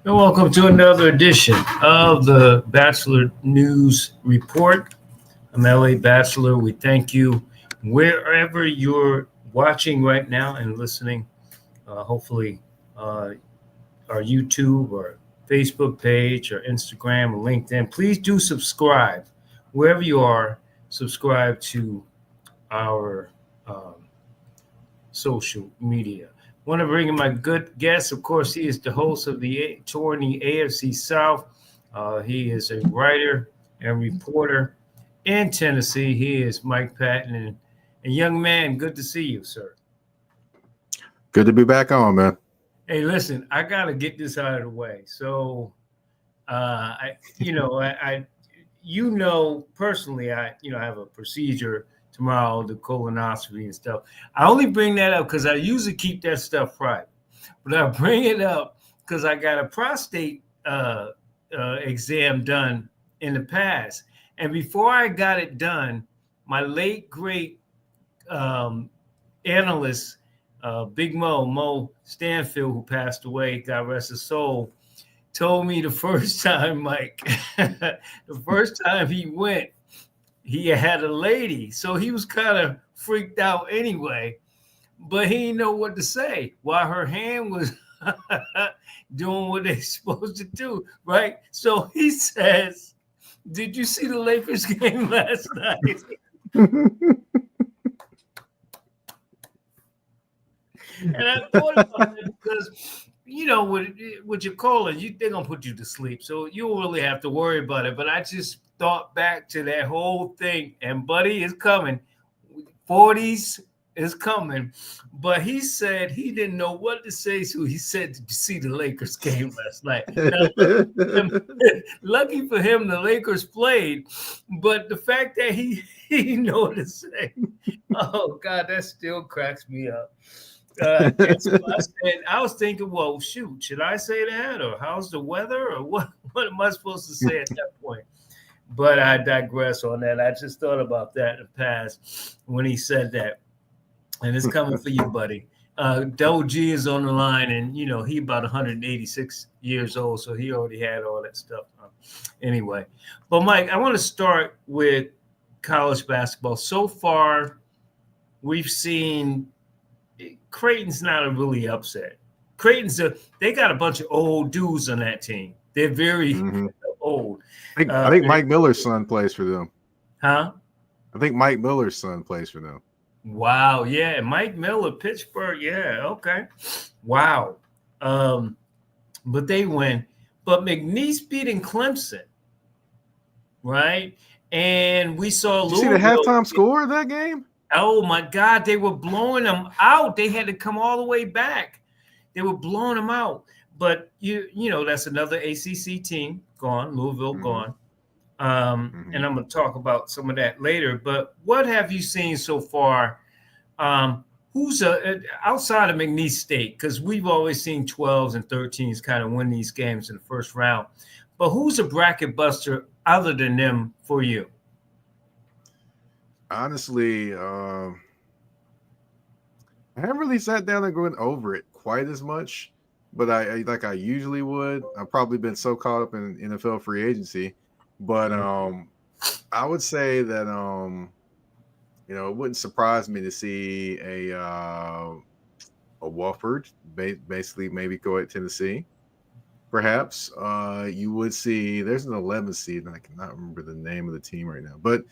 And welcome to another edition of the Batchelor News Report. I'm LA Batchelor. We thank you wherever you're watching right now and listening. Hopefully, uh, our YouTube or Facebook page or Instagram or LinkedIn. Please do subscribe wherever you are. Subscribe to our social media. Want to bring in my good guest. Of course, he is the host of the tour in the AFC South. He is a writer and reporter in Tennessee. He is Mike Patton. And a young man, good to see you, sir. Good to be back on, man. Hey, listen, I got to get this out of the way. So, personally, I have a procedure tomorrow, the colonoscopy and stuff. I only bring that up because I usually keep that stuff private, but I bring it up because I got a prostate exam done in the past, and before I got it done, my late great um, analyst, Big Mo Stanfield, who passed away, God rest his soul, told me the first time, Mike, the first time he went, he had a lady. So he was kind of freaked out anyway, but he didn't know what to say while her hand was doing what they're supposed to do, right? So he says, "Did you see the Lakers game last night?" And I thought about it because with your colon, they're gonna put you to sleep, so you don't really have to worry about it. But I just thought back to that whole thing, and Buddy is coming, 40s is coming, but he said he didn't know what to say, so he said, "Did you see the Lakers game last night?" Now, lucky for him, the Lakers played, but the fact that he know what to say, oh God, that still cracks me up. So I said, I was thinking, well, shoot, should I say that, or how's the weather, or what? What am I supposed to say at that point? But I digress on that. I just thought about that in the past when he said that, and it's coming for you, buddy. Double G is on the line, and he about 186 years old, so he already had all that stuff. Anyway, but Mike, I want to start with college basketball. So far, we've seen Creighton's not a really upset. They got a bunch of old dudes on that team. They're very old. I think Mike Miller's son plays for them. Huh? I think Mike Miller's son plays for them. Wow. Yeah. Mike Miller, Pittsburgh. Yeah. Okay. Wow. But they win. But McNeese beating Clemson, right? And we saw Did you see the halftime score of that game? Oh my God, they were blowing them out. They had to come all the way back. They were blowing them out. But that's another ACC team gone, Louisville gone. And I'm going to talk about some of that later. But what have you seen so far? Who's outside of McNeese State? Because we've always seen 12s and 13s kind of win these games in the first round. But who's a bracket buster other than them for you? Honestly, I haven't really sat down and gone over it quite as much, but I like I usually would. I've probably been so caught up in NFL free agency, but I would say that it wouldn't surprise me to see a Wofford basically maybe go at Tennessee. Perhaps you would see there's an 11 seed, and I cannot remember the name of the team right now, but.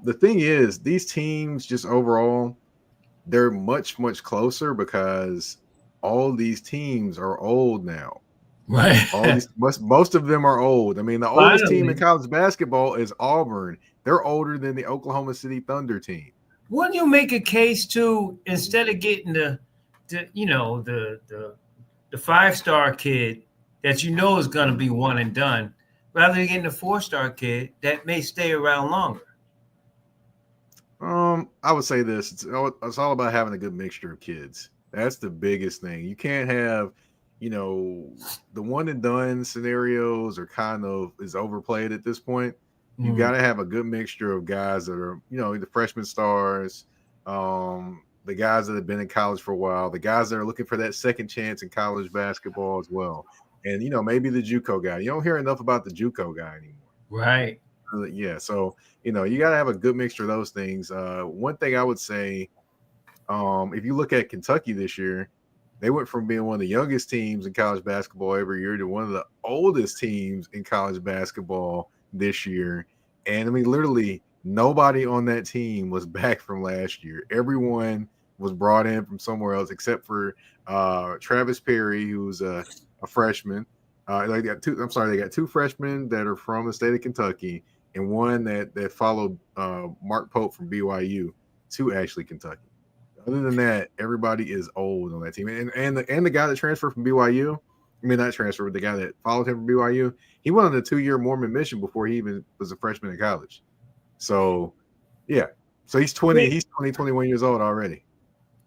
The thing is, these teams just overall, they're much, much closer because all these teams are old now. Right. Most of them are old. I mean, the oldest team in college basketball is Auburn. They're older than the Oklahoma City Thunder team. Wouldn't you make a case to, instead of getting the 5-star kid that is going to be one and done, rather than getting a 4-star kid that may stay around longer? I would say this: it's all about having a good mixture of kids. That's the biggest thing. You can't have, the one and done scenarios are is overplayed at this point. You got to have a good mixture of guys that are, the freshman stars, the guys that have been in college for a while, the guys that are looking for that second chance in college basketball as well. and maybe the JUCO guy. You don't hear enough about the JUCO guy anymore. Right. Yeah, so you got to have a good mixture of those things. One thing I would say, if you look at Kentucky this year, they went from being one of the youngest teams in college basketball every year to one of the oldest teams in college basketball this year. And I mean, literally nobody on that team was back from last year. Everyone was brought in from somewhere else except for Travis Perry, who's a freshman. They got two. I'm sorry, they got two freshmen that are from the state of Kentucky, and one that followed Mark Pope from BYU to actually Kentucky. Other than that, everybody is old on that team, and the guy that transferred from BYU. I mean, not transferred, but the guy that followed him from BYU, he went on a 2-year Mormon mission before he even was a freshman in college. So, yeah. So he's 20, 21 years old already.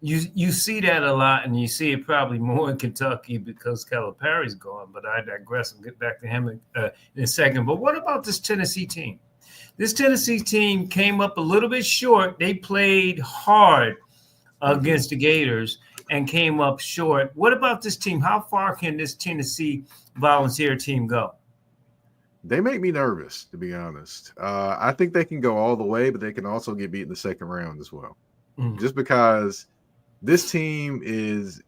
You see that a lot, and you see it probably more in Kentucky because Calipari's gone. But I digress. I'll get back to him in a second. But what about this Tennessee team? This Tennessee team came up a little bit short. They played hard against the Gators and came up short. What about this team? How far can this Tennessee Volunteer team go? They make me nervous, to be honest. I think they can go all the way, but they can also get beat in the second round as well. Just because this team is,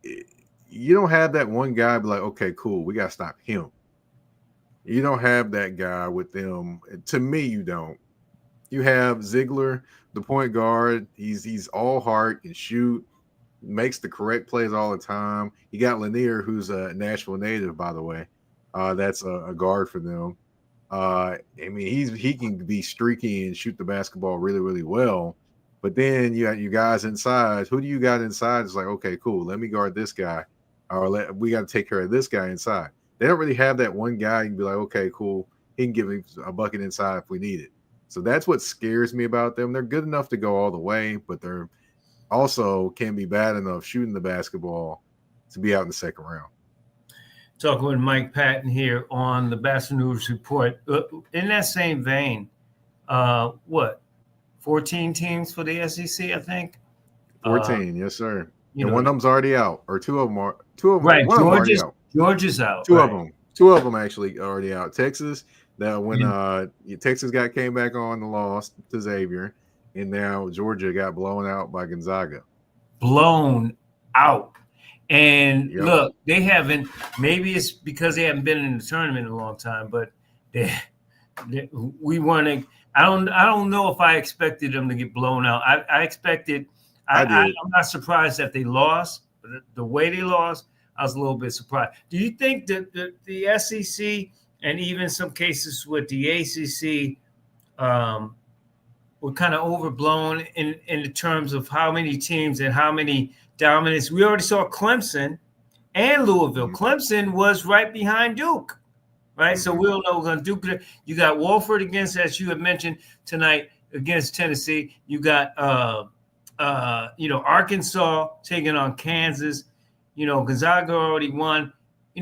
you don't have that one guy be like, okay, cool, we got to stop him. You don't have that guy with them. To me, you don't. You have Ziegler, the point guard. He's all heart, can shoot, makes the correct plays all the time. You got Lanier, who's a Nashville native, by the way. That's a guard for them. I mean, he can be streaky and shoot the basketball really, really well. But then you got you guys inside. Who do you got inside? It's like, okay, cool. Let me guard this guy, or we got to take care of this guy inside. They don't really have that one guy. You can be like, okay, cool. He can give me a bucket inside if we need it. So that's what scares me about them. They're good enough to go all the way, but they're also can be bad enough shooting the basketball to be out in the second round. Talking with Mike Patton here on the Batchelor News Report. In that same vein, what? 14 teams for the SEC, I think. 14, yes, sir. And one of them's already out, or two of them are. Right, one of them already out. Georgia's out. Two of them actually already out. Texas, that when Texas came back on and lost to Xavier, and now Georgia got blown out by Gonzaga. Blown out. And look, they haven't. Maybe it's because they haven't been in the tournament in a long time, but we weren't. I don't know if I expected them to get blown out. I expected. I'm not surprised that they lost, but the way they lost, I was a little bit surprised. Do you think that the SEC and even some cases with the ACC were kind of overblown in the terms of how many teams and how many dominance? We already saw Clemson and Louisville. Clemson was right behind Duke. Right, so we'll know on Duke. You got Wofford against, as you had mentioned tonight, against Tennessee. You got Arkansas taking on Kansas. Gonzaga already won.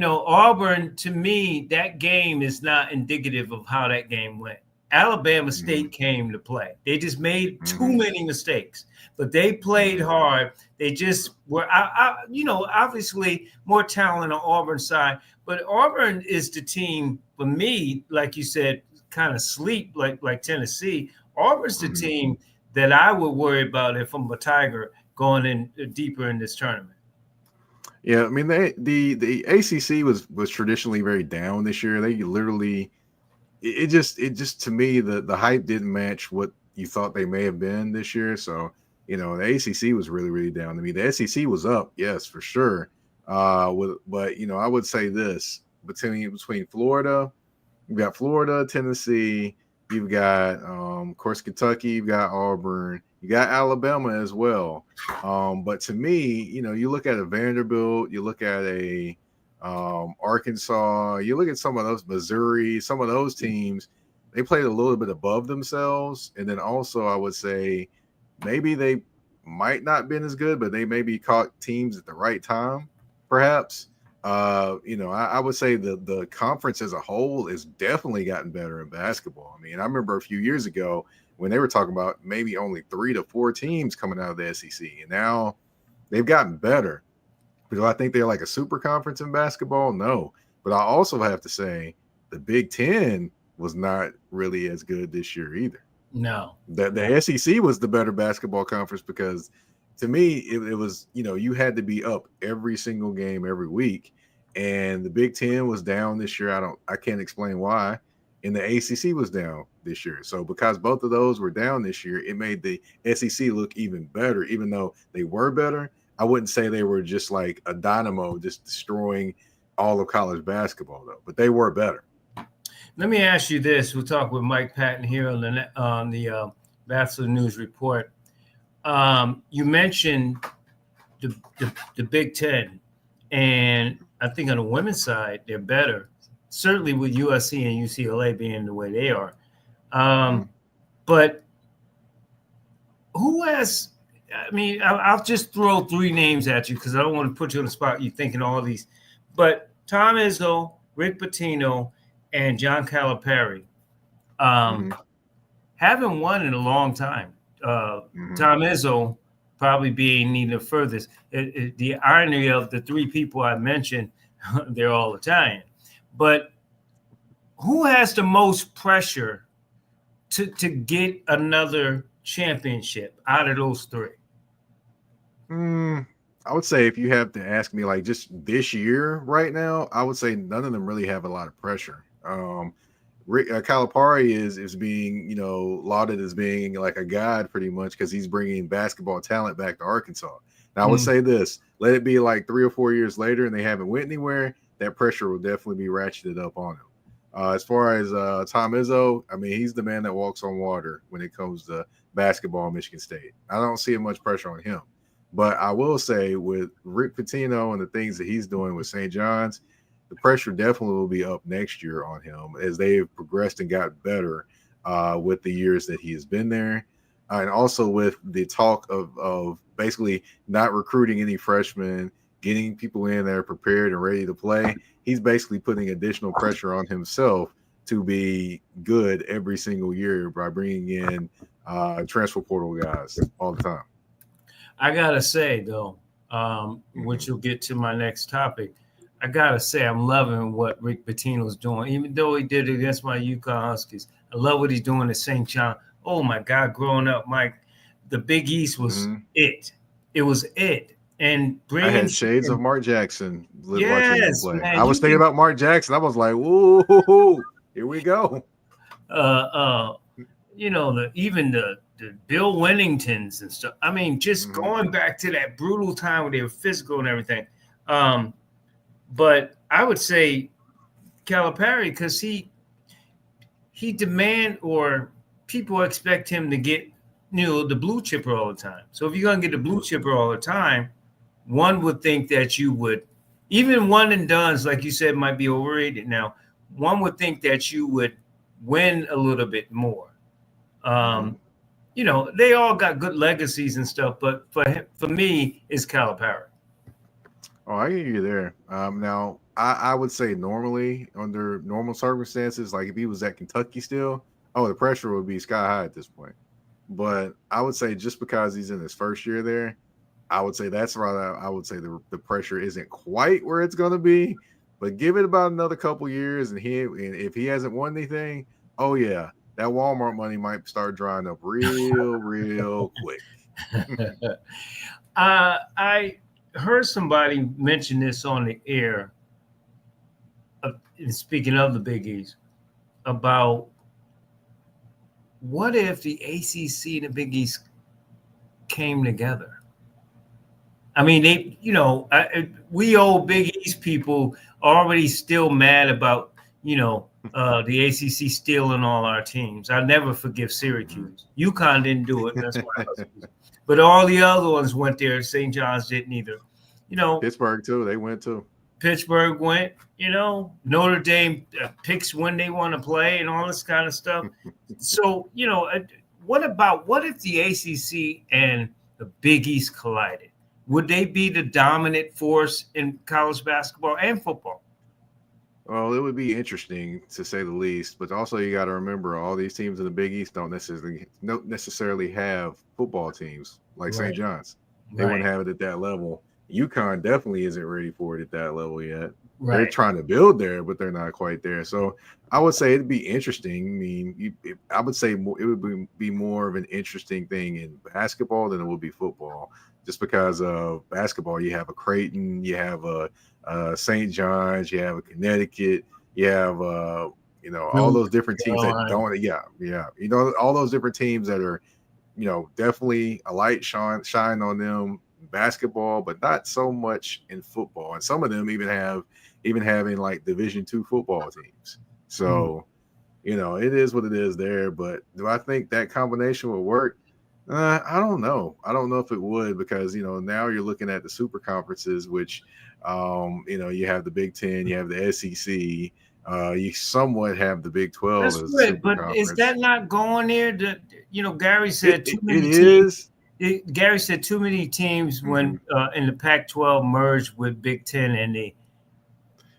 Auburn, to me, that game is not indicative of how that game went. Alabama State came to play. They just made too many mistakes, but they played hard. They just were, obviously more talent on Auburn's side, but Auburn is the team for me, like you said, kind of sleep like Tennessee. Auburn's the team that I would worry about if I'm a Tiger going in deeper in this tournament. Yeah, I mean the ACC was traditionally very down this year. They literally. It just to me the hype didn't match what you thought they may have been this year. So the ACC was really, really down to me. The SEC was up, yes, for sure. But I would say this between Florida, you've got Florida, Tennessee, you've got of course Kentucky, you've got Auburn, you got Alabama as well. But to me, you look at a Vanderbilt, you look at a Arkansas, you look at some of those, Missouri, some of those teams, they played a little bit above themselves. And then also I would say maybe they might not been as good, but they maybe caught teams at the right time, perhaps. I would say the conference as a whole has definitely gotten better in basketball. I mean, I remember a few years ago when they were talking about maybe only 3 to 4 teams coming out of the SEC, and now they've gotten better. Do I think they're like a super conference in basketball? No. But I also have to say the Big Ten was not really as good this year either. No. The SEC was the better basketball conference because to me it was, you had to be up every single game every week, and the Big Ten was down this year. I can't explain why, and the ACC was down this year. So because both of those were down this year, it made the SEC look even better. Even though they were better, I wouldn't say they were just like a dynamo just destroying all of college basketball though, but they were better. Let me ask you this. We'll talk with Mike Patton here on the Batchelor News Report. You mentioned the Big Ten, and I think on the women's side, they're better, certainly with USC and UCLA being the way they are. But who has, I mean, I'll just throw three names at you because I don't want to put you on the spot. You're thinking all these. But Tom Izzo, Rick Pitino, and John Calipari haven't won in a long time. Tom Izzo probably being the furthest. The irony of the three people I mentioned, they're all Italian. But who has the most pressure to get another championship out of those three? I would say if you have to ask me like just this year right now, I would say none of them really have a lot of pressure. Calipari is being, lauded as being like a god pretty much because he's bringing basketball talent back to Arkansas. Now, I would say this, let it be like 3 or 4 years later and they haven't went anywhere, that pressure will definitely be ratcheted up on him. As far as Tom Izzo, I mean, he's the man that walks on water when it comes to basketball in Michigan State. I don't see much pressure on him. But I will say with Rick Pitino and the things that he's doing with St. John's, the pressure definitely will be up next year on him as they've progressed and got better with the years that he has been there. And also with the talk of basically not recruiting any freshmen, getting people in that are prepared and ready to play. He's basically putting additional pressure on himself to be good every single year by bringing in transfer portal guys all the time. I got to say, though, which will get to my next topic, I got to say I'm loving what Rick Pitino's doing. Even though he did it against my UConn Huskies, I love what he's doing at St. John. Oh, my God, growing up, Mike, the Big East was it. It was it. And I had shades of Mark Jackson watching him play. Man, I was thinking about Mark Jackson. I was like, "Whoa, here we go." Even the Bill Winningtons and stuff. I mean, just going back to that brutal time where they were physical and everything. But I would say Calipari because he demand or people expect him to get the blue chipper all the time. So if you're gonna get the blue chipper all the time, one would think that you would, even one and dones, like you said, might be overrated now. One would think that you would win a little bit more. They all got good legacies and stuff, but for me, it's Calipari. Oh, I hear you there. Now, I would say normally, under normal circumstances, like if he was at Kentucky still, the pressure would be sky high at this point. But I would say just because he's in his first year there, I would say that's right. I would say the pressure isn't quite where it's going to be, but give it about another couple years, and if he hasn't won anything, oh yeah, that Walmart money might start drying up real quick. I heard somebody mention this on the air, speaking of the Big East, about what if the ACC and the Big East came together? I mean, we old Big East people already still mad about, the ACC stealing all our teams. I'll never forgive Syracuse. UConn didn't do it. That's why. But all the other ones went there. St. John's didn't either. Pittsburgh too. They went too. Pittsburgh went. Notre Dame picks when they want to play and all this kind of stuff. So what if the ACC and the Big East collided? Would they be the dominant force in college basketball and football? Well, it would be interesting to say the least, but also you got to remember all these teams in the Big East don't necessarily have football teams like St. John's. They wouldn't have it at that level. UConn definitely isn't ready for it at that level yet. They're Right. trying to build there, but they're not quite there. So I would say it'd be interesting. I mean, I would say it would be more of an interesting thing in basketball than it would be football, just because of basketball. You have a Creighton, you have a St. John's, you have a Connecticut, you have all Duke, those different teams that Carolina. don't. Yeah, all those different teams that are definitely a light shine on them in basketball, but not so much in football. And some of them even having like Division II football teams. Mm. So, it is what it is there. But do I think that combination would work? I don't know. I don't know if it would, because now you're looking at the super conferences, which you have the Big Ten, you have the SEC, you somewhat have the Big 12 That's as a good, super but is conference. that not going there? Gary It said too it, it many teams. is. Gary said too many teams Mhm. when in the Pac-12 merged with Big Ten They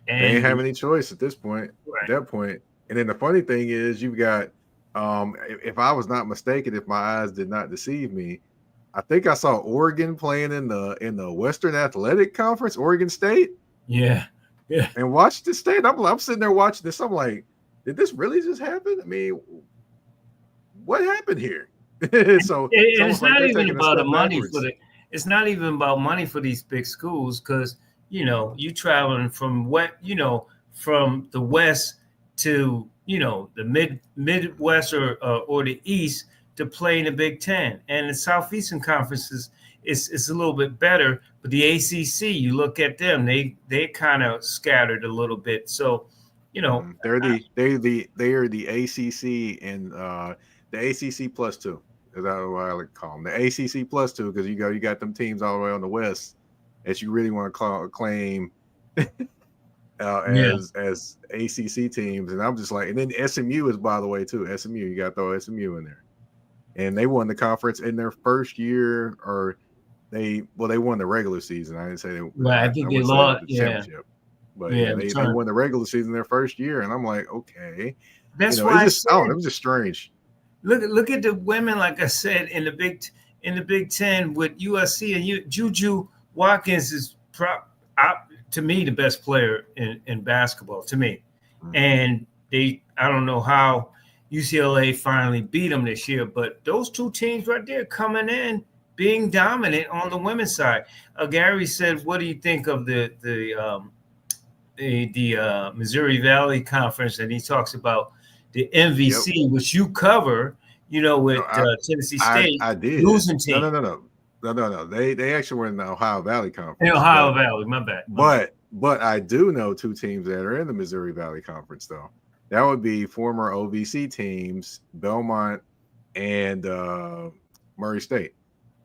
ain't and have the any choice at this point. At right. that point, and then the funny thing is, you've got, if I was not mistaken, if my eyes did not deceive me, I think I saw Oregon playing in the Western Athletic Conference, Oregon State, Yeah, yeah. and Washington State. I'm sitting there watching this. I'm like, did this really just happen? I mean, what happened here? So it's And almost it's like not they're even taking a about the step money for backwards. the. It's not even about money for these big schools because you traveling from from the west to the Midwest or the east to play in the Big Ten, and the Southeastern conferences is a little bit better, but the ACC, you look at them, they kind of scattered a little bit. So you know They are the ACC, and the ACC plus two. Is that what I like to call them? The ACC plus two, because you got them teams all the way on the west that you really want to claim yeah, as ACC teams. And I'm just like, and then SMU is, by the way, too. SMU, you got to throw SMU in there, and they won the conference in their first year, or they won the regular season. I didn't say right. I I think they wouldn't say lost. the Yeah, championship, but yeah, yeah. The they turn. won the regular season their first year, and I'm like, okay, That's it's why I just, I don't know, said it was just strange. look at the women. Like I said in the Big Ten with USC and Juju Watkins is to me the best player in basketball to me, Mhm. and I don't know how UCLA finally beat them this year, but those two teams right there coming in being dominant on the women's side. Gary said, "What do you think of the Missouri Valley Conference?" And he talks about the Yep. MVC, which you cover, No, with Tennessee State I did. losing No, team no, no, no, no, no, no. They actually were in the Ohio Valley in Conference, Ohio Valley. My bad. My bad. but I do know two teams that are in the Missouri Valley Conference, though. That would be former OVC teams, Belmont and Murray State.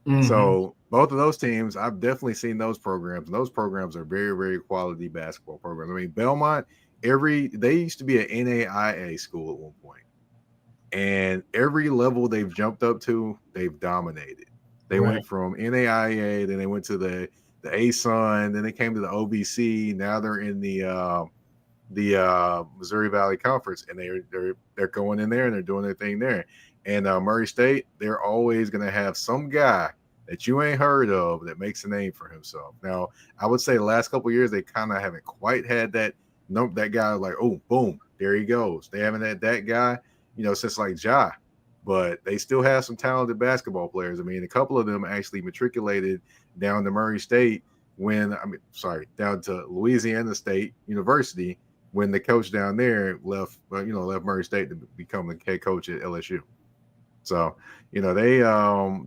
Mm-hmm. So both of those teams, I've definitely seen those programs. And those programs are very, very quality basketball programs. I mean, Belmont, they used to be an NAIA school at one point, and every level they've jumped up to, they've dominated. They Right. went from NAIA, then they went to the ASUN, then they came to the OVC. Now they're in the Missouri Valley Conference, and they're going in there and they're doing their thing there. And Murray State, they're always going to have some guy that you ain't heard of that makes a name for himself. Now, I would say the last couple of years they kind of haven't quite had that guy like, oh, boom, there he goes. They haven't had that guy, since like Ja, but they still have some talented basketball players. I mean, a couple of them actually matriculated down to Murray State down to Louisiana State University when the coach down there left Murray State to become the head coach at LSU. So, they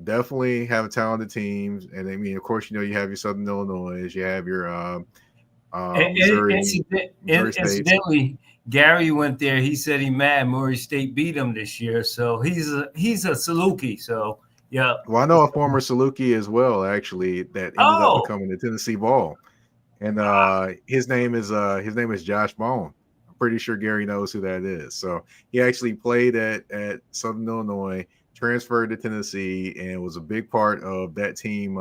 definitely have talented teams. And I mean, of course, you have your Southern Illinois, you have your Missouri, Missouri States. Incidentally, Gary went there. He said he mad Murray State beat him this year, so he's a Saluki. So yeah. Well, I know a former Saluki as well, actually, that ended up Oh, becoming the Tennessee Ball. And his name is Josh Bone. I'm pretty sure Gary knows who that is. So he actually played at Southern Illinois, transferred to Tennessee, and was a big part of that team.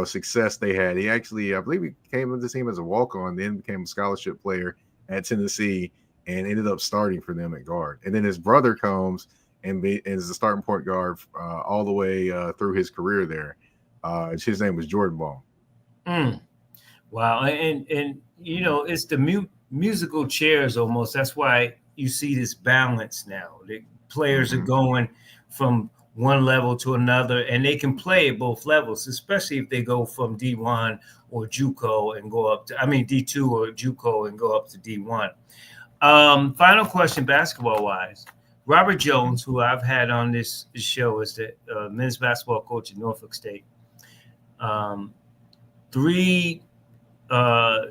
Success they had. He actually, I believe, he came into the team as a walk-on, then became a scholarship player at Tennessee, and ended up starting for them at guard. And then his brother comes and is the starting point guard all the way through his career there. His name was Jordan Bone. mm. Wow, and you know, it's the musical chairs almost. That's why you see this balance now. The players are Hmm. going from one level to another, and they can play at both levels, especially if they go from D1 or JUCO and go up to, I mean D2 or JUCO and go up to D1. Final question, basketball wise. Robert Hmm. Jones, who I've had on this show, is the men's basketball coach at Norfolk State. Um, three uh,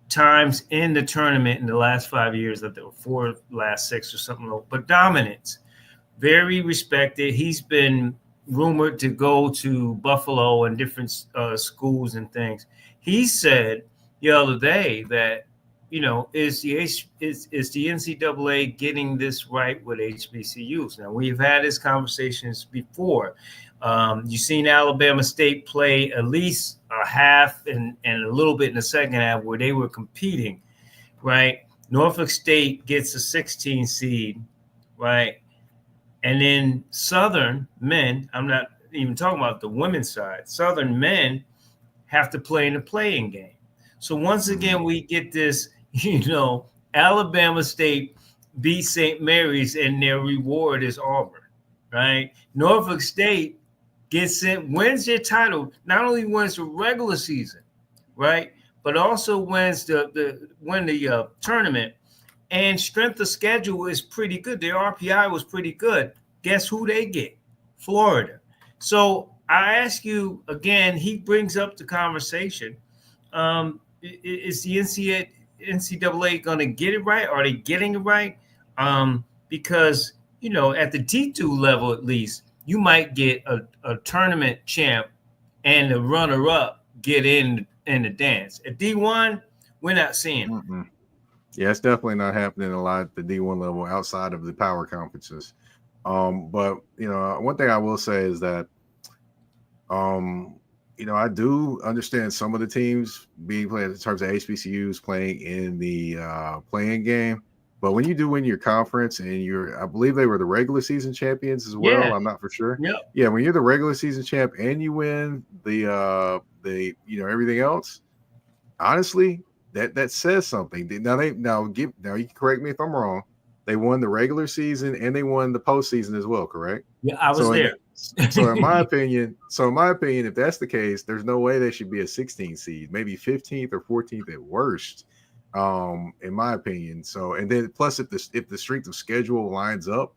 times in the tournament in the last 5 years, that there were four last six or something, but dominance. Very respected. He's been rumored to go to Buffalo and different schools and things. He said the other day that, you know, is the NCAA getting this right with HBCUs? Now we've had these conversations before. You've seen Alabama State play at least a half and a little bit in the second half where they were competing, right? Norfolk State gets a 16 seed, right? And then Southern men, I'm not even talking about the women's side, Southern men have to play in the playing game. So once Hmm. again, we get this, you know, Alabama State beat St. Mary's and their reward is Auburn, right? Norfolk State gets it, wins their title, not only wins the regular season, right, but also wins the tournament, and strength of schedule is pretty good. Their RPI was pretty good. Guess who they get? Florida. So I ask you again, he brings up the conversation. Is the NCAA going to get it right? Are they getting it right? Because, you know, at the D2 level, at least, you might get a tournament champ and the runner up get in the dance. At D1, we're not seeing it. Hmm. Yeah, it's definitely not happening a lot at the D1 level outside of the power conferences. But one thing I will say is that um, I do understand some of the teams being played in terms of HBCUs playing in the playing game. But when you do win your conference and I believe they were the regular season champions as well. Yeah. I'm not for sure. Yep. Yeah, when you're the regular season champ and you win the everything else, honestly, that says something. Now you can correct me if I'm wrong. They won the regular season and they won the postseason as well, correct? Yeah, I was So in there. so in my opinion, if that's the case, there's no way they should be a 16 seed, maybe 15th or 14th at worst. In my opinion. So and then plus if the strength of schedule lines up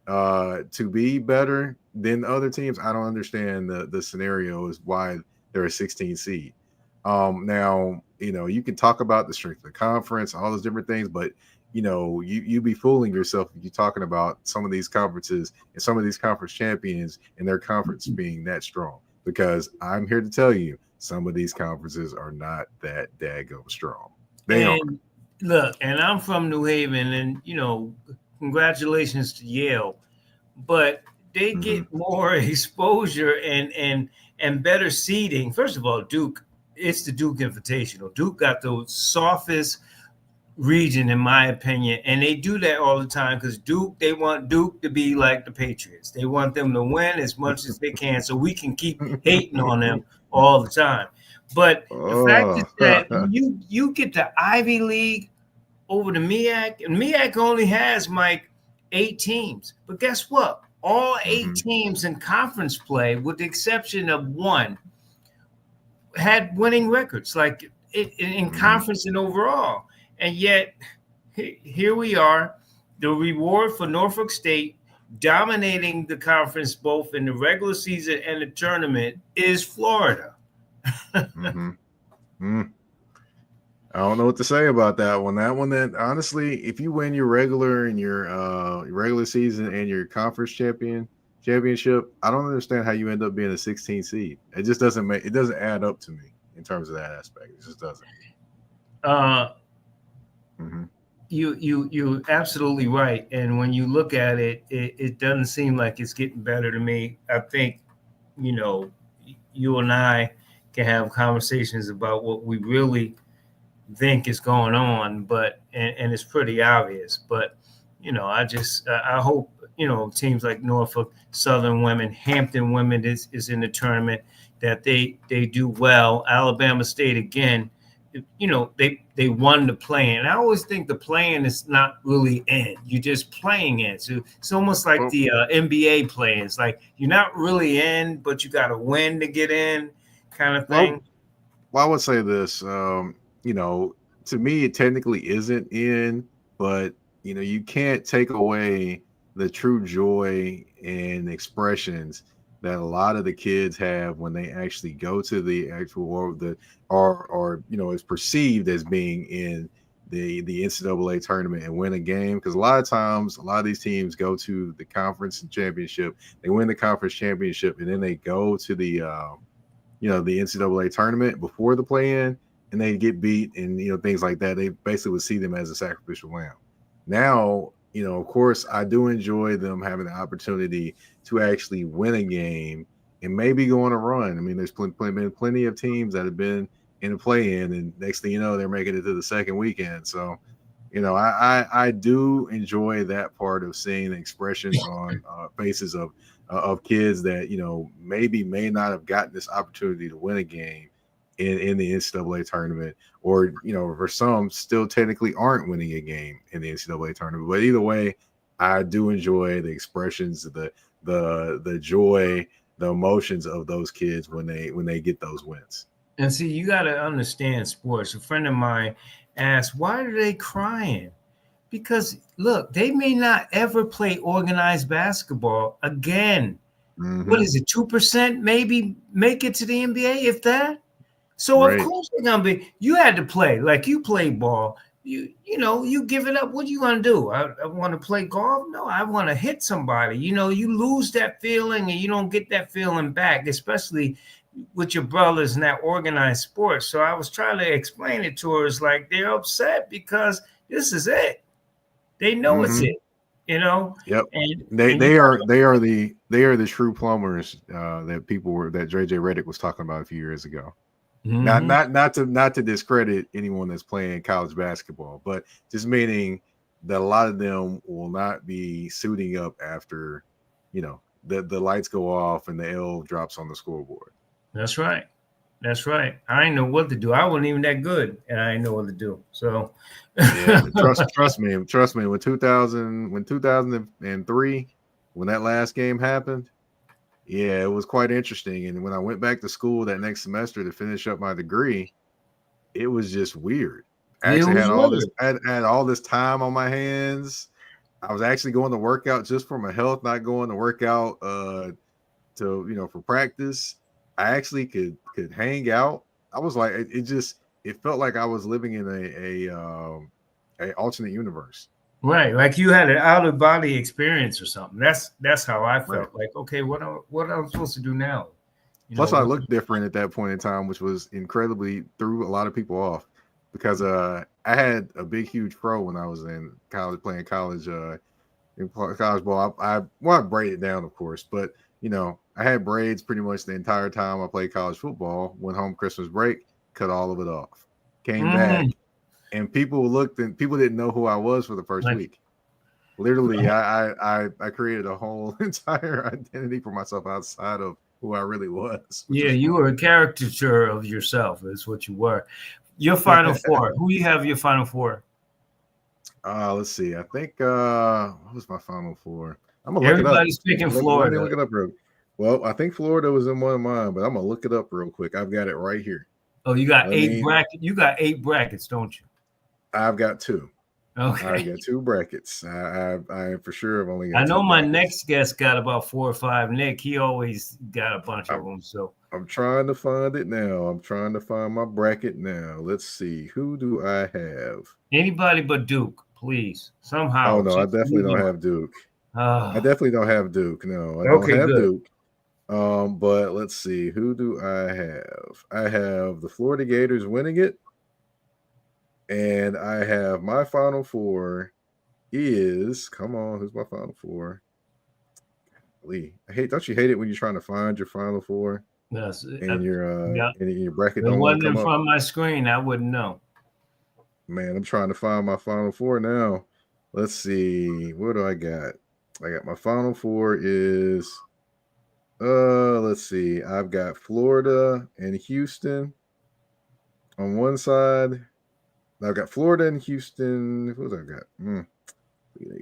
to be better than other teams, I don't understand the scenario is why they're a 16 seed. Now, you can talk about the strength of the conference, all those different things, but you be fooling yourself if you're talking about some of these conferences and some of these conference champions and their conference being that strong. Because I'm here to tell you, some of these conferences are not that daggone strong. They aren't. And look, and I'm from New Haven, and you know, congratulations to Yale, but they Hmm. get more exposure and better seeding. First of all, Duke, it's the Duke Invitational. Duke got the softest region, in my opinion, and they do that all the time because they want Duke to be like the Patriots. They want them to win as much as they can, so we can keep hating on them all the time. But the fact is Oh. that when you get the Ivy League over the MEAC, and MEAC only has, Mike, 8 teams. But guess what? All eight Hmm. teams in conference play, with the exception of one, had winning records, like in Hmm. conference and overall. And yet, here we are. The reward for Norfolk State dominating the conference both in the regular season and the tournament is Florida. Hmm. Mm. I don't know what to say about that one. That one, that honestly, if you win your regular and your regular season and your conference championship, I don't understand how you end up being a 16 seed. It just doesn't add up to me in terms of that aspect. It just doesn't. Uh, Hmm. you're absolutely right. And when you look at it, it doesn't seem like it's getting better to me. I think, you know, you and I can have conversations about what we really think is going on, but and it's pretty obvious. But I hope teams like Norfolk Southern Women, Hampton Women is in the tournament, that they do well. Alabama State again, they won the play-in. I always think the play-in is not really in. You're just playing in. So it's almost like Well, the NBA play-ins. Like you're not really in, but you got to win to get in, kind of well, thing. I would say this. To me, it technically isn't in, but you can't take away the true joy and expressions that a lot of the kids have when they actually go to the actual or is perceived as being in the NCAA tournament and win a game. Because a lot of times, a lot of these teams go to the conference championship, they win the conference championship, and then they go to the NCAA tournament before the play-in, and they get beat and things like that. They basically would see them as a sacrificial lamb. Now, of course, I do enjoy them having the opportunity to actually win a game and maybe go on a run. I mean, there's been plenty of teams that have been in the play-in, and next thing you know, they're making it to the second weekend. So, I do enjoy that part of seeing the expressions on faces of kids that maybe may not have gotten this opportunity to win a game in the NCAA tournament, or for some still technically aren't winning a game in the NCAA tournament. But either way, I do enjoy the expressions, the joy, the emotions of those kids when they get those wins. And see, you got to understand sports. A friend of mine asked, "Why are they crying?" Because look, they may not ever play organized basketball again. What Mm-hmm. is it, 2% maybe make it to the NBA, if that? So of Right. course they're gonna be. You had to play like you played ball. You give it up. What are you gonna do? I want to play golf. No, I want to hit somebody. You lose that feeling and you don't get that feeling back, especially with your brothers in that organized sport. So I was trying to explain it to her. It's like they're upset because this is it. They know it's Mm-hmm. it. You know, Yep. and They and you they are got they are the they are the true plumbers that JJ Redick was talking about a few years ago. Not hmm not not to discredit anyone that's playing college basketball, but just meaning that a lot of them will not be suiting up after the lights go off and the L drops on the scoreboard. That's right. That's right. I didn't know what to do. I wasn't even that good, and I didn't know what to do. So, Yeah, trust me. When 2003, when that last game happened, yeah, it was quite interesting. And when I went back to school that next semester to finish up my degree, it was just weird. I it actually was had all this weird. had all this time on my hands. I was actually going to work out just for my health, not going to work out for practice. I actually could hang out. I was like, it felt like I was living in a alternate universe. Right, like you had an out of body experience or something. That's how I Right. felt. Like, okay, what am I supposed to do now? Plus, I What? looked different at that point in time, which was incredibly threw a lot of people off because I had a big, huge fro when I was in college playing college college ball. I braided down, of course, but I had braids pretty much the entire time I played college football. Went home Christmas break, cut all of it off, came Mm, back, and people looked and people didn't know who I was for the first like, week. Literally, I created a whole entire identity for myself outside of who I really was, which yeah, was you funny. were a caricature of yourself. Is what you were. Your final four. Who you have your final four? Let's see. I think what was my final four? I'm gonna look it up. Everybody's picking Let me Florida. look it up real. Well, I think Florida was in one of mine, but I'm gonna look it up real quick. I've got it right here. Oh, you got Let eight me. bracket. You got eight brackets, don't you? I've got two. I've Okay. got two brackets. I for sure have only I got two know my brackets. next guest got about 4 or 5. Nick, he always got a bunch of I'm them. So I'm trying to find it now. I'm trying to find my bracket now. Let's see. Who do I have? anybody but Duke, please. Oh Somehow, no, I just definitely leave don't him. have Duke. I Ah, definitely don't have Duke. No, I don't okay, have good. Duke. But let's see. Who do I have? I have the Florida Gators winning it, and I have my final four is come on, who's my final four? Lee. Don't you hate it when you're trying to find your final four Yes. and Yeah. your bracket If it don't want to wasn't in come up? front of my screen, I wouldn't know. Man, I'm trying to find my final four now. Let's see. What do I got? I got my final four is let's see. I've got Florida and Houston on one side. I've got Florida and Houston. Who's I got?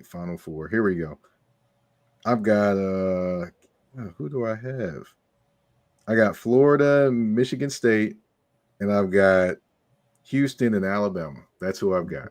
Final four. Here we go. I've got who do I have? I got Florida, Michigan State, and I've got Houston and Alabama. That's who I've got.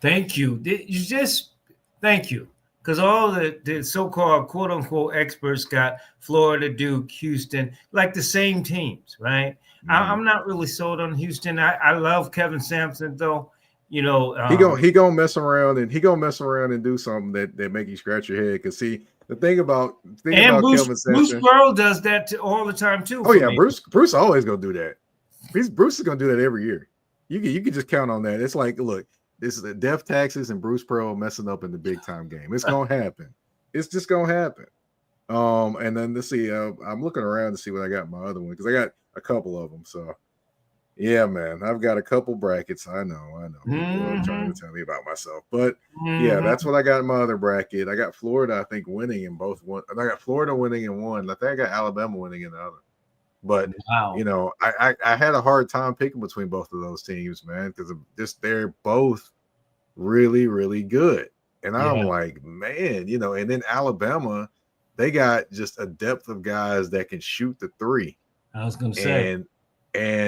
Thank you. You just thank you. Because all the so-called quote unquote experts got Florida, Duke, Houston, like the same teams, right? I'm not really sold on Houston. I love Kevin Sampson though. You know, he gonna mess around and do something that make you scratch your head. Cause see, the thing about Kevin Bruce Sampson, Pearl does that all the time too. Oh yeah, me. Bruce always gonna do that. Bruce is gonna do that every year. You can just count on that. It's like, look, this is the death taxes and Bruce Pearl messing up in the big time game. It's gonna happen. It's just gonna happen. And then let's see. I'm looking around to see what I got in my other one because I got a couple of them. So yeah, man, I've got a couple brackets. I know. People are trying to tell me about myself, but yeah, that's what I got in my other bracket. I got Florida, I think, winning in both one. I got Florida winning in one. I think I got Alabama winning in the other. But you know, I had a hard time picking between both of those teams, man, because just they're both really, really good. And I'm like, man, you know, and then Alabama, they got just a depth of guys that can shoot the three. I was gonna say.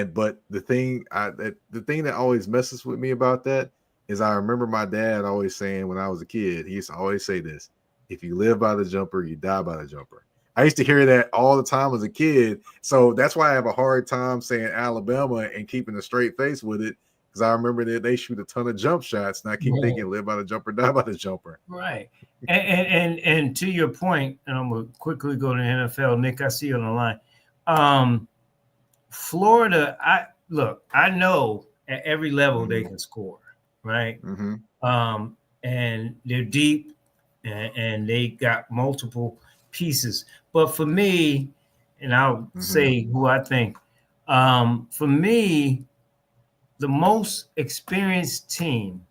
But the thing that always messes with me about that is I remember my dad always saying when I was a kid, he used to always say this: if you live by the jumper, you die by the jumper. I used to hear that all the time as a kid. So that's why I have a hard time saying Alabama and keeping a straight face with it. Because I remember that they shoot a ton of jump shots, and I keep thinking live by the jumper, die by the jumper. Right. And to your point, and I'm gonna quickly go to NFL. Nick, I see you on the line. Florida, I know at every level they can score, right? And they're deep and they got multiple pieces. But for me, and I'll say who I think, for me, the most experienced team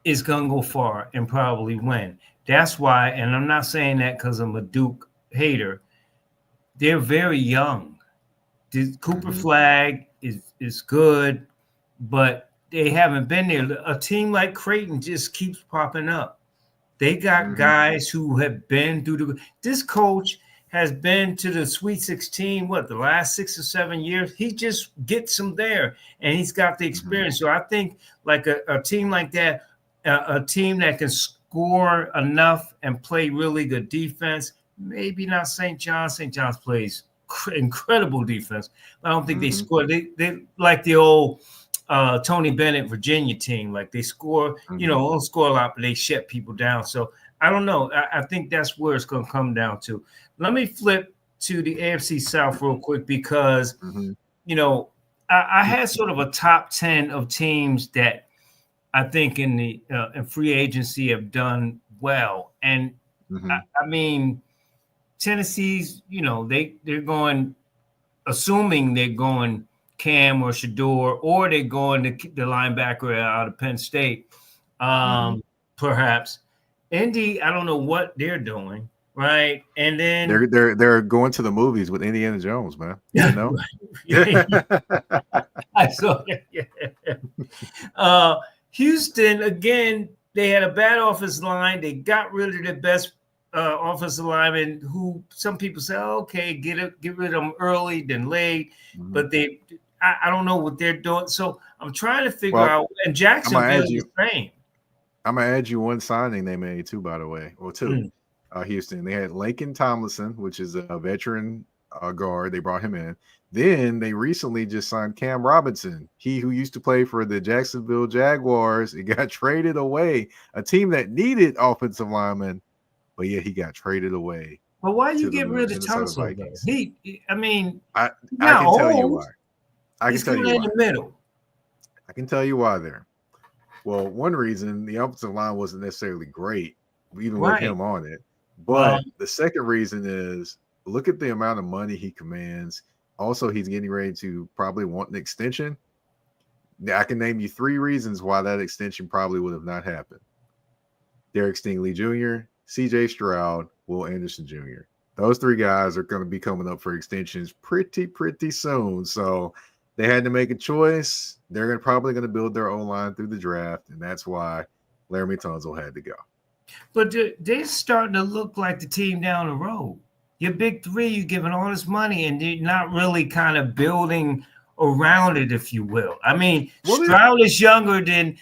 is going to go far and probably win. That's why, and I'm not saying that because I'm a Duke hater, they're very young. Cooper Flag is good, but they haven't been there. A team like Creighton just keeps popping up. They got guys who have been through this coach has been to the Sweet 16, the last 6 or 7 years. He just gets them there, and he's got the experience. So I think like a team like that, a team that can score enough and play really good defense, maybe not St. John's. St. John's plays incredible defense. I don't think they score. They like the old Tony Bennett Virginia team. Like they score, don't score a lot, but they shut people down. So I don't know. I think that's where it's going to come down to. Let me flip to the AFC South real quick because, I had sort of a top 10 of teams that I think in the in free agency have done well. And I mean, Tennessee's, they're going, assuming they're going Cam or Shador, or they're going the linebacker out of Penn State, perhaps. Indy, I don't know what they're doing, right? And then they're going to the movies with Indiana Jones, man. You know, I saw it. Houston again. They had a bad offensive line. They got rid of their best offensive lineman, who some people say, okay, get rid of them early, then late. But I don't know what they're doing. So I'm trying to figure out. And Jacksonville is the same. I'm gonna add you one signing they made too, by the way, or two. Houston, they had Laken Tomlinson, which is a veteran guard. They brought him in. Then they recently just signed Cam Robinson, he who used to play for the Jacksonville Jaguars. He got traded away, a team that needed offensive linemen, but yeah, he got traded away. But why you get rid of Tomlinson? I can tell you why. He's in the middle. I can tell you why there. Well, one reason, the offensive line wasn't necessarily great, even with him on it. But the second reason is, look at the amount of money he commands. Also, he's getting ready to probably want an extension. I can name you 3 reasons why that extension probably would have not happened. Derek Stingley Jr., C.J. Stroud, Will Anderson Jr. Those three guys are going to be coming up for extensions pretty soon. So they had to make a choice. They're probably going to build their own line through the draft, and that's why Laramie Tunsil had to go. But they're starting to look like the team down the road. Your big three, you're giving all this money, and you're not really kind of building around it, if you will. I mean, Stroud is younger than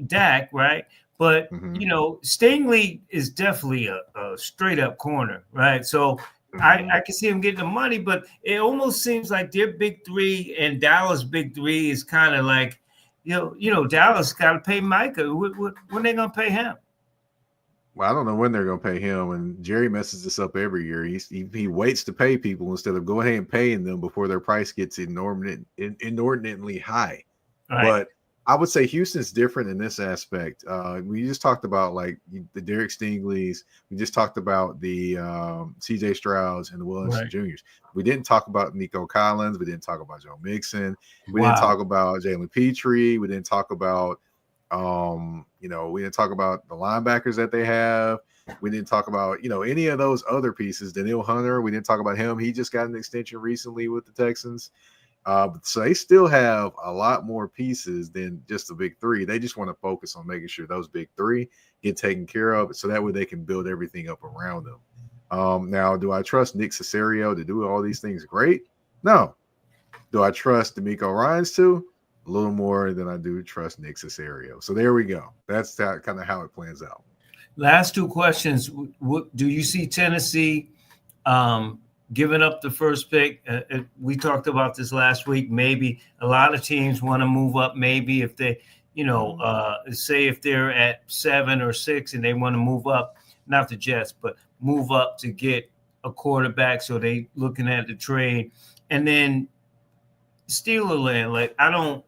Dak, right? But Stingley is definitely a straight up corner, right? So I can see him getting the money, but it almost seems like their big three and Dallas' big three is kind of like, Dallas got to pay Micah. When are they gonna pay him? Well, I don't know when they're going to pay him, and Jerry messes this up every year. He waits to pay people instead of going ahead and paying them before their price gets inordinately high. Right. But I would say Houston's different in this aspect. We just talked about like the Derek Stingleys. We just talked about the C.J. Strouds and the Williams Juniors. We didn't talk about Nico Collins. We didn't talk about Joe Mixon. We didn't talk about Jalen Petrie. We didn't talk about we didn't talk about the linebackers that they have. We didn't talk about, any of those other pieces. Daniil Hunter, we didn't talk about him. He just got an extension recently with the Texans. So they still have a lot more pieces than just the big three. They just want to focus on making sure those big three get taken care of so that way they can build everything up around them. Now, do I trust Nick Caserio to do all these things great? No. Do I trust D'Amico Ryans to? A little more than I do trust Nick Caserio. So there we go. That's kind of how it plans out. Last two questions. Do you see Tennessee giving up the first pick? We talked about this last week. Maybe a lot of teams want to move up. Maybe if they, say if they're at 7 or 6 and they want to move up, not the Jets, but move up to get a quarterback. So they looking at the trade. And then Steeler land,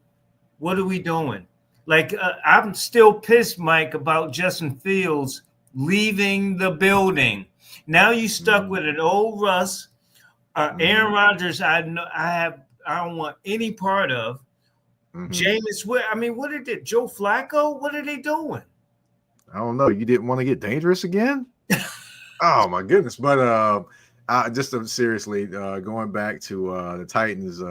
what are we doing? I'm still pissed, Mike, about Justin Fields leaving the building. Now you stuck with an old Russ. Aaron Rodgers, I don't want any part of. Jameis, what did they? Joe Flacco? What are they doing? I don't know. You didn't want to get dangerous again? Oh my goodness! But just seriously, going back to the Titans.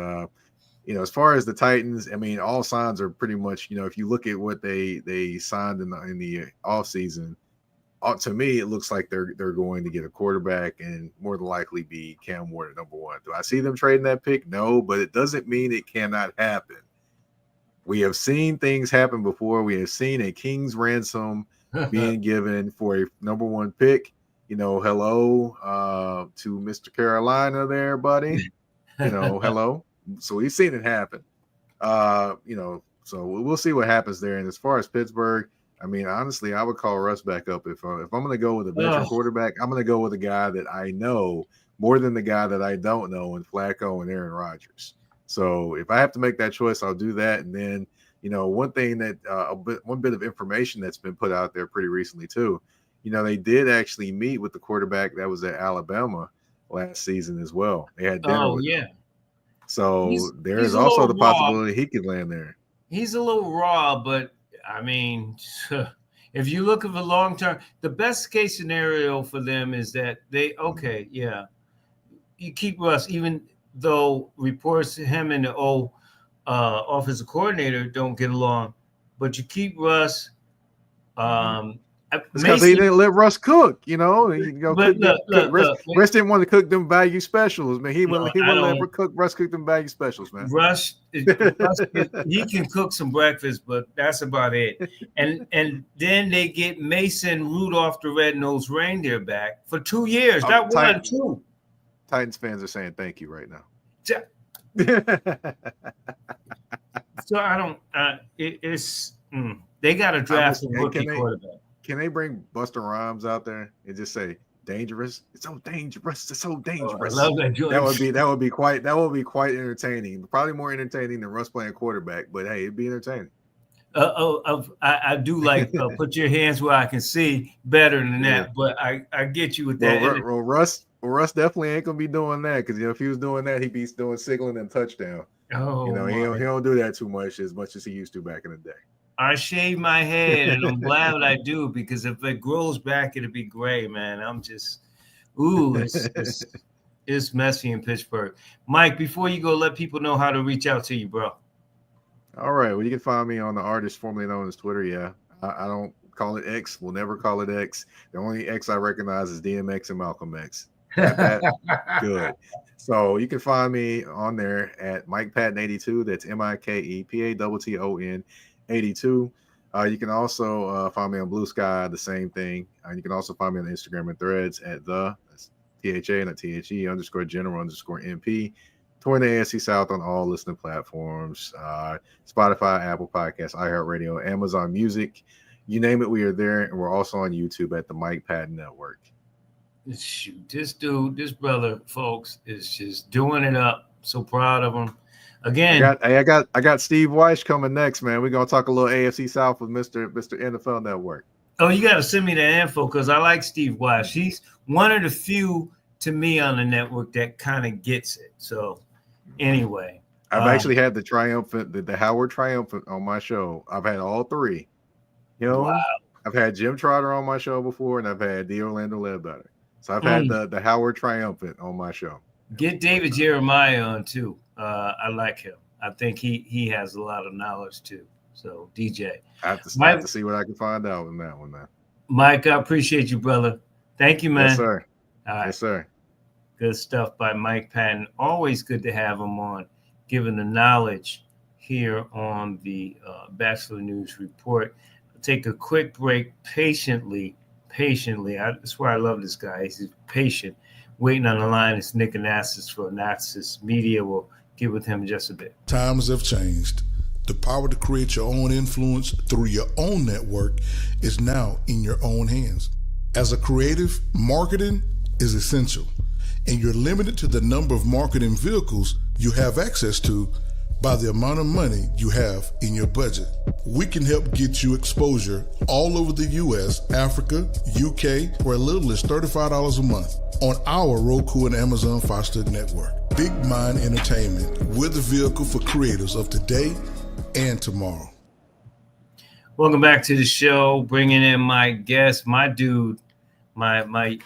As far as the Titans, all signs are pretty much, if you look at what they signed in the offseason, to me, it looks like they're going to get a quarterback and more than likely be Cam Ward at number 1. Do I see them trading that pick? No, but it doesn't mean it cannot happen. We have seen things happen before. We have seen a king's ransom being given for a number 1 pick. Hello to Mr. Carolina there, buddy. Hello. So we've seen it happen. So we'll see what happens there. And as far as Pittsburgh, honestly, I would call Russ back up. If I'm going to go with a veteran quarterback, I'm going to go with a guy that I know more than the guy that I don't know in Flacco and Aaron Rodgers. So if I have to make that choice, I'll do that. And then, one thing that one bit of information that's been put out there pretty recently too, they did actually meet with the quarterback that was at Alabama last season as well. They had dinner with him. So there is also the possibility he could land there. He's a little raw, but if you look at the long term, the best case scenario for them is that you keep Russ, even though reports him and the offensive coordinator don't get along, but you keep Russ. Because he didn't let Russ cook, Russ didn't want to cook them value specials, man. He wouldn't let Russ cook them value specials, man. Russ he can cook some breakfast, but that's about it. And then they get Mason Rudolph the Red-Nosed Reindeer back for 2 years. Not 1, 2. Titans fans are saying thank you right now. So I don't. They got to draft a rookie quarterback. Can they bring Busta Rhymes out there and just say dangerous? It's so dangerous. It's so dangerous. I love that joint. That would be quite entertaining. Probably more entertaining than Russ playing quarterback, but hey, it'd be entertaining. I do like put your hands where I can see better than that, but I get you with that. Well, Russ definitely ain't gonna be doing that because if he was doing that, he'd be doing signaling and touchdown. He don't do that too much as he used to back in the day. I shave my head, and I'm glad I do, because if it grows back, it'll be gray, man. I'm just, ooh, it's messy in Pittsburgh. Mike, before you go, let people know how to reach out to you, bro. All right. Well, you can find me on the artist formerly known as Twitter. Yeah. I don't call it X. We'll never call it X. The only X I recognize is DMX and Malcolm X. Pat, good. So you can find me on there at Mike Patton 82. That's MikePaton 82. You can also find me on Blue Sky, the same thing. You can also find me on Instagram and Threads at that's THA and THE _ general _ MP. Touring the AFC South on all listening platforms, Spotify, Apple Podcasts, iHeartRadio, Amazon Music, you name it, we are there. And we're also on YouTube at the Mike Patton Network. Shoot, this brother, folks, is just doing it up. So proud of him. Again, I got Steve Weiss coming next, man. We're gonna talk a little AFC South with Mr. NFL Network. Oh, you got to send me the info, because I like Steve Weiss. He's one of the few to me on the network that kind of gets it. So anyway, I've actually had the Howard Triumphant on my show. I've had all three. You know, wow. I've had Jim Trotter on my show before, and I've had the Orlando Ledbetter. So I've had the Howard Triumphant on my show. Get David Jeremiah on too. I like him. I think he has a lot of knowledge too. So DJ, I have to see what I can find out in that one, man. Mike, I appreciate you, brother. Thank you, man. Yes, sir. All right. Yes, sir. Good stuff by Mike Patton. Always good to have him on, giving the knowledge here on the Batchelor News Report. I'll take a quick break patiently. That's why I love this guy. He's patient. Waiting on the line is Nick Anastas for Anastas Media. We'll get with him in just a bit. Times have changed. The power to create your own influence through your own network is now in your own hands. As a creative, marketing is essential, and you're limited to the number of marketing vehicles you have access to by the amount of money you have in your budget. We can help get you exposure all over the US, Africa, UK, for as little as $35 a month on our Roku and Amazon Fire Stick network. Big Mind Entertainment, we're the vehicle for creators of today and tomorrow. Welcome back to the show. Bringing in my guest, my dude, my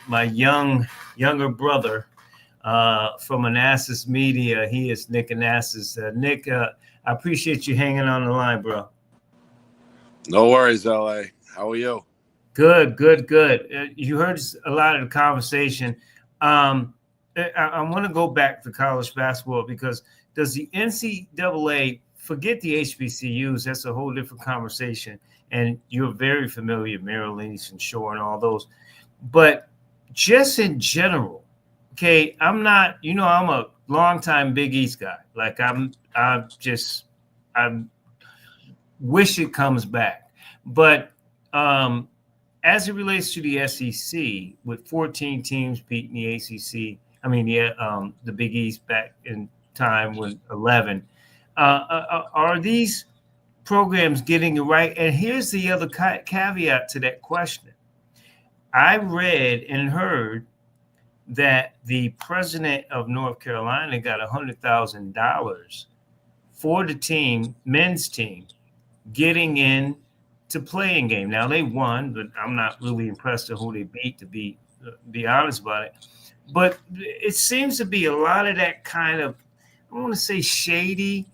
younger brother from Anastas Media. He is Nick Anastas. Nick, I appreciate you hanging on the line, bro. No worries, LA. How are you? Good. You heard a lot of the conversation. I want to go back to college basketball, because does the NCAA, forget the HBCUs, that's a whole different conversation. And you're very familiar with Maryland, Eastern Shore, and all those. But just in general, okay, I'm a longtime Big East guy. Like I wish it comes back. But as it relates to the SEC, with 14 teams beating the ACC, the Big East back in time when 11, are these programs getting it right? And here's the other caveat to that question. I read and heard that the president of North Carolina got $100,000 for the team, men's team, getting in to playing game. Now they won, but I'm not really impressed with who they beat, to be honest about it. But it seems to be a lot of that kind of, I don't want to say shady,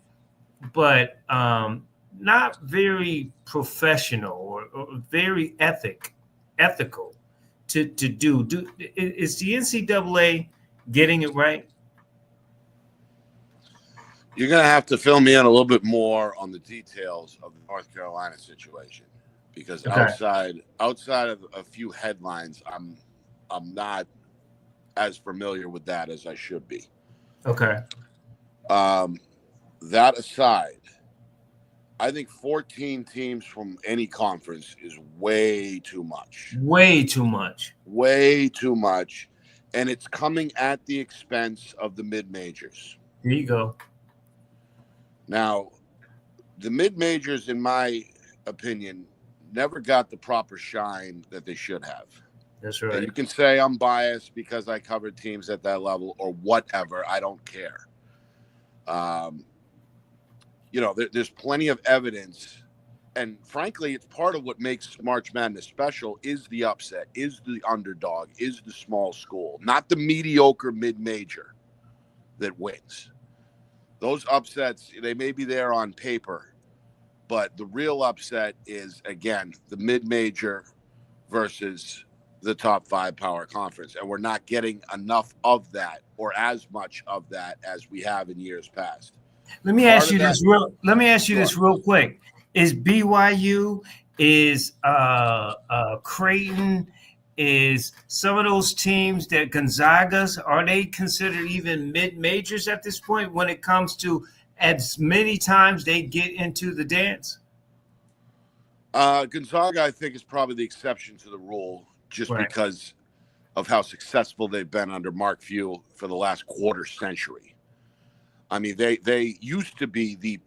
but not very professional or very ethical to do. Is the NCAA getting it right? You're going to have to fill me in a little bit more on the details of the North Carolina situation, because outside of a few headlines, I'm not as familiar with that as I should be. Okay. That aside, I think 14 teams from any conference is way too much. Way too much. And it's coming at the expense of the mid-majors. There you go. Now, the mid-majors, in my opinion, never got the proper shine that they should have. That's right. And you can say I'm biased because I covered teams at that level or whatever. I don't care. There's plenty of evidence And frankly, it's part of what makes March Madness special is the upset, is the underdog, is the small school, not the mediocre mid-major that wins. Those upsets, they may be there on paper, but the real upset is, again, the mid-major versus the top 5 power conference. And we're not getting enough of that or as much of that as we have in years past. Let me ask you this real quick. Is BYU, is Creighton, is some of those teams that Gonzaga's, are they considered even mid-majors at this point when it comes to as many times they get into the dance? Gonzaga, I think, is probably the exception to the rule just because of how successful they've been under Mark Few for the last quarter century. I mean, they used to be the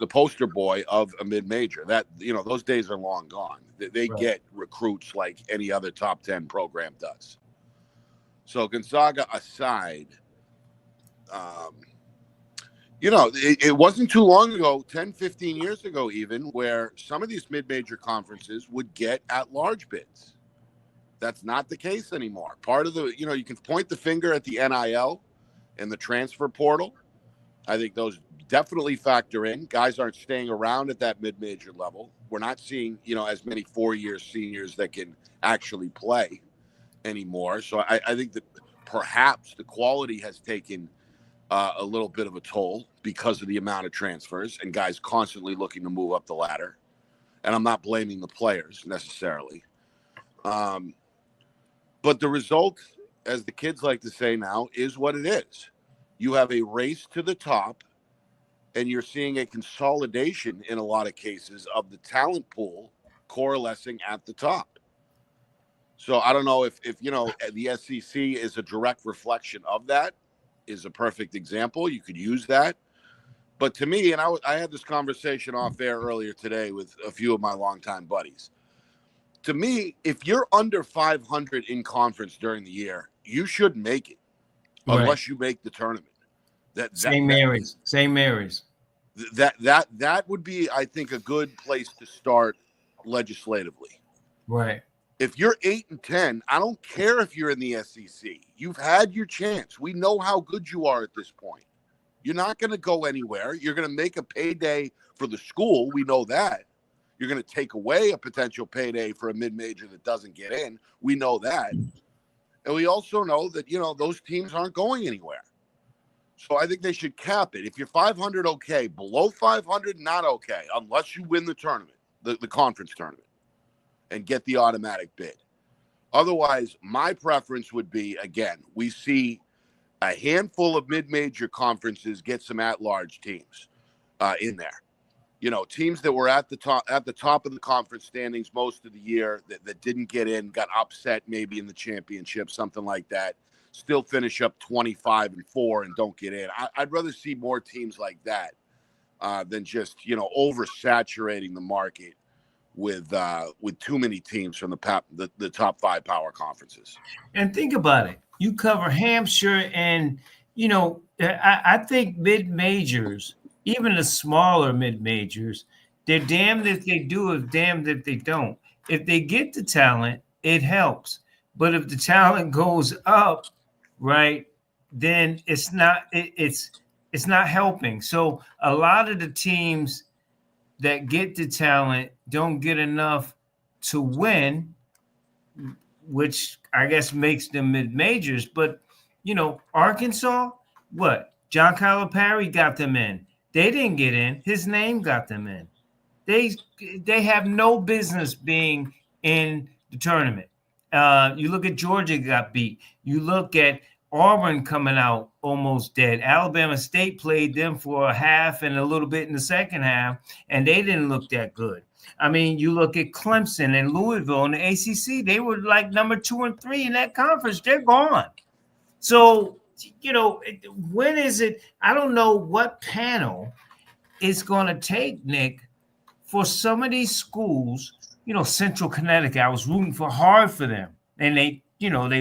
poster boy of a mid-major. That, those days are long gone. They get recruits like any other top 10 program does. So Gonzaga aside, it wasn't too long ago, 10, 15 years ago even, where some of these mid-major conferences would get at-large bids. That's not the case anymore. Part of the, you can point the finger at the NIL and the transfer portal. I think those definitely factor in. Guys aren't staying around at that mid-major level. We're not seeing, as many 4-year seniors that can actually play anymore. So I think that perhaps the quality has taken a little bit of a toll because of the amount of transfers and guys constantly looking to move up the ladder. And I'm not blaming the players necessarily. But the result, as the kids like to say now, is what it is. You have a race to the top, and you're seeing a consolidation in a lot of cases of the talent pool coalescing at the top. So I don't know if the SEC is a direct reflection of that, is a perfect example. You could use that. But to me, and I had this conversation off air earlier today with a few of my longtime buddies. To me, if you're under 500 in conference during the year, you should make it, unless you make the tournament. St. Mary's. That would be, I think, a good place to start legislatively. Right. If you're 8 and 10, I don't care if you're in the SEC. You've had your chance. We know how good you are at this point. You're not going to go anywhere. You're going to make a payday for the school. We know that. You're going to take away a potential payday for a mid-major that doesn't get in. We know that. And we also know that, those teams aren't going anywhere. So I think they should cap it. If you're 500, okay. Below 500, not okay, unless you win the tournament, the conference tournament, and get the automatic bid. Otherwise, my preference would be, again, we see a handful of mid-major conferences get some at-large teams in there. Teams that were at the top of the conference standings most of the year that didn't get in, got upset maybe in the championship, something like that, still finish up 25-4 and don't get in. I'd rather see more teams like that than just, oversaturating the market with too many teams from the top 5 power conferences. And think about it. You cover Hampshire and, I think mid-majors, even the smaller mid-majors, they're damned if they do, if damned if they don't. If they get the talent, it helps. But if the talent goes up, right, then it's not helping. So a lot of the teams that get the talent don't get enough to win, which I guess makes them mid-majors. But, Arkansas, what? John Calipari got them in. They didn't get in. His name got them in. They have no business being in the tournament. You look at Georgia got beat. You look at Auburn coming out almost dead. Alabama State played them for a half and a little bit in the second half, and they didn't look that good. I mean, you look at Clemson and Louisville in the ACC. They were like number 2 and 3 in that conference. They're gone. So, when is it? I don't know what panel it's going to take, Nick, for some of these schools. Central Connecticut, I was rooting hard for them, and they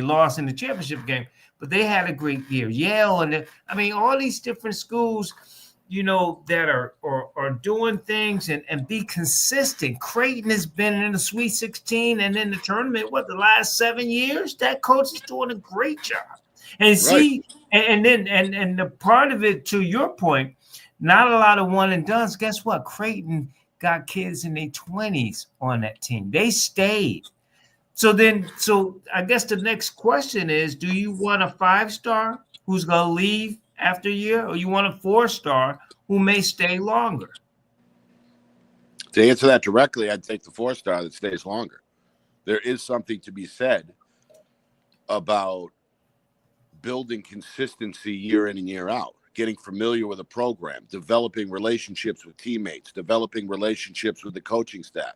lost in the championship game, but they had a great year. Yale, and all these different schools, that are doing things and be consistent. Creighton has been in the Sweet 16 and in the tournament, the last 7 years? That coach is doing a great job. And see, and the part of it, to your point, not a lot of one and dones. Guess what? Creighton got kids in their 20s on that team. They stayed. So I guess the next question is, do you want a 5-star who's going to leave after a year, or you want a 4-star who may stay longer? To answer that directly, I'd take the 4-star that stays longer. There is something to be said about building consistency year in and year out, getting familiar with a program, developing relationships with teammates, developing relationships with the coaching staff.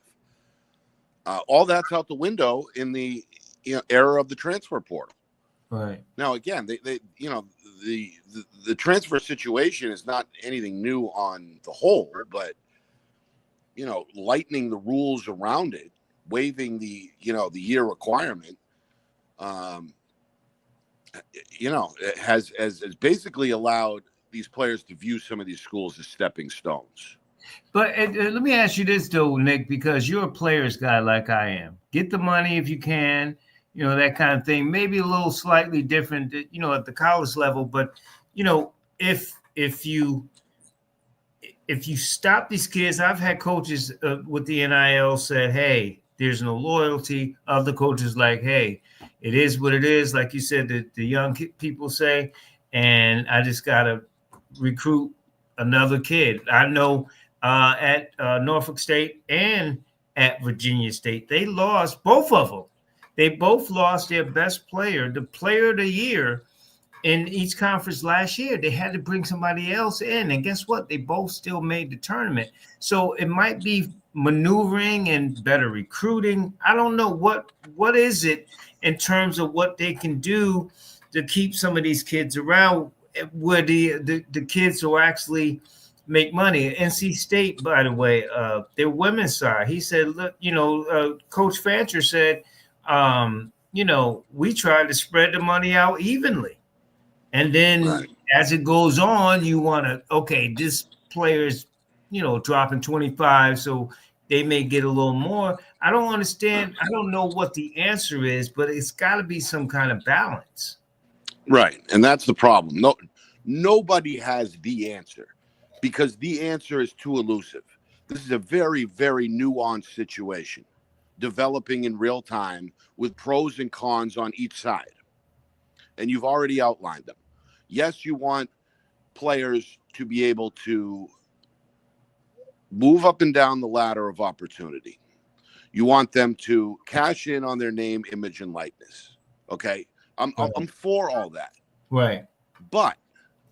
All that's out the window in the era of the transfer portal. Right. Now, again, the transfer situation is not anything new on the whole, but lightening the rules around it, waiving the year requirement, it has basically allowed these players to view some of these schools as stepping stones. But let me ask you this, though, Nick, because you're a players guy like I am. Get the money if you can, that kind of thing. Maybe a little slightly different, at the college level. But, if you stop these kids, I've had coaches with the NIL said, hey, there's no loyalty. Other coaches like, hey, it is what it is. Like you said, the young people say, and I just got to recruit another kid. I know at Norfolk State and at Virginia State, they lost both of them. They both lost their best player, the player of the year in each conference last year. They had to bring somebody else in. And guess what? They both still made the tournament. So it might be maneuvering and better recruiting. I don't know what is it in terms of what they can do to keep some of these kids around where the kids will actually make money. NC State, by the way, their women's side, he said, look, Coach Fancher said, we tried to spread the money out evenly. And then as it goes on, you want to, this player's, dropping 25, so they may get a little more. I don't understand. I don't know what the answer is, but it's got to be some kind of balance. Right. And that's the problem. Nobody has the answer because the answer is too elusive. This is a very, very nuanced situation developing in real time with pros and cons on each side. And you've already outlined them. Yes, you want players to be able to move up and down the ladder of opportunity. You want them to cash in on their name, image, and likeness. Okay? I'm for all that. Right. But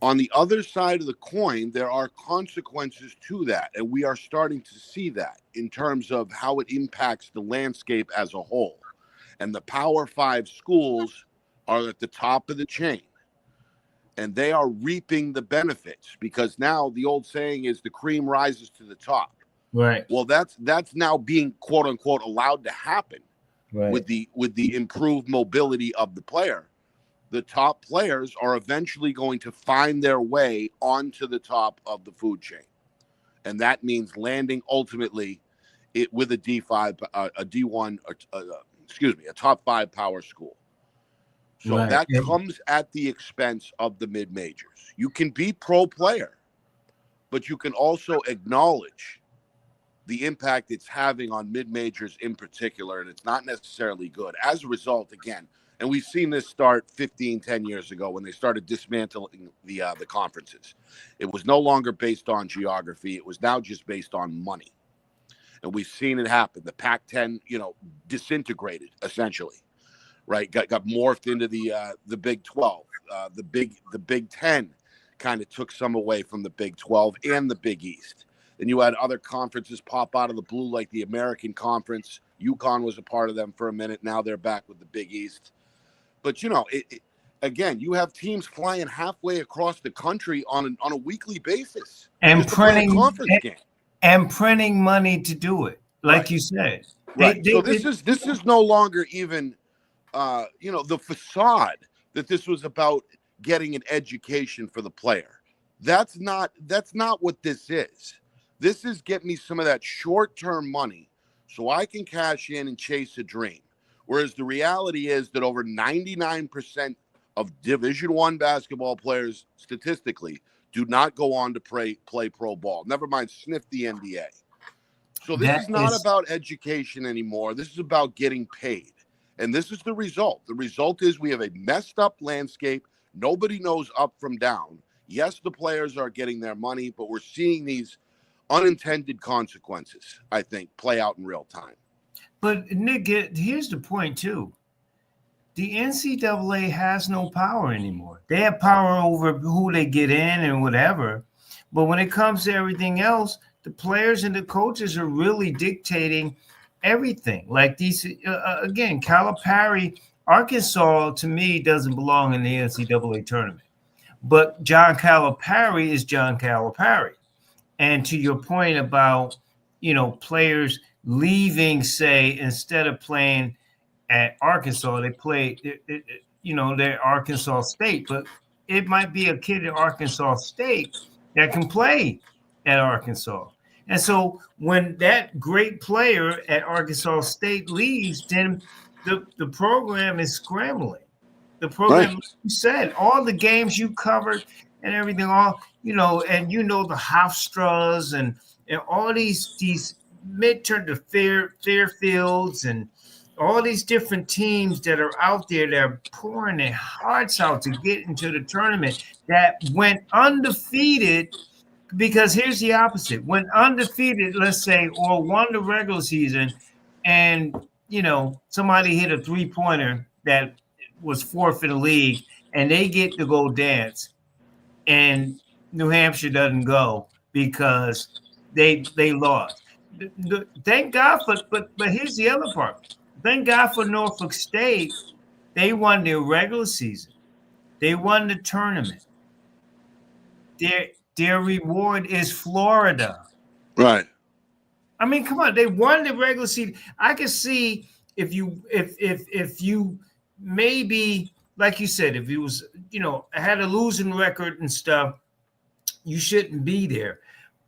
on the other side of the coin, there are consequences to that. And we are starting to see that in terms of how it impacts the landscape as a whole. And the Power 5 schools are at the top of the chain. And they are reaping the benefits because now the old saying is the cream rises to the top. Right. Well, that's now being quote unquote allowed to happen with the improved mobility of the player. The top players are eventually going to find their way onto the top of the food chain. And that means landing ultimately with a D5, a D1, a top 5 power school. So that comes at the expense of the mid-majors. You can be pro player, but you can also acknowledge the impact it's having on mid-majors in particular, and it's not necessarily good. As a result, again, and we've seen this start 10 years ago when they started dismantling the conferences. It was no longer based on geography. It was now just based on money. And we've seen it happen. The Pac-10, disintegrated, essentially. Right, got morphed into the Big 12. The Big 10 kind of took some away from the Big 12 and the Big East. Then you had other conferences pop out of the blue, like the American Conference. UConn was a part of them for a minute. Now they're back with the Big East. But again, you have teams flying halfway across the country on a weekly basis and printing conference game and printing money to do it, like you said. Right. So this is no longer even. The facade that this was about getting an education for the player. That's not what this is. This is get me some of that short-term money so I can cash in and chase a dream. Whereas the reality is that over 99% of Division I basketball players statistically do not go on to play pro ball. Never mind sniff the NBA. So this is not about education anymore. This is about getting paid. And this is the result. The result is we have a messed up landscape. Nobody knows up from down. Yes, the players are getting their money, but we're seeing these unintended consequences, I think, play out in real time. But Nick, here's the point too. The NCAA has no power anymore. They have power over who they get in and whatever. But when it comes to everything else, the players and the coaches are really dictating everything. Like these, again, Calipari, Arkansas, to me, doesn't belong in the NCAA tournament. But John Calipari is John Calipari. And to your point about, players leaving, say, instead of playing at Arkansas, they play, they're Arkansas State. But it might be a kid at Arkansas State that can play at Arkansas. And so when that great player at Arkansas State leaves, then the program is scrambling. The program, right. Like you said, all the games you covered and everything, all, and the Hofstras and all these midterm to Fairfields and all these different teams that are out there that are pouring their hearts out to get into the tournament that went undefeated. Because here's the opposite. When undefeated, let's say, or won the regular season and, somebody hit a three-pointer that was fourth in the league and they get to go dance and New Hampshire doesn't go because they lost. Thank God for, but here's the other part. Thank God for Norfolk State. They won their regular season. They won the tournament. Their reward is Florida. Right. I mean, come on. They won the regular season. I can see if you maybe, like you said, if you was, had a losing record and stuff, you shouldn't be there.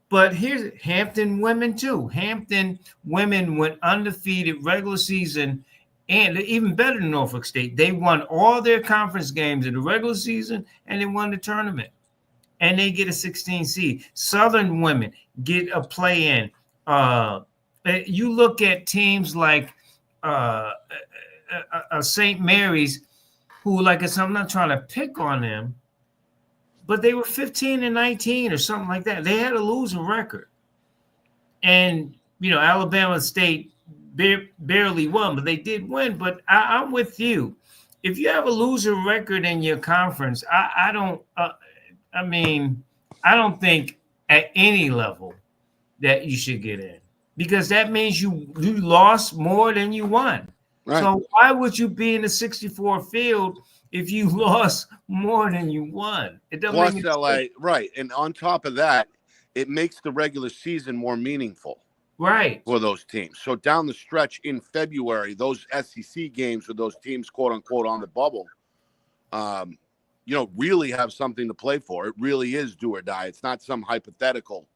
But here's Hampton women too. Hampton women went undefeated regular season, and even better than Norfolk State. They won all their conference games in the regular season, and they won the tournament. And they get a 16 seed. Southern women get a play-in. You look at teams like St. Mary's, who, like I said, I'm not trying to pick on them, but they were 15-19 or something like that. They had a losing record. And, Alabama State barely won, but they did win. But I'm with you. If you have a losing record in your conference, I don't think at any level that you should get in, because that means you lost more than you won. Right. So why would you be in the 64 field if you lost more than you won? It doesn't Plus make LA, right. And on top of that, it makes the regular season more meaningful. Right. For those teams. So down the stretch in February, those SEC games with those teams, quote unquote, on the bubble, really have something to play for. It really is do or die. It's not some hypothetical,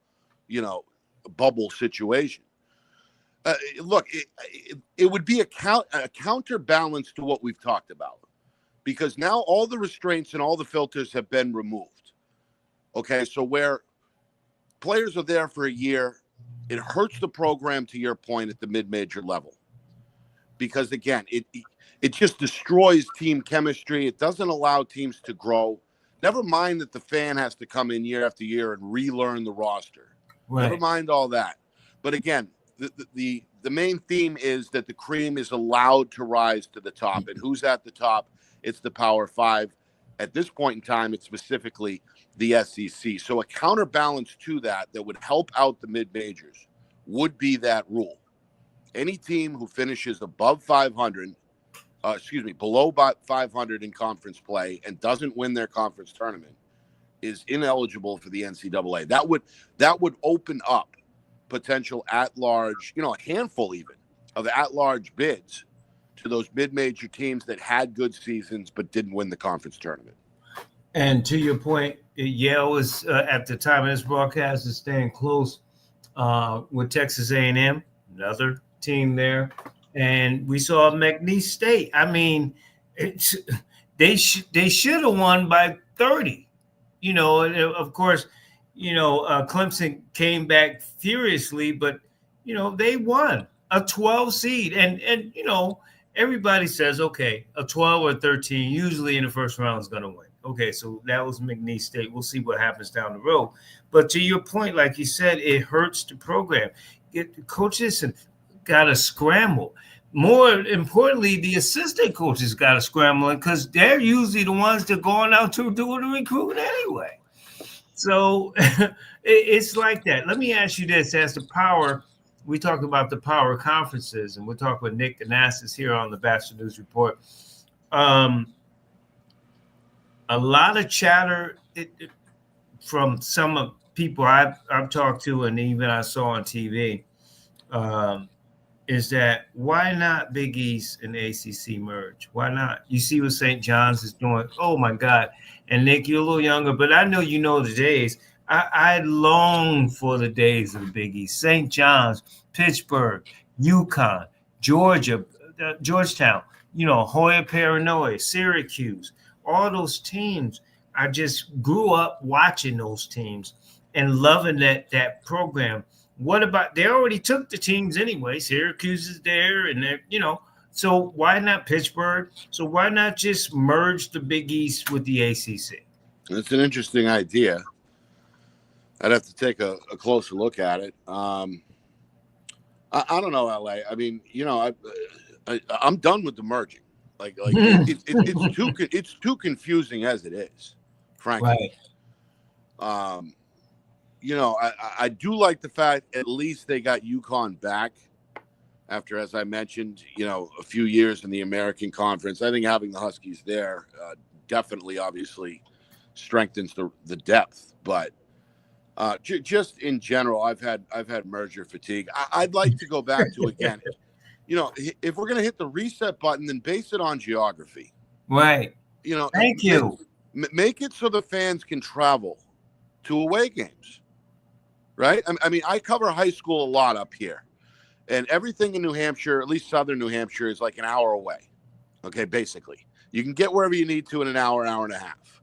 bubble situation. Look, it would be a counterbalance to what we've talked about, because now all the restraints and all the filters have been removed. Okay, so where players are there for a year, it hurts the program, to your point, at the mid-major level, because again, it just destroys team chemistry. It doesn't allow teams to grow. Never mind that the fan has to come in year after year and relearn the roster. Right. Never mind all that. But again, the main theme is that the cream is allowed to rise to the top. And who's at the top? It's the Power Five. At this point in time, it's specifically the SEC. So a counterbalance to that would help out the mid-majors would be that rule. Any team who finishes above 500, below 500 in conference play and doesn't win their conference tournament is ineligible for the NCAA. That would open up potential at-large, a handful even of at-large bids to those mid-major teams that had good seasons but didn't win the conference tournament. And to your point, Yale is at the time of this broadcast is staying close with Texas A&M, another team there, and we saw McNeese State. I mean, it's, they should have won by 30. You know, and of course, Clemson came back furiously, but they won a 12 seed, and everybody says, okay, a 12 or 13 usually in the first round is going to win. Okay, so that was McNeese State. We'll see what happens down the road. But to your point, like you said, it hurts the program. Coaches got to scramble. More importantly, the assistant coaches got to scramble because they're usually the ones that are going out to do the recruiting anyway. So it's like that. Let me ask you this: as the power, we talk about the power conferences, and we'll talk with Nick Anastas here on the Batchelor News Report. A lot of chatter from some people I've talked to, and even I saw on TV, is that why not Big East and ACC merge? Why not? You see what St. John's is doing. Oh my God! And Nick, you're a little younger, but I know you know the days. I long for the days of the Big East. St. John's, Pittsburgh, UConn, Georgia, Georgetown. Hoya Paranoia, Syracuse. All those teams, I just grew up watching those teams and loving that program. What about, they already took the teams anyway. Syracuse is there, and so why not Pittsburgh? So why not just merge the Big East with the ACC? That's an interesting idea. I'd have to take a closer look at it. I don't know, LA. I mean, I'm done with the merging. Like it's too confusing as it is, frankly. Right. I do like the fact at least they got UConn back after, as I mentioned, a few years in the American Conference. I think having the Huskies there definitely, obviously, strengthens the depth. But just in general, I've had merger fatigue. I'd like to go back to, again. If we're going to hit the reset button, then base it on geography. Right. Thank you. Make it so the fans can travel to away games. Right. I mean, I cover high school a lot up here, and everything in New Hampshire, at least southern New Hampshire, is like an hour away. Okay. Basically, you can get wherever you need to in an hour and a half.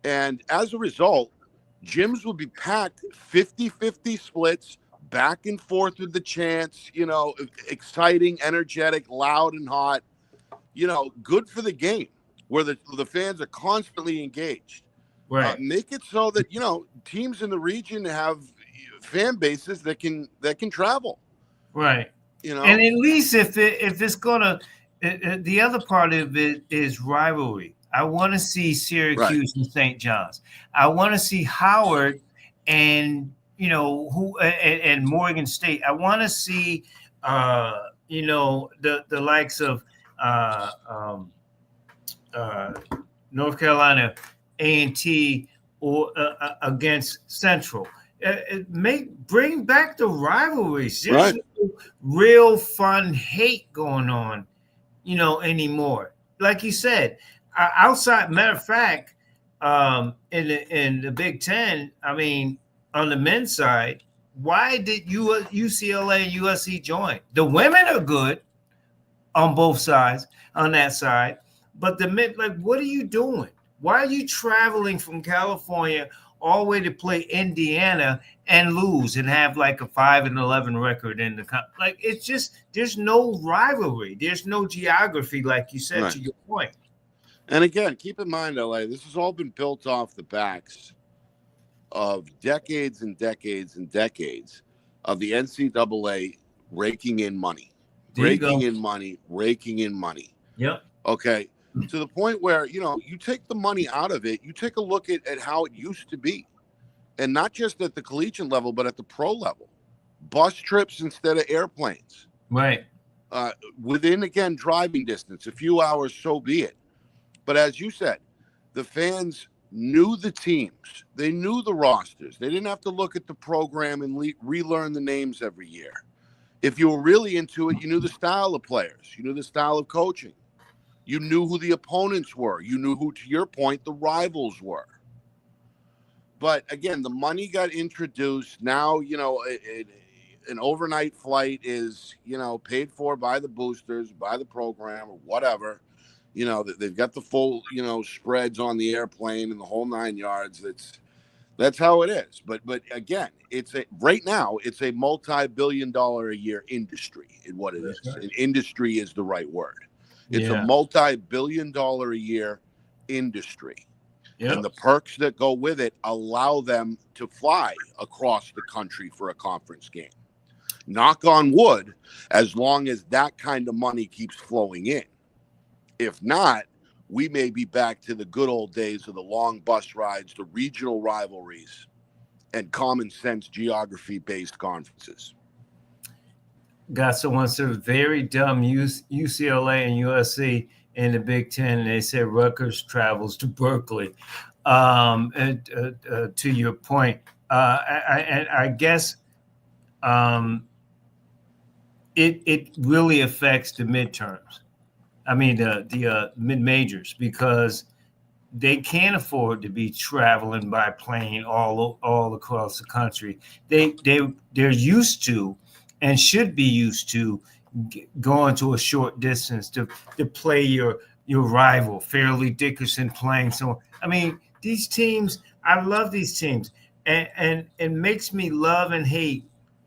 And as a result, gyms will be packed 50-50 splits. Back and forth with the chants, exciting, energetic, loud and hot, good for the game where the fans are constantly engaged. Right. Make it so that, teams in the region have fan bases that can travel. Right. And at least if it's going to, the other part of it is rivalry. I want to see Syracuse and St. John's. I want to see Howard and and Morgan State. I want to see, the likes of North Carolina A&T or against Central. Bring back the rivalries. There's no real fun hate going on, anymore. Like you said, outside. Matter of fact, in the Big Ten, I mean, on the men's side, why did UCLA and USC join? The women are good on both sides, on that side, but the men, like, what are you doing? Why are you traveling from California all the way to play Indiana and lose and have like a 5-11 record in the like? It's just, there's no rivalry, there's no geography, like you said, to your point. And again, keep in mind, LA, this has all been built off the backs of decades and decades and decades of the NCAA raking in money. Yep. Okay. To the point where, you take the money out of it, you take a look at how it used to be. And not just at the collegiate level, but at the pro level. Bus trips instead of airplanes. Right. Within, again, driving distance, a few hours, so be it. But as you said, the fans knew the teams. They knew the rosters. They didn't have to look at the program and relearn the names every year. If you were really into it, you knew the style of players. You knew the style of coaching. You knew who the opponents were. You knew who, to your point, the rivals were. But again, the money got introduced. Now, an overnight flight is, paid for by the boosters, by the program, or whatever. They've got the full, spreads on the airplane and the whole 9 yards. That's how it is. But again, right now it's a multi-billion-dollar a year industry in what it is. Right. An industry is the right word. It's a multi-billion-dollar a year industry. Yep. And the perks that go with it allow them to fly across the country for a conference game. Knock on wood, as long as that kind of money keeps flowing in. If not, we may be back to the good old days of the long bus rides, the regional rivalries, and common sense geography-based conferences. Got someone said very dumb UCLA and USC in the Big Ten, and they said Rutgers travels to Berkeley. To your point, I guess it really affects the midterms. I mean the mid majors, because they can't afford to be traveling by plane all across the country. They're used to and should be used to going to a short distance to play your rival, Fairleigh Dickinson, playing. So I mean, these teams, I love these teams, and it makes me love and hate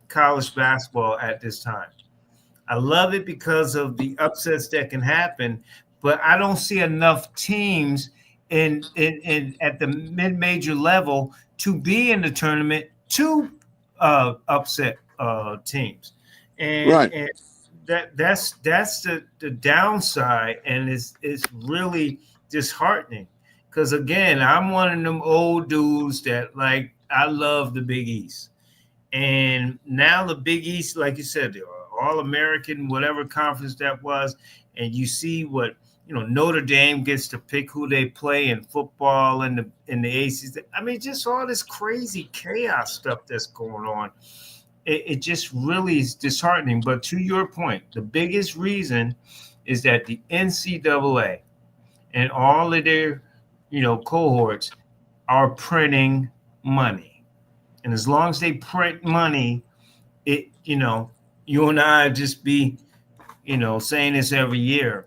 college basketball at this time. I love it because of the upsets that can happen, but I don't see enough teams in at the mid-major level to be in the tournament to upset teams, and, right. And that's the downside, and it's really disheartening, because again, I'm one of them old dudes that I love the Big East, and now the Big East, like you said, they are All-American, whatever conference that was, and you see what Notre Dame gets to pick who they play in football and in the ACC. I mean, just all this crazy chaos stuff that's going on. It just really is disheartening. But to your point, the biggest reason is that the NCAA and all of their cohorts are printing money, and as long as they print money, you and I just be, saying this every year,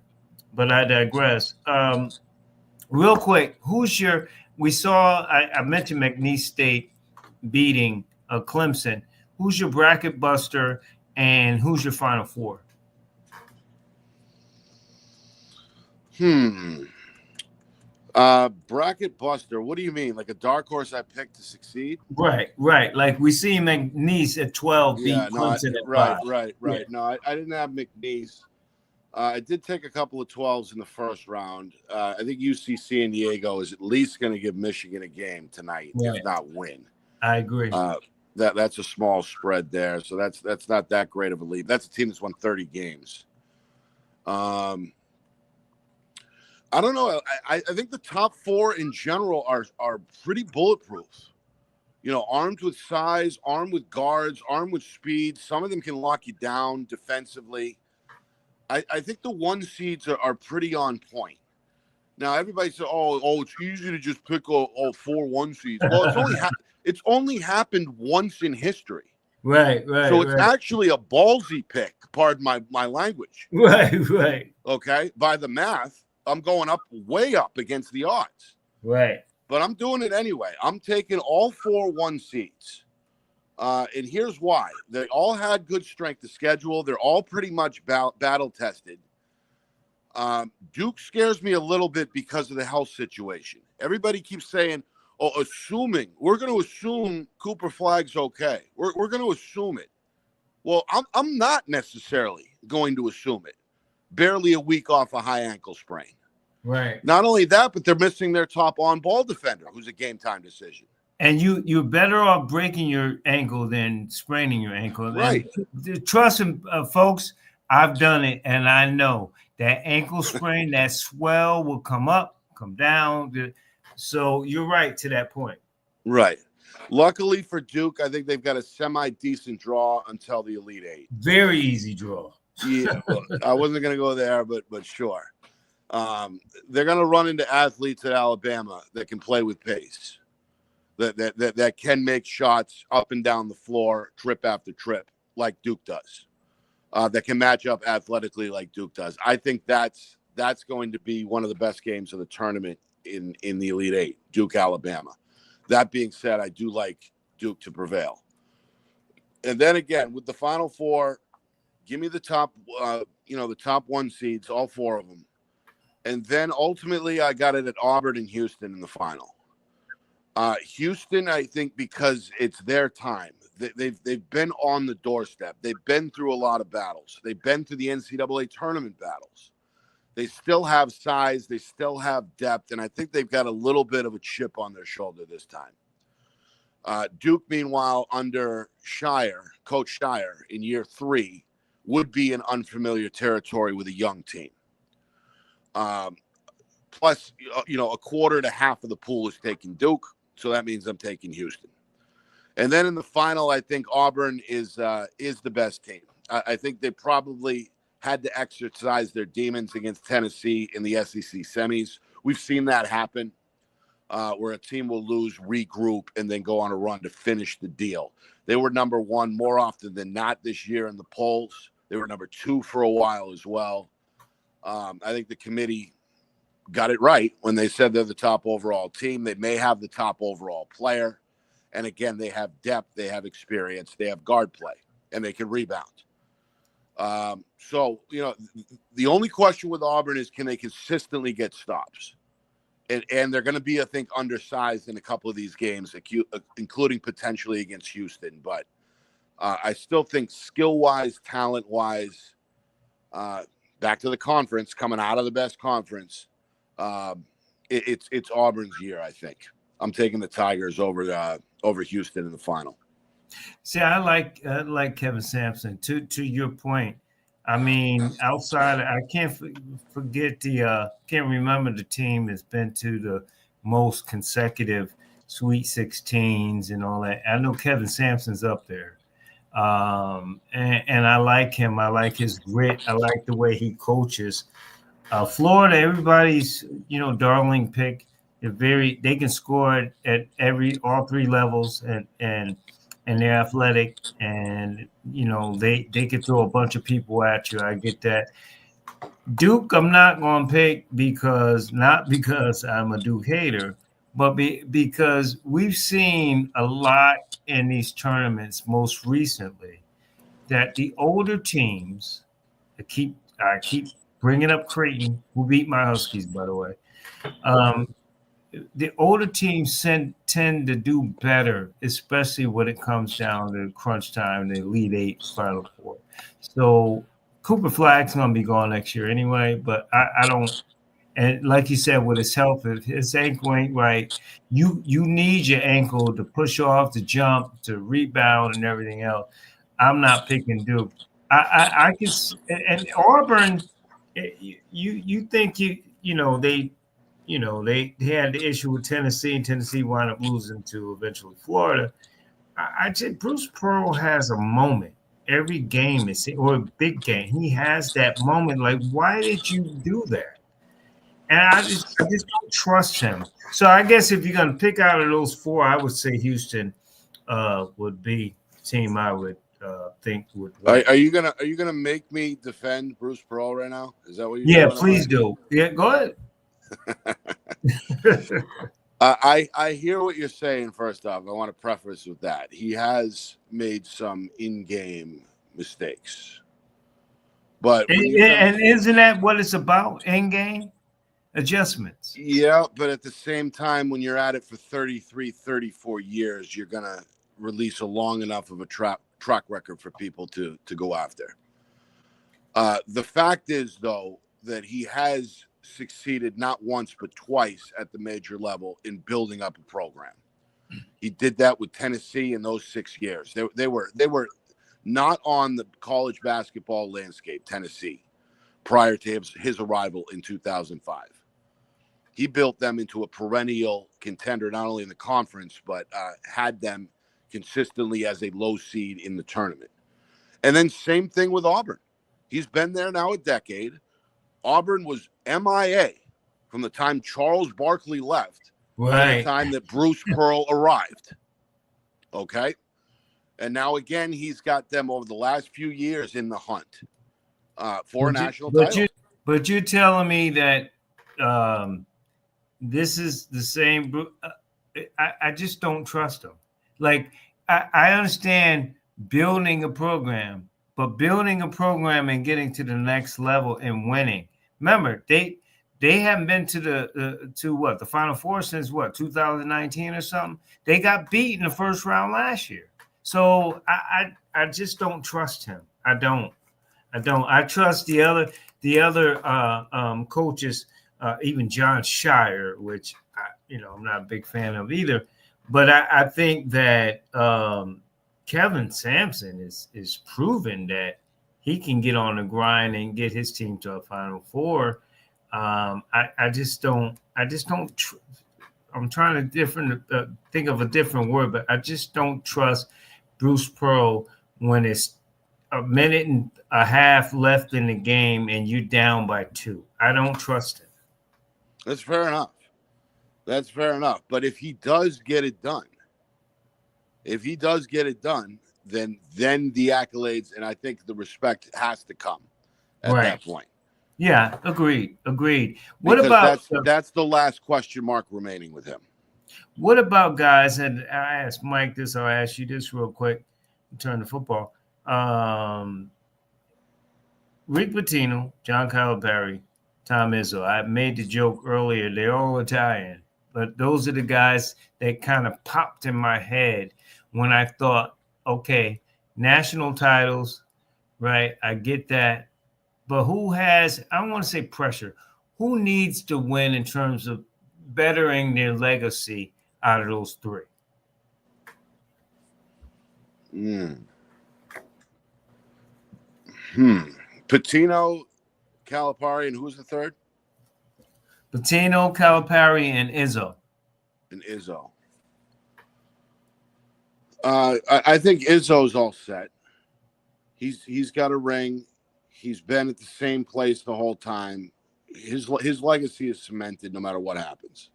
but I digress. Real quick, I mentioned McNeese State beating Clemson. Who's your bracket buster, and who's your Final Four? Bracket buster. What do you mean? Like a dark horse I picked to succeed? Right. Like we see McNeese at 12 beat Clemson at 5. Right. Yeah. No, I didn't have McNeese. I did take a couple of 12s in the first round. I think UC San Diego is at least going to give Michigan a game tonight, if not win. I agree. That's a small spread there, so that's not that great of a lead. That's a team that's won 30 games. I don't know. I think the top four in general are pretty bulletproof. Armed with size, armed with guards, armed with speed. Some of them can lock you down defensively. I think the 1 seeds are pretty on point. Now everybody says, "Oh, it's easy to just pick all 4 1 seeds." Well, it's only happened once in history. Right. So it's actually a ballsy pick. Pardon my language. Right. Okay, by the math, I'm going way up against the odds. Right. But I'm doing it anyway. I'm taking all 4 1 seeds. And here's why. They all had good strength of schedule. They're all pretty much battle tested. Duke scares me a little bit because of the health situation. Everybody keeps saying, we're going to assume Cooper Flagg's okay. We're going to assume it. Well, I'm not necessarily going to assume it. Barely a week off a high ankle sprain. Right. Not only that, but they're missing their top on-ball defender, who's a game-time decision. And you're better off breaking your ankle than spraining your ankle. Right. And trust me, folks, I've done it, and I know that ankle sprain, that swell will come up, come down. So you're right to that point. Right. Luckily for Duke, I think they've got a semi-decent draw until the Elite Eight. Very easy draw. Yeah, I wasn't going to go there, but sure. They're going to run into athletes at Alabama that can play with pace, that can make shots up and down the floor, trip after trip, like Duke does, that can match up athletically like Duke does. I think that's going to be one of the best games of the tournament in the Elite Eight, Duke, Alabama. That being said, I do like Duke to prevail. And then again, with the Final Four, give me the top, the top 1 seeds, all 4 of them. And then ultimately, I got it at Auburn and Houston in the final. Houston, I think, because it's their time. They've been on the doorstep. They've been through a lot of battles. They've been through the NCAA tournament battles. They still have size. They still have depth. And I think they've got a little bit of a chip on their shoulder this time. Duke, meanwhile, under Coach Shire in year 3, would be in unfamiliar territory with a young team. Plus, a quarter to half of the pool is taking Duke, so that means I'm taking Houston. And then in the final, I think Auburn is the best team. I think they probably had to exercise their demons against Tennessee in the SEC semis. We've seen that happen, where a team will lose, regroup, and then go on a run to finish the deal. They were number 1 more often than not this year in the polls. They were number 2 for a while as well. I think the committee got it right when they said they're the top overall team. They may have the top overall player. And again, they have depth, they have experience, they have guard play, and they can rebound. So, the only question with Auburn is, can they consistently get stops? And they're going to be, I think, undersized in a couple of these games, including potentially against Houston. But I still think skill-wise, talent-wise, back to the conference, coming out of the best conference, it's Auburn's year, I think. I'm taking the Tigers over Houston in the final. See, I like Kevin Sampson. To your point, I mean, outside, I can't forget can't remember the team that's been to the most consecutive Sweet 16s and all that. I know Kevin Sampson's up there. And I like him. I like his grit. I like the way he coaches. Florida, everybody's, darling pick. They can score at all 3 levels, and they're athletic, and they could throw a bunch of people at you. I get that. Duke, I'm not going to pick not because I'm a Duke hater, but because we've seen a lot in these tournaments most recently that the older teams, I keep bringing up Creighton, who beat my Huskies, by the way. The older teams tend to do better, especially when it comes down to crunch time, the Elite Eight, Final Four. So Cooper Flagg's going to be gone next year anyway, but I don't. And like you said, with his health, if his ankle ain't right, you need your ankle to push off, to jump, to rebound, and everything else. I'm not picking Duke. I can, and Auburn. You think they had the issue with Tennessee, and Tennessee wound up losing to eventually Florida. I think Bruce Pearl has a moment every game, or a big game. He has that moment. Like, why did you do that? And I just don't trust him. So I guess if you're going to pick out of those 4, I would say Houston would be the team I would think would win. Are you gonna make me defend Bruce Pearl right now? Is that what you're doing? Yeah, please do. Yeah, go ahead. I hear what you're saying. First off, I want to preface with that he has made some in-game mistakes, but and isn't that what it's about? In-game adjustments. Yeah, but at the same time, when you're at it for 33, 34 years, you're gonna release a long enough of a track record for people to go after. The fact is, though, that he has succeeded not once but twice at the major level in building up a program. He did that with Tennessee in those 6 years. They were not on the college basketball landscape, Tennessee, prior to his arrival in 2005. He built them into a perennial contender, not only in the conference, but had them consistently as a low seed in the tournament. And then same thing with Auburn. He's been there now a decade. Auburn was MIA from the time Charles Barkley left to Right. the time that Bruce Pearl arrived. Okay? And now, again, he's got them over the last few years in the hunt for a national title. But you're telling me that this is the same. I just don't trust them. Like, I understand building a program, but building a program and getting to the next level and winning. Remember, they haven't been to the Final Four since 2019 or something. They got beat in the first round last year. So I just don't trust him. I don't. I trust the other coaches, even John Shire, which I'm not a big fan of either. But I think that Kevin Sampson is proven that he can get on the grind and get his team to a Final Four. I just don't. I'm trying to think of a different word, but I just don't trust Bruce Pearl when it's a minute and a half left in the game and you're down by 2. I don't trust him. That's fair enough. But if he does get it done, then the accolades and I think the respect has to come at that point. Yeah, agreed. What because about that's the last question mark remaining with him. What about guys? And I asked Mike this. I'll ask you this real quick. Turn to football. Rick Pitino, John Calipari, Tom Izzo. I made the joke earlier. They're all Italian, but those are the guys that kind of popped in my head when I thought, okay, national titles, right? I get that. But who has, I don't want to say pressure, who needs to win in terms of bettering their legacy out of those 3? Pitino, Calipari, and who's the third? Pitino, Calipari, and Izzo. I think Izzo's all set. He's got a ring. He's been at the same place the whole time. His legacy is cemented no matter what happens.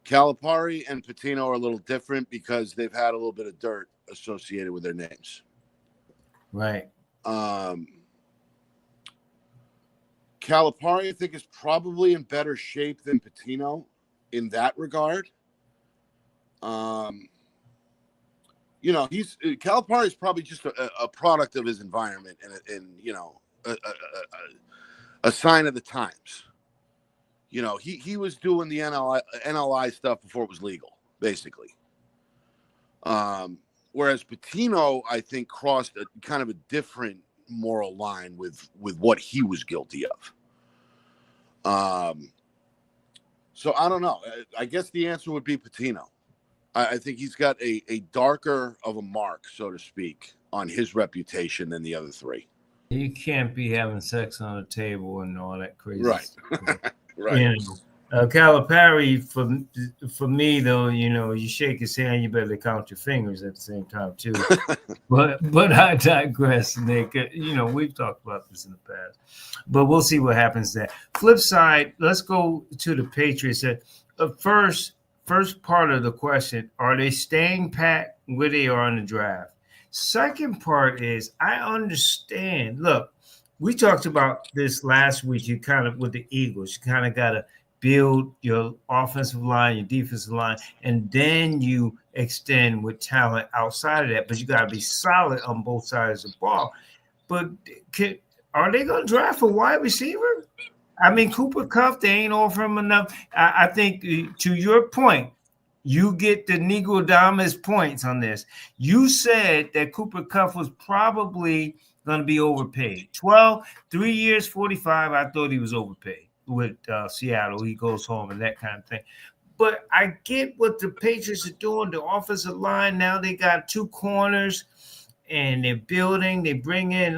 Calipari and Pitino are a little different because they've had a little bit of dirt associated with their names. Right. Calipari, I think, is probably in better shape than Pitino in that regard. Calipari is probably just a product of his environment and a sign of the times. He was doing the NLI stuff before it was legal, basically. Whereas Pitino, I think, crossed a kind of a different moral line with what he was guilty of. So I don't know. I guess the answer would be Pitino. I think he's got a darker of a mark, so to speak, on his reputation than the other 3. You can't be having sex on a table and all that crazy stuff. Right. Calipari, for me, though, you shake his hand, you better count your fingers at the same time, too. but I digress, Nick. We've talked about this in the past. But we'll see what happens there. Flip side, let's go to the Patriots. First part of the question, are they staying pat where they are in the draft? Second part is, I understand. Look, we talked about this last week. You kind of, with the Eagles, you kind of got to build your offensive line, your defensive line, and then you extend with talent outside of that. But you got to be solid on both sides of the ball. But are they going to draft a wide receiver? I mean, Cooper Kupp, they ain't offering him enough. I think, to your point, you get the Negrodamus points on this. You said that Cooper Kupp was probably going to be overpaid. 3 years, 45. I thought he was overpaid with Seattle. He goes home and that kind of thing. But I get what the Patriots are doing. The offensive line, now they got 2 corners and they're building. They bring in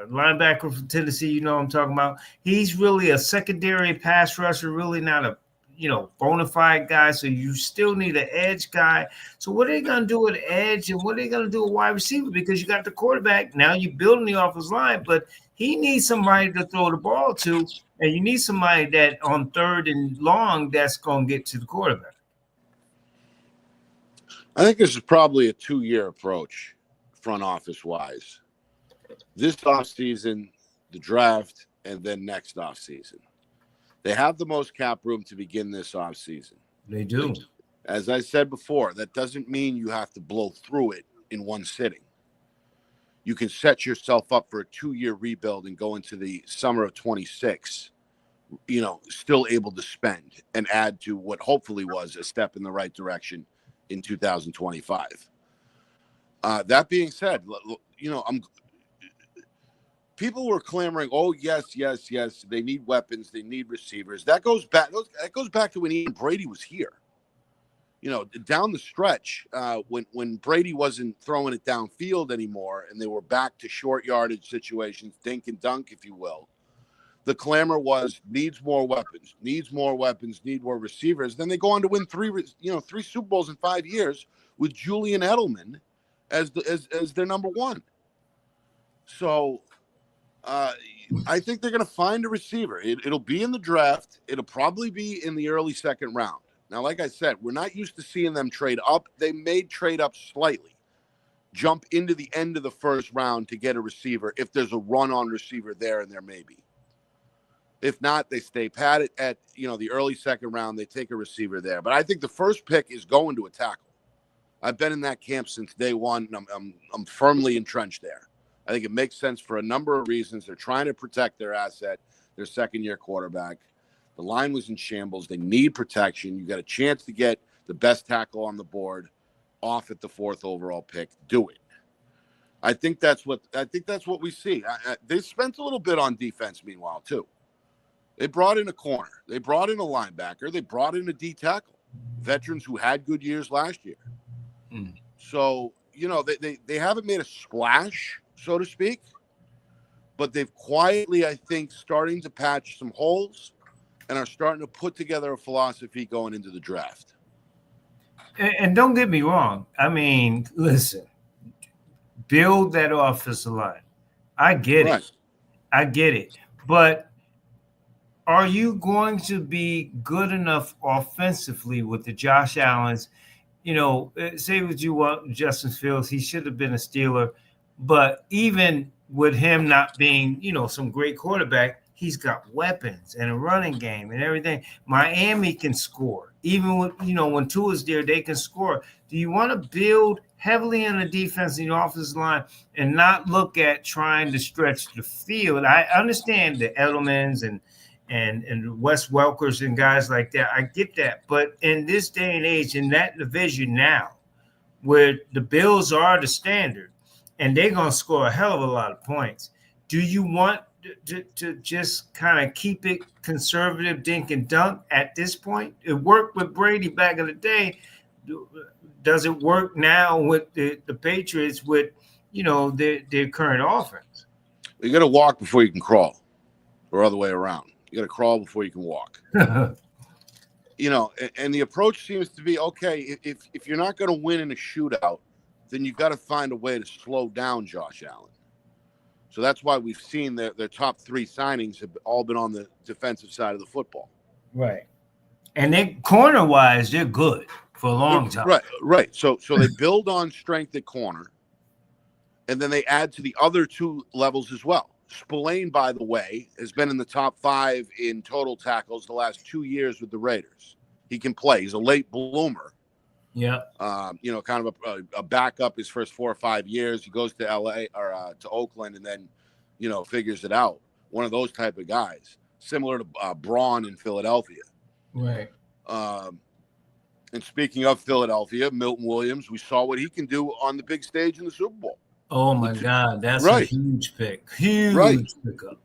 linebacker from Tennessee. You know what I'm talking about. He's really a secondary pass rusher, really not a bona fide guy. So you still need an edge guy. So what are they going to do with edge, and what are they going to do with wide receiver? Because you got the quarterback. Now you're building the offensive line, but he needs somebody to throw the ball to, and you need somebody that on third and long that's going to get to the quarterback. I think this is probably a 2-year approach, front office wise. This offseason, the draft, and then next offseason. They have the most cap room to begin this offseason. They do. As I said before, that doesn't mean you have to blow through it in one sitting. You can set yourself up for a 2-year rebuild and go into the summer of 26, still able to spend and add to what hopefully was a step in the right direction in 2025. That being said, people were clamoring, "Oh yes, they need weapons, they need receivers." That goes back to when Ian Brady was here. Down the stretch, when Brady wasn't throwing it downfield anymore, and they were back to short yardage situations, dink and dunk, if you will. The clamor was needs more weapons, need more receivers. Then they go on to win 3 Super Bowls in 5 years with Julian Edelman as their number one. So I think they're going to find a receiver. It'll be in the draft. It'll probably be in the early second round. Now, like I said, we're not used to seeing them trade up. They may trade up slightly, jump into the end of the first round to get a receiver if there's a run on receiver there, and there may be. If not, they stay pat at the early second round. They take a receiver there. But I think the first pick is going to a tackle. I've been in that camp since day one, and I'm firmly entrenched there. I think it makes sense for a number of reasons. They're trying to protect their asset, their second-year quarterback. The line was in shambles. They need protection. You got a chance to get the best tackle on the board off at the 4th overall pick. Do it. I think that's what we see. They spent a little bit on defense, meanwhile, too. They brought in a corner. They brought in a linebacker. They brought in a D tackle. Veterans who had good years last year. So, they haven't made a splash, so to speak, but they've quietly, I think, starting to patch some holes and are starting to put together a philosophy going into the draft. And don't get me wrong. I mean, listen, build that offensive line. I get it. I get it. But are you going to be good enough offensively with the Josh Allens? Say what you want, Justin Fields, he should have been a Steeler. But even with him not being, some great quarterback, he's got weapons and a running game and everything. Miami can score. Even with, when Tua's there, they can score. Do you want to build heavily on the defense in the offensive line and not look at trying to stretch the field? I understand the Edelmans and Wes Welkers and guys like that. I get that. But in this day and age, in that division now, where the Bills are the standard and they're going to score a hell of a lot of points, do you want to just kind of keep it conservative, dink and dunk at this point? It worked with Brady back in the day. Does it work now with the Patriots with, their current offense? You got to walk before you can crawl, or other way around. You got to crawl before you can walk. And the approach seems to be, okay, if you're not going to win in a shootout, then you've got to find a way to slow down Josh Allen. So that's why we've seen their top 3 signings have all been on the defensive side of the football. Right. And they corner-wise, they're good for a long time. Right. So they build on strength at corner, and then they add to the other 2 levels as well. Spillane, by the way, has been in the top 5 in total tackles the last 2 years with the Raiders. He can play. He's a late bloomer. Yeah. Kind of a backup his first 4 or 5 years. He goes to LA or to Oakland and then, figures it out. One of those type of guys, similar to Braun in Philadelphia. Right. And speaking of Philadelphia, Milton Williams, we saw what he can do on the big stage in the Super Bowl. Oh my God, that's a huge pick. Huge pickup.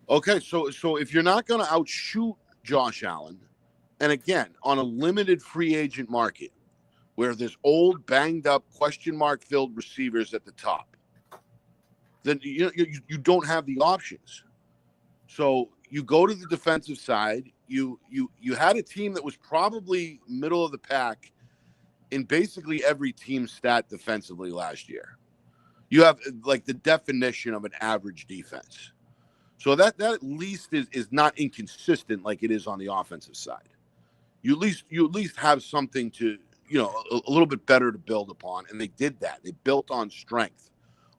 Okay, so if you're not going to outshoot Josh Allen, and again, on a limited free agent market where there's old, banged up, question mark filled receivers at the top, then you don't have the options. So you go to the defensive side, you had a team that was probably middle of the pack in basically every team stat defensively last year. You have like the definition of an average defense. So that at least is not inconsistent like it is on the offensive side. You at least have something to, a little bit better to build upon, and they did that. They built on strength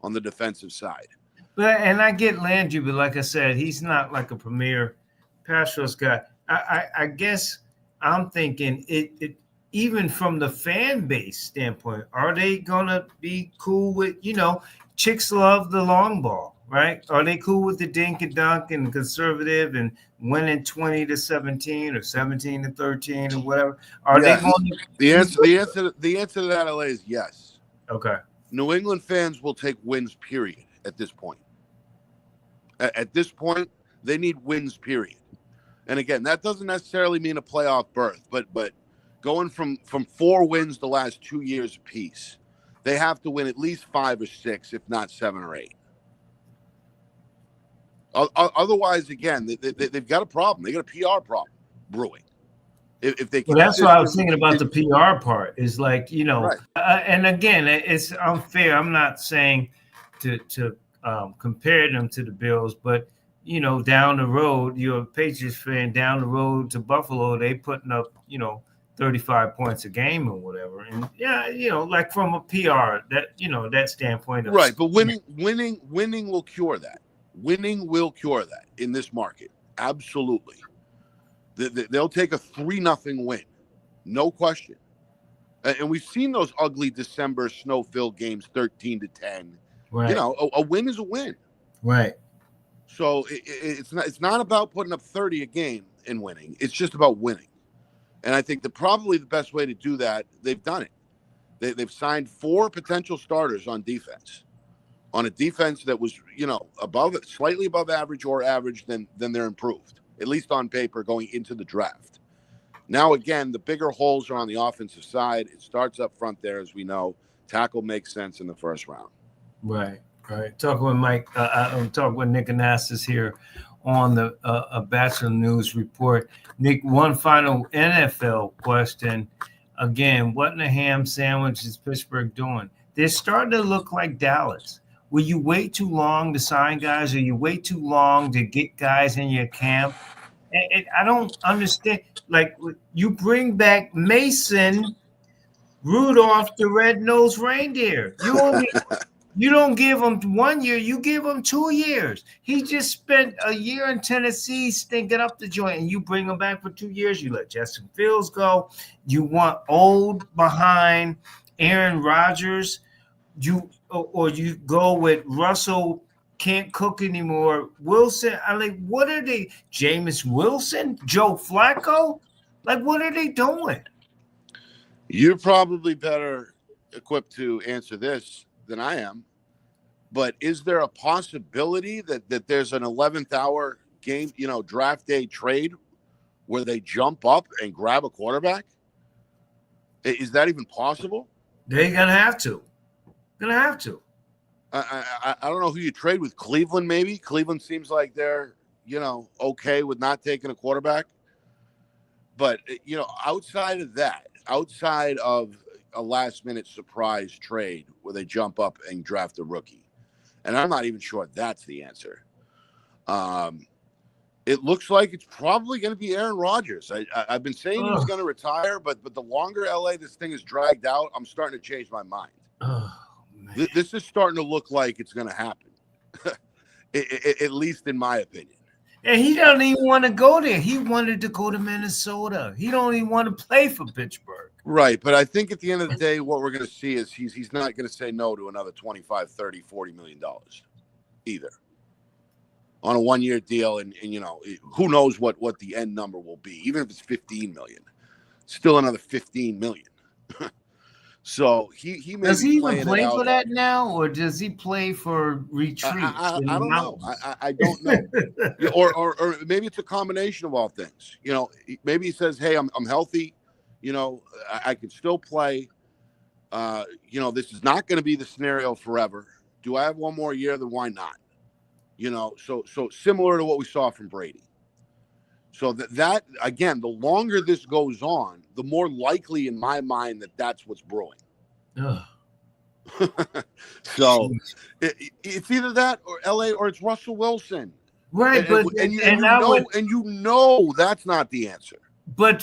on the defensive side. And I get Landry, but like I said, he's not like a premier pass rush guy. I guess I'm thinking it even from the fan base standpoint, are they gonna be cool with, chicks love the long ball, right? Are they cool with the dink and dunk and conservative and winning 20-17 or 17-13 or whatever? Are they going to the answer to that, LA, is yes. Okay. New England fans will take wins, period, at this point. At this point, they need wins, period. And again, that doesn't necessarily mean a playoff berth, but going from 4 wins the last 2 years apiece, they have to win at least 5 or 6, if not 7 or 8. Otherwise, again, they've got a problem. They got a PR problem brewing. If they, well, that's what I was thinking about the PR part. Is like, right. And again, it's unfair. I'm not saying to compare them to the Bills, but down the road, you're a Patriots fan. Down the road to Buffalo, they putting up 35 points a game or whatever. And like from a PR that standpoint of, right. But winning will cure that. Winning will cure that in this market. Absolutely. They'll take a 3-0 win, no question. And we've seen those ugly December snow-filled games, 13-10. Right. A win is a win. Right. So it's not about putting up 30 a game and winning. It's just about winning. And I think that probably the best way to do that, they've done it. They've signed 4 potential starters on defense, on a defense that was, slightly above average or average, then they're improved, at least on paper, going into the draft. Now, again, the bigger holes are on the offensive side. It starts up front there, as we know. Tackle makes sense in the first round. Right. Talking with Mike, I'm talking with Nick Anastas here on the Batchelor News Report. Nick, one final NFL question. Again, what in the ham sandwich is Pittsburgh doing? They're starting to look like Dallas. Will you wait too long to sign guys, or you wait too long to get guys in your camp? And I don't understand. Like, you bring back Mason Rudolph, the red-nosed reindeer. You don't give him 1 year, you give him 2 years. He just spent a year in Tennessee stinking up the joint, and you bring him back for 2 years. You let Justin Fields go. You want old behind Aaron Rodgers. You go with Russell, can't cook anymore. Wilson, what are they? Jameis Wilson, Joe Flacco? Like, what are they doing? You're probably better equipped to answer this than I am, but is there a possibility that there's an 11th hour game, draft day trade where they jump up and grab a quarterback? Is that even possible? They're gonna have to. I don't know who you trade with. Cleveland, maybe. Cleveland seems like they're okay with not taking a quarterback, but outside of a last-minute surprise trade where they jump up and draft a rookie. And I'm not even sure that's the answer. It looks like it's probably going to be Aaron Rodgers. I've been saying he was going to retire, but the longer LA this thing is dragged out, I'm starting to change my mind. This is starting to look like it's going to happen, at least in my opinion. And he doesn't even want to go there. He wanted to go to Minnesota. He don't even want to play for Pittsburgh. Right, but I think at the end of the day, what we're going to see is he's not going to say no to another $25, $30, $40 million either on a 1-year deal. And who knows what the end number will be, even if it's $15 million, still another $15 million. So he may does he even play for that now, or does he play for retreat? I don't know. I don't know. or maybe it's a combination of all things. Maybe he says, "Hey, I'm healthy. I can still play. This is not going to be the scenario forever. Do I have 1 more year? Then why not? So similar to what we saw from Brady. So that again, the longer this goes on, the more likely in my mind that that's what's brewing. Ugh. So it's either that or LA or it's Russell Wilson. Right, And you know that's not the answer. But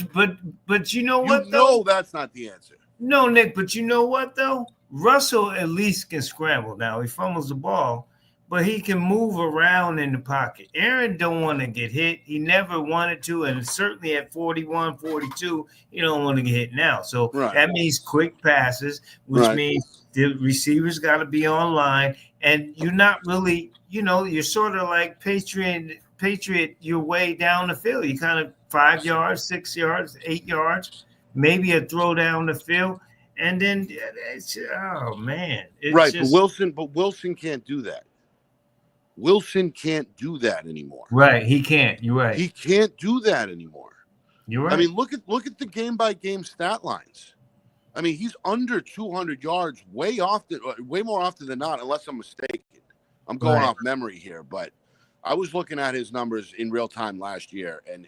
you know what you though? know that's not the answer. No, Nick, but you know what though? Russell at least can scramble. Now he fumbles the ball, but he can move around in the pocket. Aaron don't want to get hit. He never wanted to, and certainly at 41, 42, he don't want to get hit now. So that means quick passes, which means the receivers got to be online, and you're not really, you're sort of like Patriot your way down the field. You kind of 5 yards, 6 yards, 8 yards, maybe a throw down the field. And then it's but Wilson can't do that. Wilson can't do that anymore. Right, he can't. You're right. He can't do that anymore. You're right. I mean, look at the game by game stat lines. I mean, he's under 200 yards way more often than not, unless I'm mistaken. I'm going off memory here, but I was looking at his numbers in real time last year, and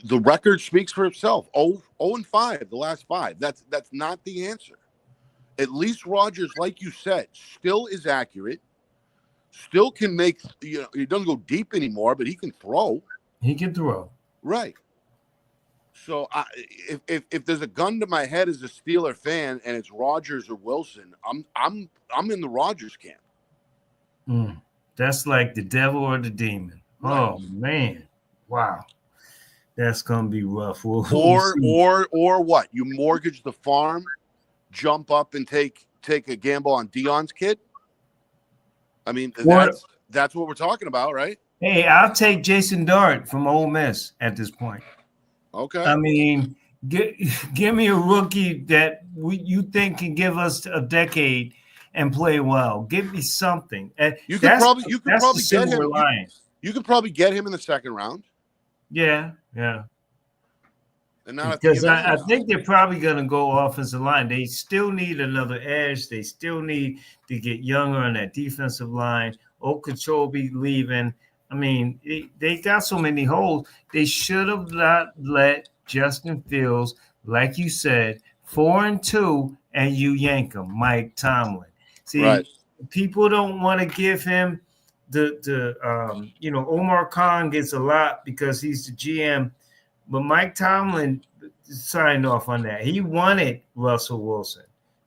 the record speaks for itself. 0-5 the last 5. That's not the answer. At least Rodgers, like you said, still is accurate. Still can make, he doesn't go deep anymore, but he can throw. He can throw. Right. So if there's a gun to my head as a Steeler fan and it's Rodgers or Wilson, I'm in the Rodgers camp. That's like the devil or the demon. Right. Oh man. Wow. That's gonna be rough. Or what? You mortgage the farm, jump up and take a gamble on Dion's kid? I mean, that's what we're talking about, right? Hey, I'll take Jason Dart from Ole Miss at this point. Okay. I mean, give me a rookie that you think can give us a decade and play well. Give me something. You could probably get him. You could probably get him in the second round. Yeah. And not because I think they're probably going to go offensive line. They still need another edge. They still need to get younger on that defensive line. Okeechobee leaving. I mean, they got so many holes. They should have not let Justin Fields, like you said, 4-2, and you yank him, Mike Tomlin. See, people don't want to give him Omar Khan gets a lot because he's the GM, but Mike Tomlin signed off on that. He wanted Russell Wilson,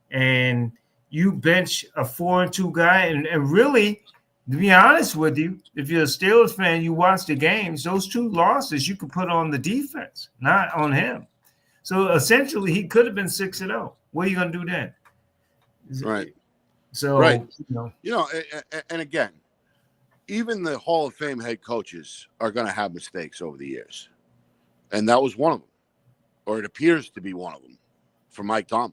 and you bench a 4-2 guy, and really, to be honest with you, if you're a Steelers fan, you watch the games, those 2 losses you could put on the defense, not on him. So essentially, he could have been 6-0. What are you going to do then? Right. So, and again, even the Hall of Fame head coaches are going to have mistakes over the years. And that was one of them, or it appears to be one of them for Mike Tomlin.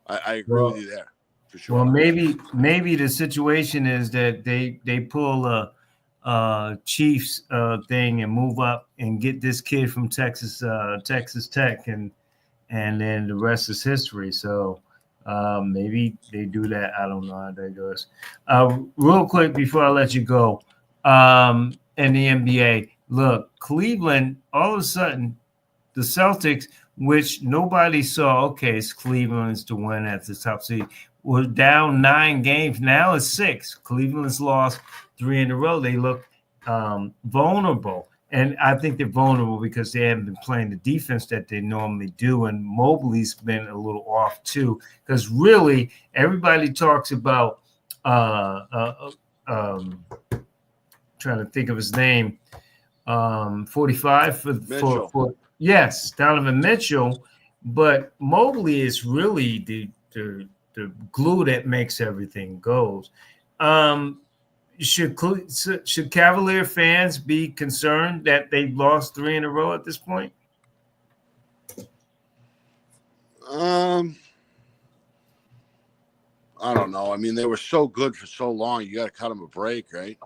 I agree with you there. For sure. Well, maybe the situation is that they pull a Chiefs thing and move up and get this kid from Texas Tech, and then the rest is history. So maybe they do that. I don't know how that goes. Real quick before I let you go, in the NBA, look, Cleveland all of a sudden, the Celtics, which nobody saw. Okay, it's Cleveland's to win at the top seed. We're down 9 games. Now it's 6. Cleveland's lost 3 in a row. They look vulnerable. And I think they're vulnerable because they haven't been playing the defense that they normally do. And Mobley's been a little off too. Because really, everybody talks about trying to think of his name. 45 for yes, Donovan Mitchell. But Mobley is really the glue that makes everything goes. Should Cavalier fans be concerned that they've lost 3 in a row at this point? I don't know. I mean, they were so good for so long. You got to cut them a break, right?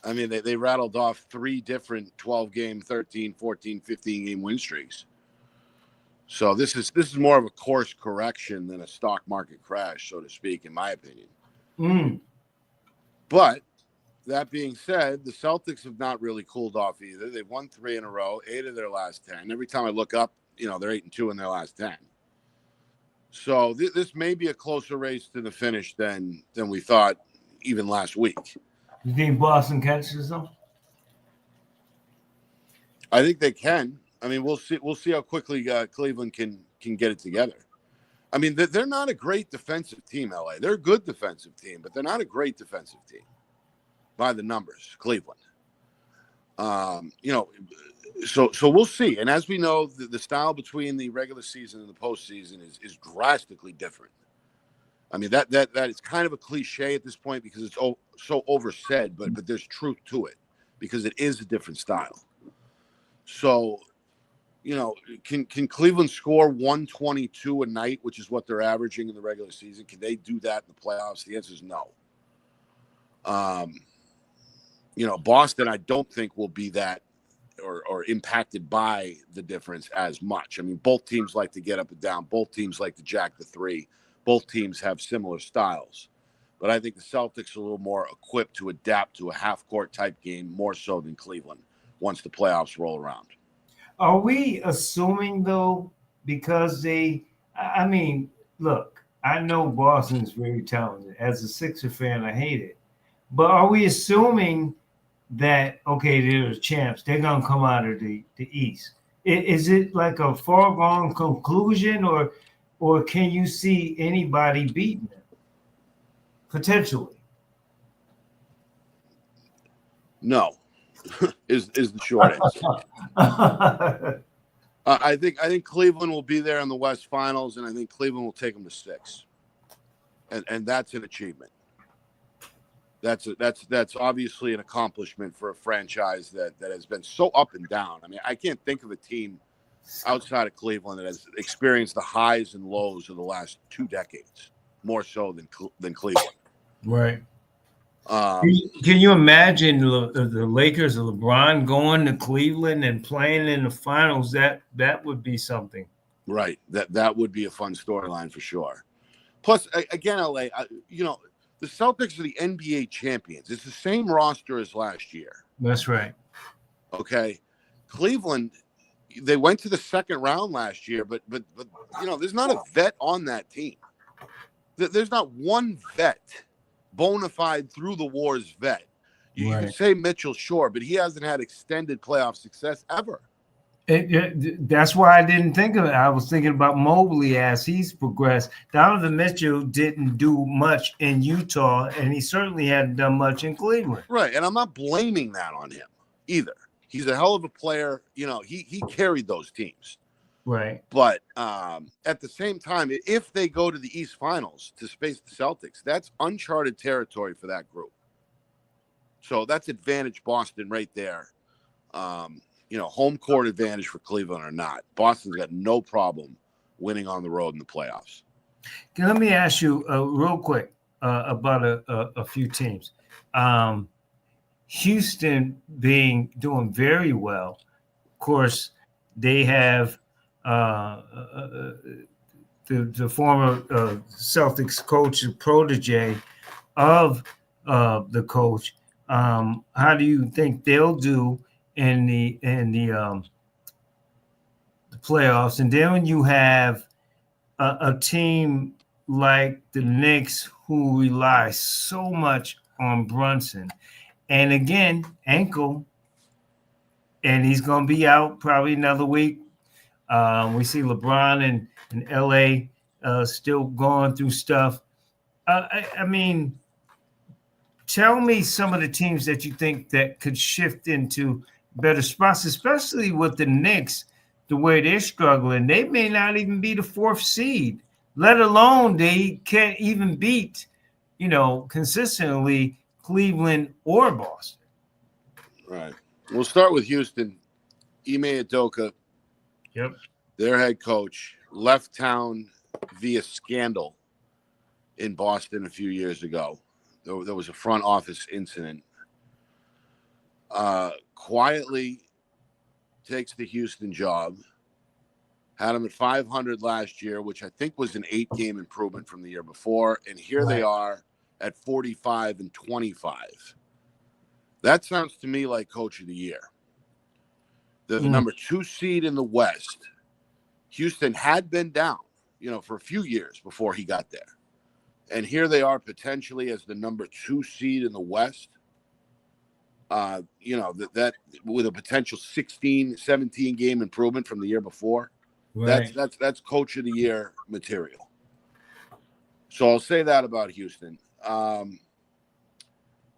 I mean, they rattled off 3 different 12-game, 13, 14, 15-game win streaks. So this is more of a course correction than a stock market crash, so to speak, in my opinion. But That being said, the Celtics have not really cooled off either. They've won 3 in a row, 8 of their last 10. Every time I look up, they're 8-2 in their last 10. So this may be a closer race to the finish than we thought even last week. You think Boston catches them? I think they can. I mean, we'll see. We'll see how quickly Cleveland can get it together. I mean, they're not a great defensive team, LA. They're a good defensive team, but they're not a great defensive team by the numbers, Cleveland. So we'll see. And as we know, the style between the regular season and the postseason is drastically different. I mean, that is kind of a cliche at this point because it's so oversaid, but there's truth to it because it is a different style. So, can Cleveland score 122 a night, which is what they're averaging in the regular season? Can they do that in the playoffs? The answer is no. Boston, I don't think will be that or impacted by the difference as much. I mean, both teams like to get up and down. Both teams like to jack the three. Both teams have similar styles. But I think the Celtics are a little more equipped to adapt to a half-court type game more so than Cleveland once the playoffs roll around. Are we assuming, though, because look, I know Boston's very talented. As a Sixer fan, I hate it. But are we assuming that, okay, they're the champs, they're going to come out of the East? Is it like a foregone conclusion, or can you see anybody beating them? Potentially. No, is the short answer. I think Cleveland will be there in the West Finals, and I think Cleveland will take them to 6, and that's an achievement. That's obviously an accomplishment for a franchise that has been so up and down. I mean, I can't think of a team outside of Cleveland that has experienced the highs and lows of the last 2 decades more so than Cleveland. Right. Can you imagine the Lakers or LeBron going to Cleveland and playing in the finals? That would be something. Right. That would be a fun storyline for sure. Plus, again, LA, the Celtics are the NBA champions. It's the same roster as last year. That's right. Okay. Cleveland, they went to the second round last year, but there's not a vet on that team. There's not one vet, bona fide through the wars vet. You can say Mitchell, sure, but he hasn't had extended playoff success ever. That's why I didn't think of it. I was thinking about Mobley as he's progressed. Donovan Mitchell didn't do much in Utah, and he certainly hadn't done much in Cleveland. Right, and I'm not blaming that on him either. He's a hell of a player. He carried those teams. Right. But at the same time, if they go to the East Finals to face the Celtics, that's uncharted territory for that group. So that's advantage Boston right there. Home court advantage for Cleveland or not. Boston's got no problem winning on the road in the playoffs. Let me ask you real quick about a few teams. Houston doing very well. Of course, they have the former Celtics coach, the protege of the coach. How do you think they'll do in the playoffs? And then when you have a team like the Knicks who rely so much on Brunson, and again, ankle, and he's going to be out probably another week. We see LeBron in LA still going through stuff. I mean, tell me some of the teams that you think that could shift into better spots, especially with the Knicks, the way they're struggling. They may not even be the 4th seed, let alone they can't even beat, consistently Cleveland or Boston. Right. We'll start with Houston. Ime Udoka, yep, their head coach, left town via scandal in Boston a few years ago. There was a front office incident. Quietly takes the Houston job. Had them at 500 last year, which I think was an 8-game improvement from the year before. And here they are at 45-25. That sounds to me like coach of the year. They're the number 2 seed in the West. Houston had been down, for a few years before he got there. And here they are potentially as the number 2 seed in the West. That with a potential 16, 17 game improvement from the year before. Right. That's coach of the year material. So I'll say that about Houston.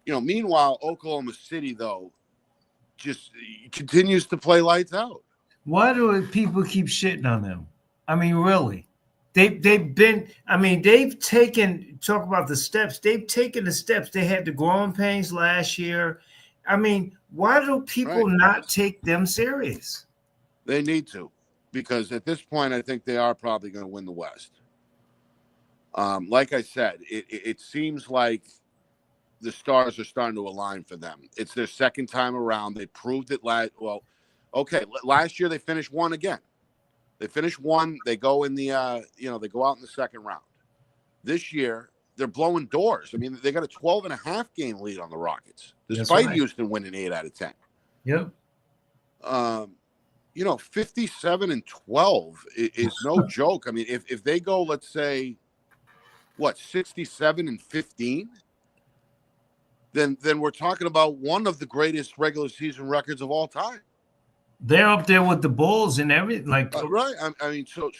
Meanwhile, Oklahoma City, though, just continues to play lights out. Why do people keep shitting on them? I mean, really? They've taken, talk about the steps. They've taken the steps. They had the growing pains last year. I mean, why do people not take them serious? They need to, because at this point, I think they are probably going to win the West. Like I said, it seems like the stars are starting to align for them. It's their second time around. They proved it last year they finished 1 again. They finished 1. They go in the, they go out in the second round. This year, they're blowing doors. I mean, they got a 12.5 game lead on the Rockets, despite Houston winning 8 out of 10. Yep. 57-12 is no joke. I mean, if they go, let's say, 67-15, then we're talking about one of the greatest regular season records of all time. They're up there with the Bulls and everything. Right. I mean, so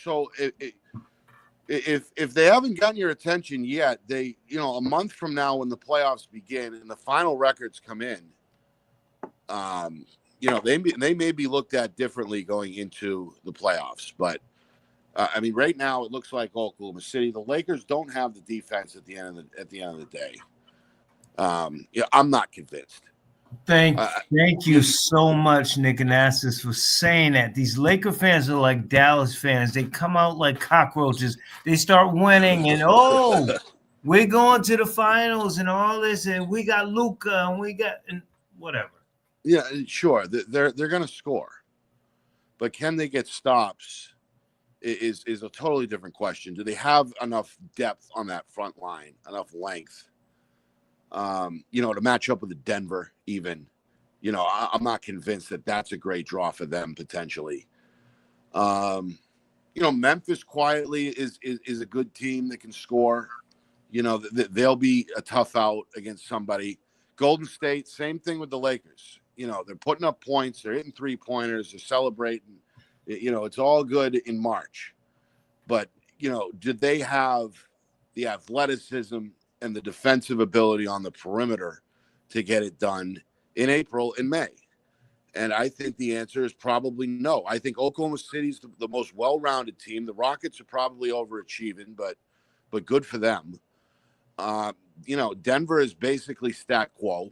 if they haven't gotten your attention yet, they, a month from now when the playoffs begin and the final records come in, they may be looked at differently going into the playoffs. But right now it looks like Oklahoma City. The Lakers don't have the defense at the end of the day. I'm not convinced. Thank you so much, Nick Anastas, for saying that. These Laker fans are like Dallas fans. They come out like cockroaches. They start winning and we're going to the finals and all this, and we got Luka and we got whatever. Yeah, sure. They're going to score, but can they get stops? Is a totally different question. Do they have enough depth on that front line, enough length? To match up with the Denver, even, I'm not convinced that that's a great draw for them potentially. Memphis quietly is a good team that can score. They'll be a tough out against somebody. Golden State, same thing with the Lakers. They're putting up points. They're hitting 3-pointers. They're celebrating. It's all good in March. But, did they have the athleticism and the defensive ability on the perimeter to get it done in April and May? And I think the answer is probably no. I think Oklahoma City's the most well-rounded team. The Rockets are probably overachieving, but good for them. Denver is basically stat quo.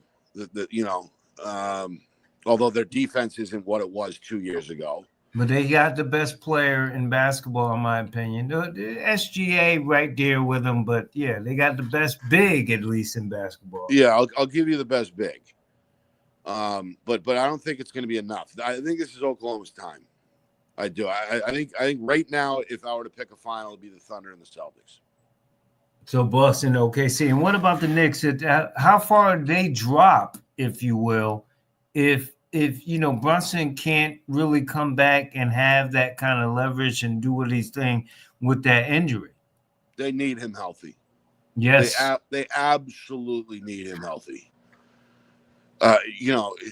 Although their defense isn't what it was 2 years ago. But they got the best player in basketball, in my opinion. The SGA right there with them, but yeah, they got the best big, at least in basketball. Yeah, I'll give you the best big. But I don't think it's going to be enough. I think this is Oklahoma's time. I do. I think right now, if I were to pick a final, it'd be the Thunder and the Celtics. So Boston, OKC. And what about the Knicks? How far do they drop, if you will, if Brunson can't really come back and have that kind of leverage and do what he's doing with that injury? They need him healthy. Yes. They absolutely need him healthy.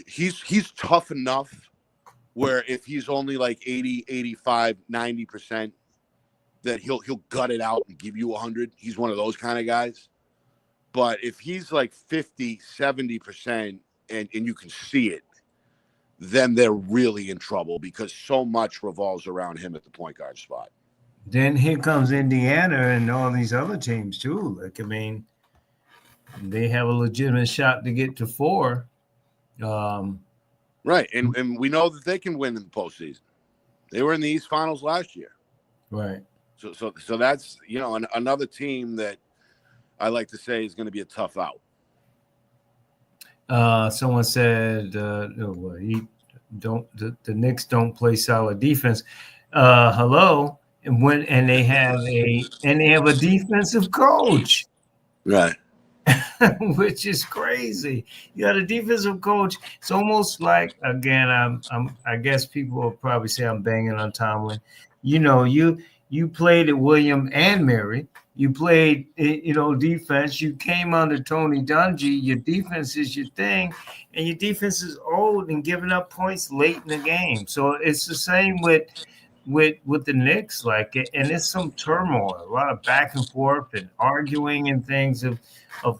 He's tough enough where if he's only like 80, 85, 90%, that he'll gut it out and give you 100. He's one of those kind of guys. But if he's like 50, 70% and you can see it, then they're really in trouble because so much revolves around him at the point guard spot. Then here comes Indiana and all these other teams too. They have a legitimate shot to get to 4. Right, and we know that they can win in the postseason. They were in the East Finals last year. Right. So that's another team that I like to say is going to be a tough out. Someone said the Knicks don't play solid defense. Hello, and they have a defensive coach. Right. which is crazy. You got a defensive coach. It's almost like, again, I guess people will probably say I'm banging on Tomlin. You played at William and Mary. You played, defense. You came under Tony Dungy. Your defense is your thing, and your defense is old and giving up points late in the game. So it's the same with the Knicks, and it's some turmoil, a lot of back and forth and arguing and things of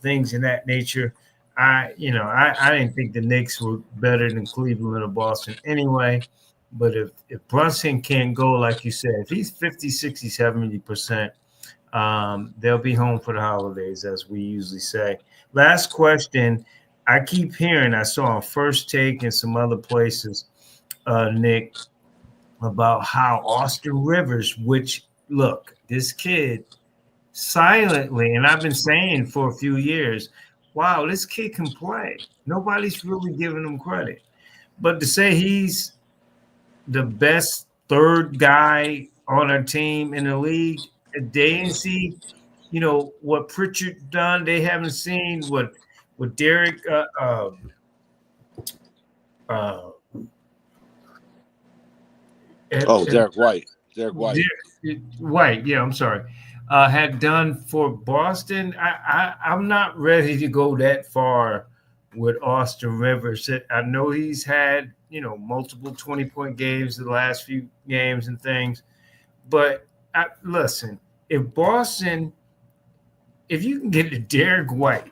things in that nature. I didn't think the Knicks were better than Cleveland or Boston anyway. But if Brunson can't go, like you said, if he's 50, 60, 70%, they'll be home for the holidays, as we usually say. Last question. I keep hearing, I saw on First Take and some other places, Nick, about how Austin Rivers, which, look, this kid silently, and I've been saying for a few years, wow, this kid can play. Nobody's really giving him credit. But to say he's the best third guy on our team in the league, they didn't see, what Pritchard done. They haven't seen what Derek Derek White. White, yeah, I'm sorry. Had done for Boston. I'm not ready to go that far with Austin Rivers. I know he's had, multiple 20-point games the last few games and things. But listen, if you can get to Derek White,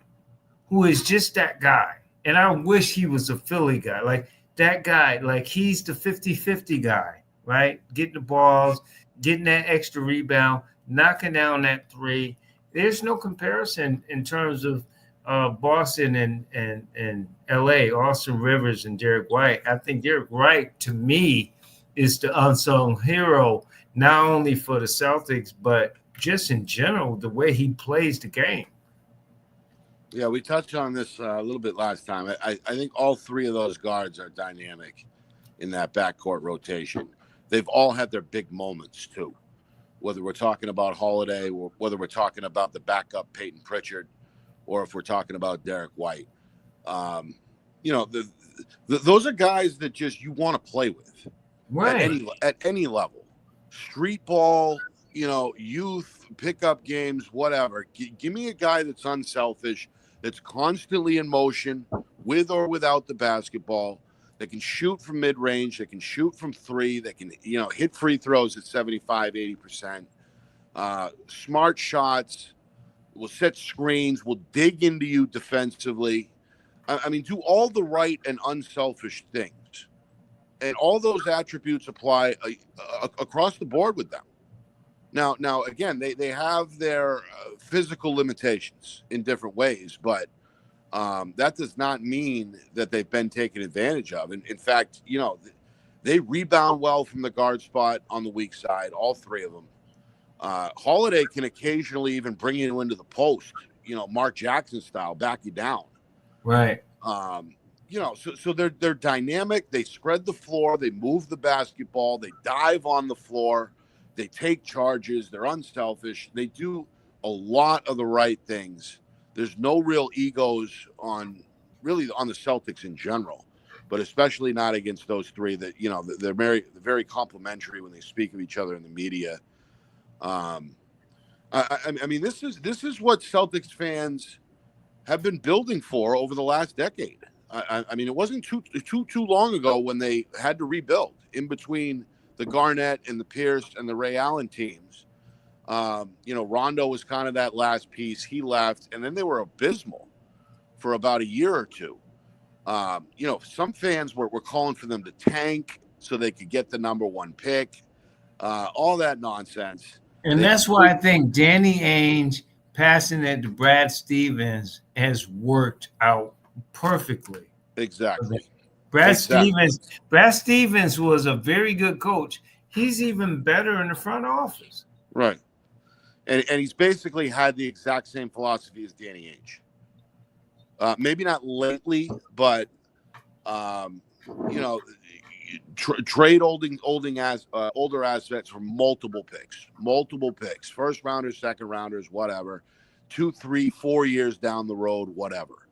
who is just that guy, and I wish he was a Philly guy, like that guy, like he's the 50-50 guy, right? Getting the balls, getting that extra rebound, knocking down that three. There's no comparison in terms of Boston and LA, Austin Rivers and Derek White. I think Derek White, to me, is the unsung hero, not only for the Celtics, but just in general, the way he plays the game. Yeah, we touched on this a little bit last time. I think all three of those guards are dynamic in that backcourt rotation. They've all had their big moments, too, whether we're talking about Holiday or whether we're talking about the backup Peyton Pritchard or if we're talking about Derek White. Those are guys that just you want to play with, right? At any level. Street ball, youth, pickup games, whatever. Give me a guy that's unselfish, that's constantly in motion, with or without the basketball, that can shoot from mid-range, that can shoot from three, that can, hit free throws at 75, 80%. Smart shots, will set screens, will dig into you defensively. I mean, do all the right and unselfish things. And all those attributes apply across the board with them. Now, again, they have their physical limitations in different ways, but that does not mean that they've been taken advantage of. And in fact, they rebound well from the guard spot on the weak side, all three of them. Holiday can occasionally even bring you into the post, Mark Jackson style, back you down. Right. So they're dynamic. They spread the floor. They move the basketball. They dive on the floor. They take charges. They're unselfish. They do a lot of the right things. There's no real egos on the Celtics in general, but especially not against those three that, they're very complimentary when they speak of each other in the media. I mean, this is what Celtics fans have been building for over the last decade. I mean, it wasn't too long ago when they had to rebuild in between the Garnett and the Pierce and the Ray Allen teams. Rondo was kind of that last piece. He left, and then they were abysmal for about a year or two. Some fans were calling for them to tank so they could get the number one pick, all that nonsense. And that's why I think Danny Ainge passing it to Brad Stevens has worked out perfectly. Exactly. Brad Stevens was a very good coach. He's even better in the front office. Right. And he's basically had the exact same philosophy as Danny Ainge. Maybe not lately, but trade older assets for multiple picks, first rounders, second rounders, whatever. 2, 3, 4 years down the road, whatever.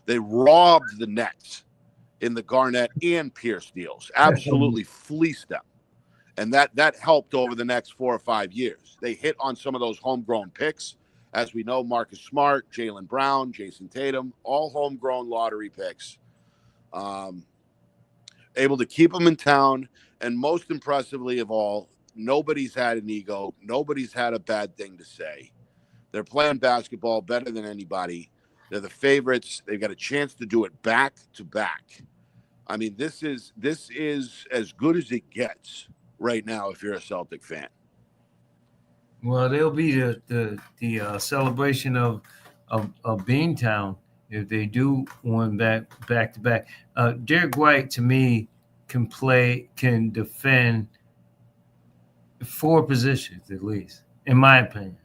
They robbed the Nets in the Garnett and Pierce deals, absolutely fleeced them. And that helped over the next 4 or 5 years. They hit on some of those homegrown picks. As we know, Marcus Smart, Jaylen Brown, Jason Tatum, all homegrown lottery picks. Able to keep them in town. And most impressively of all, nobody's had an ego. Nobody's had a bad thing to say. They're playing basketball better than anybody. They're the favorites. They've got a chance to do it back to back. I mean, this is as good as it gets right now if you're a Celtic fan. Well, there'll be the celebration of Beantown if they do one back to back. Derek White to me can defend 4 positions at least, in my opinion.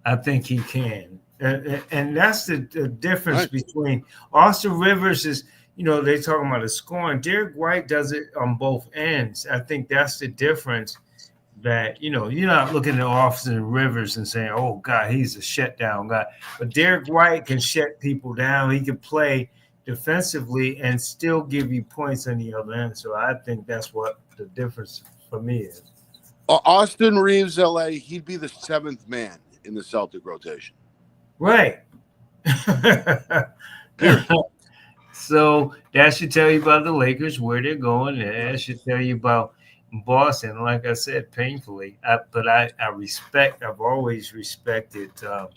I think he can, and that's the difference between Austin Rivers is. They talking about the scoring. Derek White does it on both ends. I think that's the difference. That you're not looking at Austin Rivers and saying, "Oh God, he's a shutdown guy." But Derek White can shut people down. He can play defensively and still give you points on the other end. So I think that's what the difference for me is. Austin Reeves, LA, he'd be the 7th man in the Celtic rotation. Right. So that should tell you about the Lakers, where they're going. That should tell you about Boston. Like I said, painfully. But I respect. I've always respected. I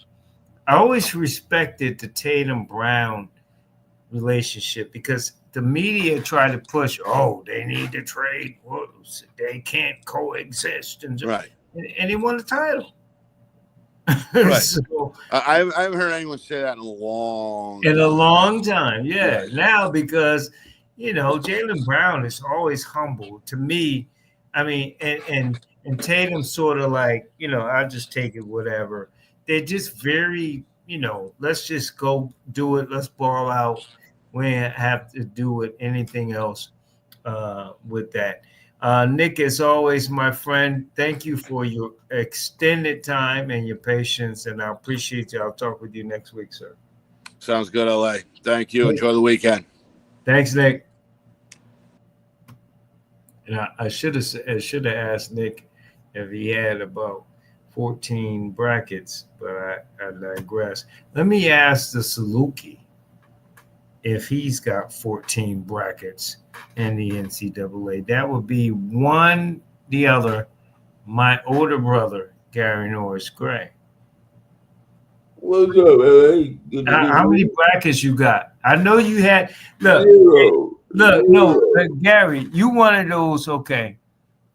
always respected the Tatum Brown relationship because the media try to push. Oh, they need to trade. Well, they can't coexist, and he won the title. Right. So, I haven't heard anyone say that in a long time. Yeah. Right. Now, because Jaylen Brown is always humble to me. I mean, and Tatum sort of like, I'll just take it, whatever. They're just very, let's just go do it. Let's ball out. We don't have to do with anything else with that. Nick, as always, my friend, thank you for your extended time and your patience, and I appreciate you. I'll talk with you next week, sir. Sounds good, LA. Thank you. Enjoy the weekend. Thanks, Nick. And I should have asked Nick if he had about 14 brackets, but I digress. Let me ask the Saluki if he's got 14 brackets in the NCAA. That would be one, the other, my older brother, Gary Norris Gray. What's up, LA? How many brackets you got? I know you had. Look, Zero. no, Gary, you one of those. Okay,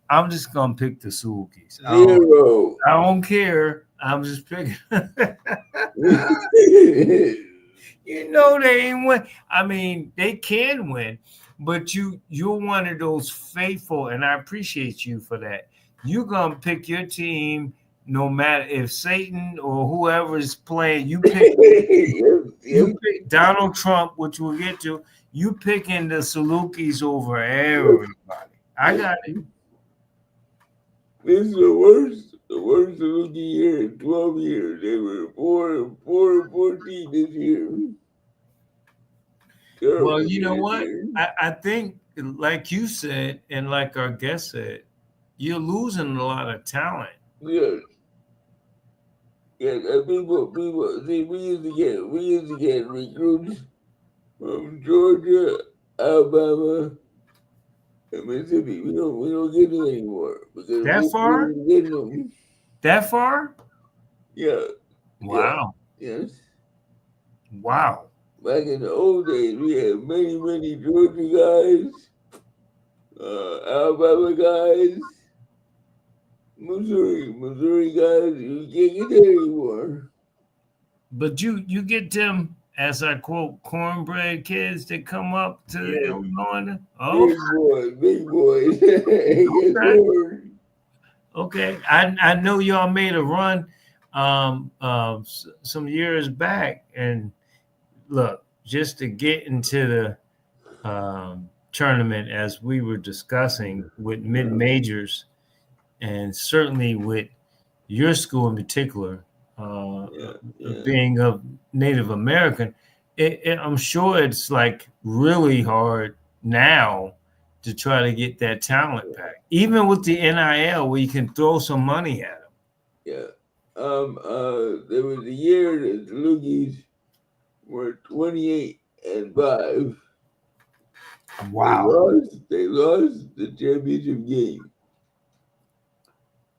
I'm just gonna pick the Sulukis. Zero. I don't care. I'm just picking. They ain't win. I mean, they can win, but you're one of those faithful, and I appreciate you for that. You're gonna pick your team no matter if Satan or whoever is playing. You pick Donald Trump, which we'll get to. You picking the Salukis over everybody. I got it. This is the worst Saluki year in 12 years. They were 4-14 this year. Terrible. Well, you know what? I think, like you said, and like our guest said, you're losing a lot of talent. Yes. Yeah, people. See, we used to get recruits from Georgia, Alabama, and Mississippi. We don't get them anymore because that far. That far? Yeah. Wow. Yeah. Yes. Wow. Back in the old days, we had many Georgia guys, Alabama guys, Missouri guys. You can't get that anymore. But you get them, as I quote, cornbread kids that come up to Illinois. Oh, big boys. Okay. I know y'all made a run some years back, and look, just to get into the tournament, as we were discussing with mid-majors, and certainly with your school in particular, being of Native American, I'm sure it's like really hard now to try to get that talent back, even with the NIL, where you can throw some money at them. Yeah. There was a year that the Loogies were 28-5. Wow. They lost the championship game.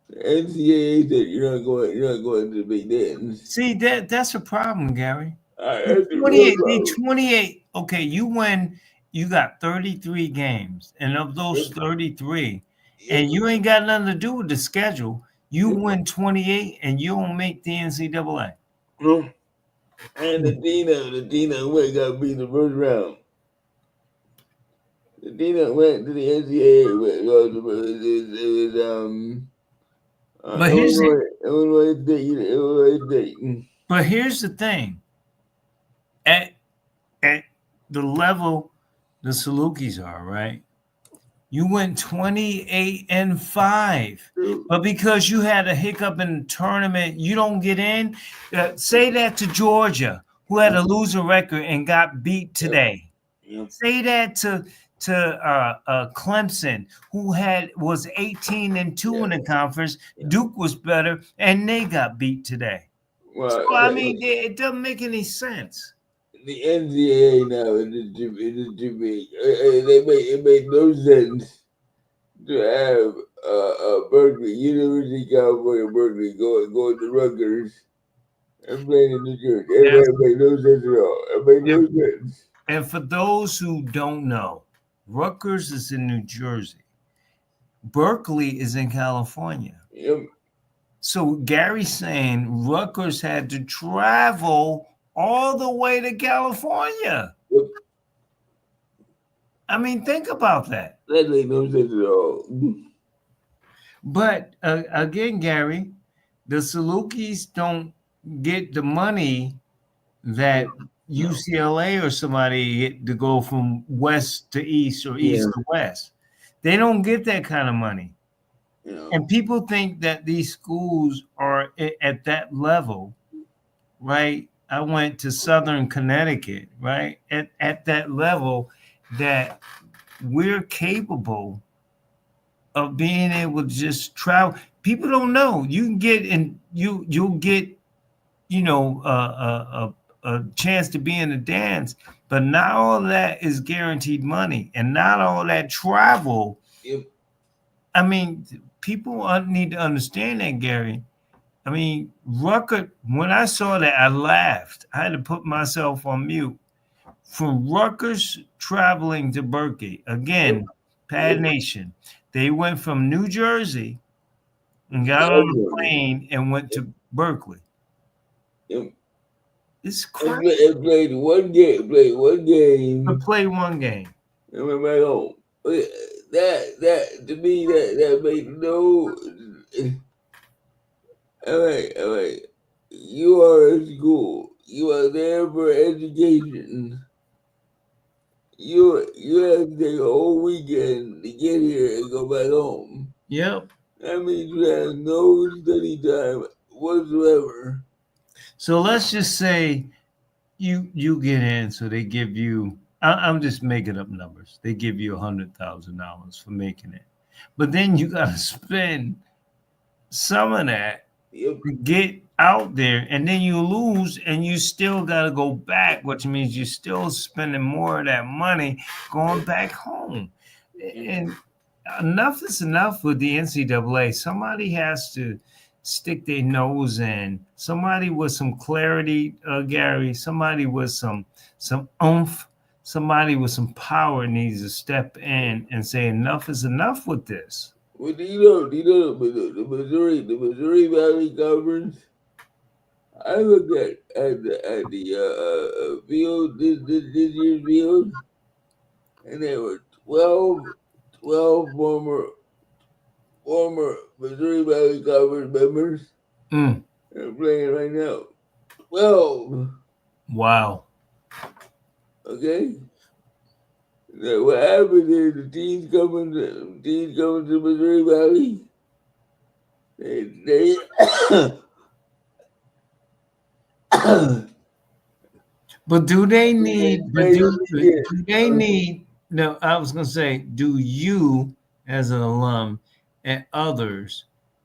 The NCAA said you're not going to the Big Dance. See, that's a problem, Gary. That's a real problem. 28. Okay, you win. You got 33 games, and of those 33, and you ain't got nothing to do with the schedule. You win 28, and you don't make the NCAA. No. And the Dina went got beat in the first round. The Dina went to the NCAA. But here's Illinois State. But here's the thing. At the level the Salukis are, right? You went 28-5. But because you had a hiccup in the tournament, you don't get in. Say that to Georgia, who had a losing record and got beat today. Yep. Say that to Clemson, who was 18-2 in the conference. Duke was better, and they got beat today. Well, so I mean, it doesn't make any sense. The NCAA now is too big. It made no sense to have Berkeley, University of California, Berkeley, going to Rutgers and playing in New Jersey. It made no sense at all. It made no sense. And for those who don't know, Rutgers is in New Jersey. Berkeley is in California. Yep. So Gary's saying Rutgers had to travel all the way to California. Yep. I mean, think about that. That made no sense at all. But again, Gary, the Salukis don't get the money that UCLA or somebody get to go from west to east or east to west. They don't get that kind of money. Yeah. And people think that these schools are at that level, right? I went to Southern Connecticut, right? At that level that we're capable of being able to just travel. People don't know. You can get in, you'll get, a chance to be in the dance, but not all that is guaranteed money, and not all that travel. Yep. I mean, people need to understand that, Gary. I mean, Rutgers, when I saw that, I laughed. I had to put myself on mute. From Rutgers traveling to Berkeley, again, Pad Nation, they went from New Jersey and got on the plane and went to Berkeley. Yep. It's crazy. And played one game. Play one game. And went back home. That to me, that made no. All right. You are at school. You are there for education. You have to take a whole weekend to get here and go back home. Yep. That means you have no study time whatsoever. So let's just say you get in, so they give you, I'm just making up numbers. They give you $100,000 for making it. But then you got to spend some of that to get out there, and then you lose, and you still got to go back, which means you're still spending more of that money going back home. And enough is enough with the NCAA. Somebody has to stick their nose in. Somebody with some clarity, Gary. Somebody with some oomph. Somebody with some power needs to step in and say enough is enough with this. Well, do you know the Missouri Valley Conference? I looked at the field this year's field, and there were 12 former Missouri Valley Conference members are playing right now. 12. Wow. Okay. Now, what happens is the teams coming to Missouri Valley. But do they need? But They do get they need? No, I was gonna say, do you, as an alum, and others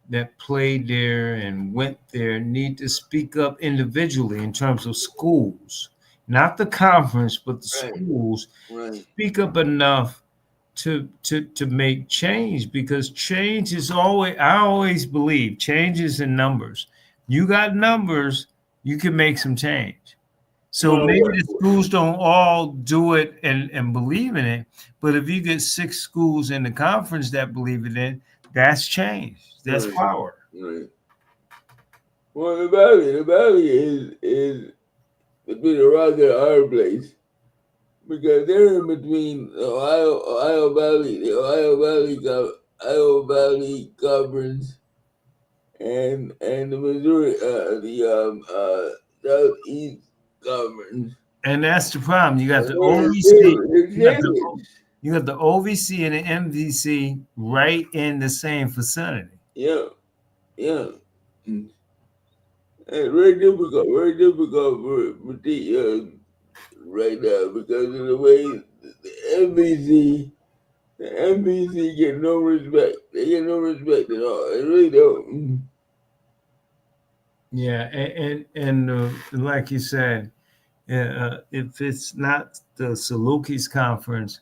that played there and went there, need to speak up individually in terms of schools, not the conference, but the right, schools? right. Speak up enough to make change, because change is always, I always believe change is in numbers. You got numbers, you can make some change. So Well, maybe the schools don't all do it and believe in it, but if you get 6 schools in the conference that believe in it, that's change. That's right, power. right. Well, the valley is between a rock and a hard place because they're in between the Ohio Valley, the Ohio Valley Conference, and the Missouri, Southeast Conference. And that's the problem. You got the They're OVC, champions. you got the OVC and the MVC right in the same vicinity. Yeah, yeah. And very difficult for the right now because of the way the NBC get no respect. They get no respect at all. They really don't. Yeah, and like you said, if it's not the Salukis conference,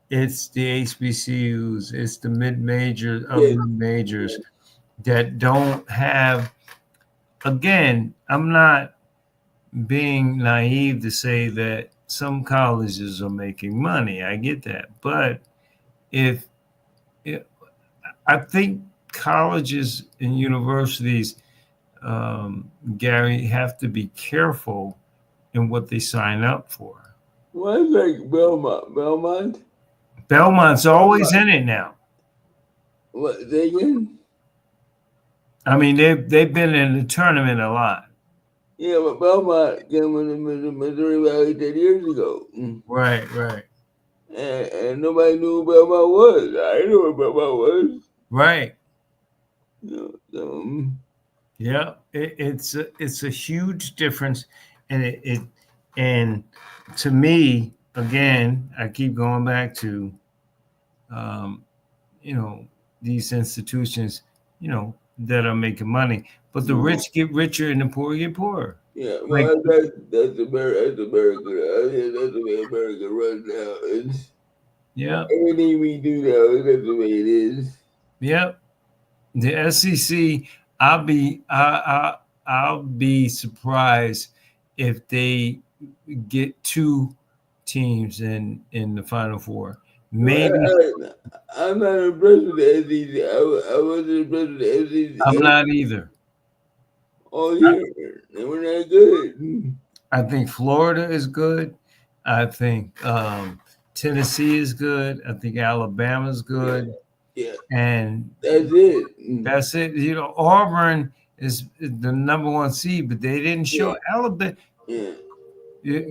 it's the HBCUs, it's the mid majors, Yeah, other majors that don't have. Again, I'm not being naive to say that some colleges are making money. I get that, but if, if I think colleges and universities, Gary, have to be careful in what they sign up for. well, it's like Belmont. Belmont's always in it now. What they can? I mean, they've been in the tournament a lot. Yeah, but Belmont came in the Missouri Valley 10 years ago. Right, right, And nobody knew who Belmont was. I knew who Belmont was. right. You know, Yeah, it's a huge difference, and and to me, again, I keep going back to, um, you know, these institutions, that are making money, but the rich get richer and the poor get poorer. yeah, Like, well, that's America. That's America. That's the way America runs now. It's yeah, everything we do now. That's the way it is. yeah. The SEC, I'll be surprised if they get 2 teams in the Final Four. Maybe. Well, I'm not impressed with the SEC. I wasn't impressed with the SEC I'm not either. all year. They were not good. I think Florida is good. I think Tennessee is good. I think Alabama is good. Yeah, And that's it. that's it. Auburn is the number 1 seed, but they didn't show Alabama. Yeah,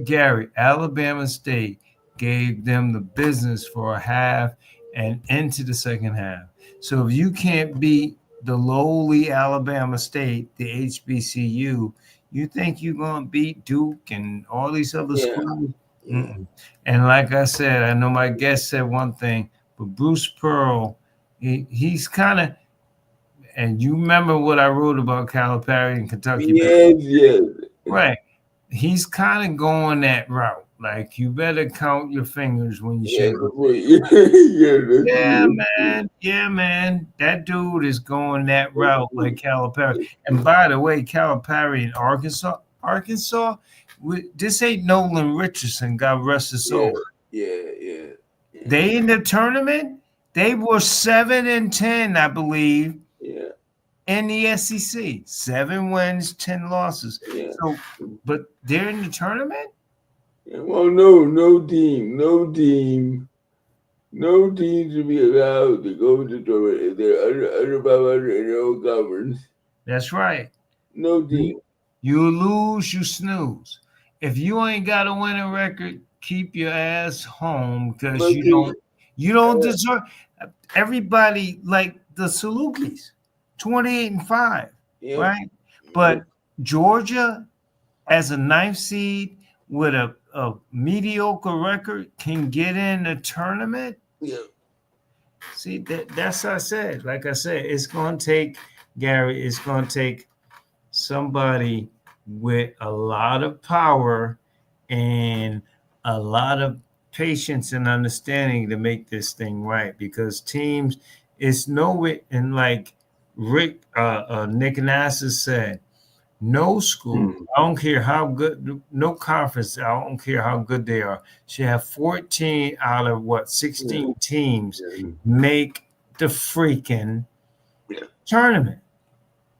Gary, Alabama State gave them the business for a half and into the second half. So if you can't beat the lowly Alabama State, the HBCU, you think you're going to beat Duke and all these other schools? Mm-mm. And like I said, I know my guest said one thing, but Bruce Pearl, he's kind of, and you remember what I wrote about Calipari in Kentucky? Yes. Right. He's kind of going that route. Like, you better count your fingers when you shake. Yeah, man. That dude is going that route like Calipari. And by the way, Calipari in Arkansas, this ain't Nolan Richardson, God rest his soul. Yeah. They in the tournament, they were 7-10, I believe. Yeah. In the SEC, 7 wins, 10 losses. Yeah. So, but they're in the tournament. Well, no team should be allowed to go to the tournament if they're under 500 in their own conference. That's right. No team. You lose, you snooze. If you ain't got a winning record, keep your ass home, because you don't deserve. Everybody like the Salukis, 28-5, right? But Georgia, as a ninth seed with a mediocre record can get in the tournament. Yeah. See, that's what I said. Like I said, it's going to take, Gary, it's going to take somebody with a lot of power and a lot of patience and understanding to make this thing right, because teams, it's no way, and like Nick Nassar said, no school, I don't care how good, no conference, I don't care how good they are, should have 14 out of what, 16 teams make the freaking tournament.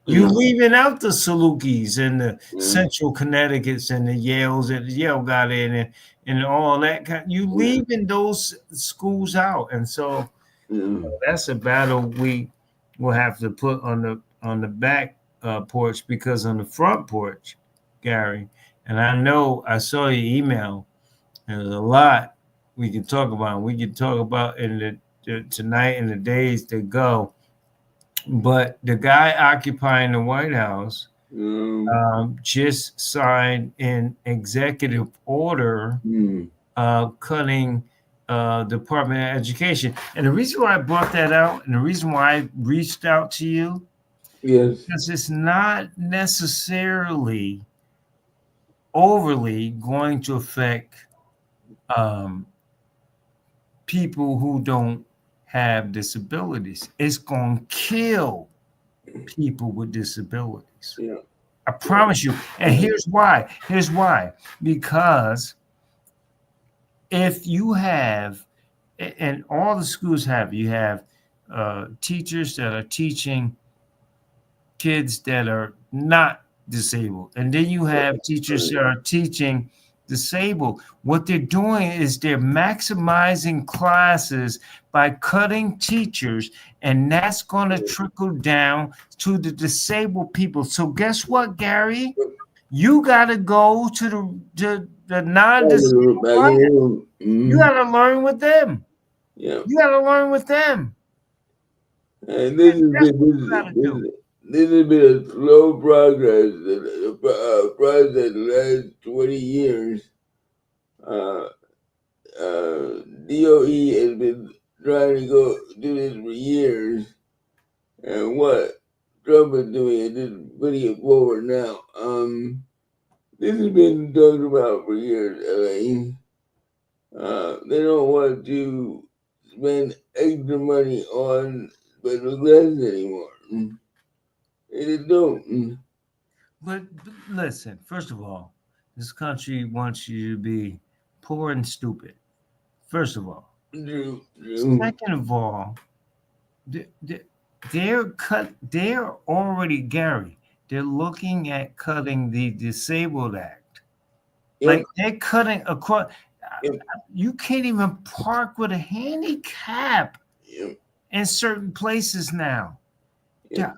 You leaving out the Salukis and the Central Connecticut's and the Yales, and Yale got in, and all that kind. You leaving those schools out, and so that's a battle we will have to put on the back porch, because on the front porch, Gary, and I know I saw your email. There's a lot we can talk about. We can talk about in the tonight and the days that go. But the guy occupying the White House just signed an executive order cutting Department of Education. And the reason why I brought that out, and the reason why I reached out to you, because it's not necessarily overly going to affect people who don't have disabilities. It's going to kill people with disabilities. I promise you. And here's why. Because if you have, and all the schools have, you have teachers that are teaching kids that are not disabled, and then you have teachers that are teaching disabled. What they're doing is they're maximizing classes by cutting teachers, and that's going to trickle down to the disabled people. So guess what, Gary? You got to go to the non-disabled. You got to learn with them. You got to learn with them. And this has been a slow progress, process the last 20 years. DOE has been trying to go do this for years, and what Trump is doing is just putting it forward now. This has been talked about for years, LA. They don't want to spend extra money on special classes anymore. They just don't. But listen, first of all, this country wants you to be poor and stupid. First of all. Second of all, they're already, Gary, they're looking at cutting the Disabled Act. Like they're cutting across. You can't even park with a handicap in certain places now. Yeah.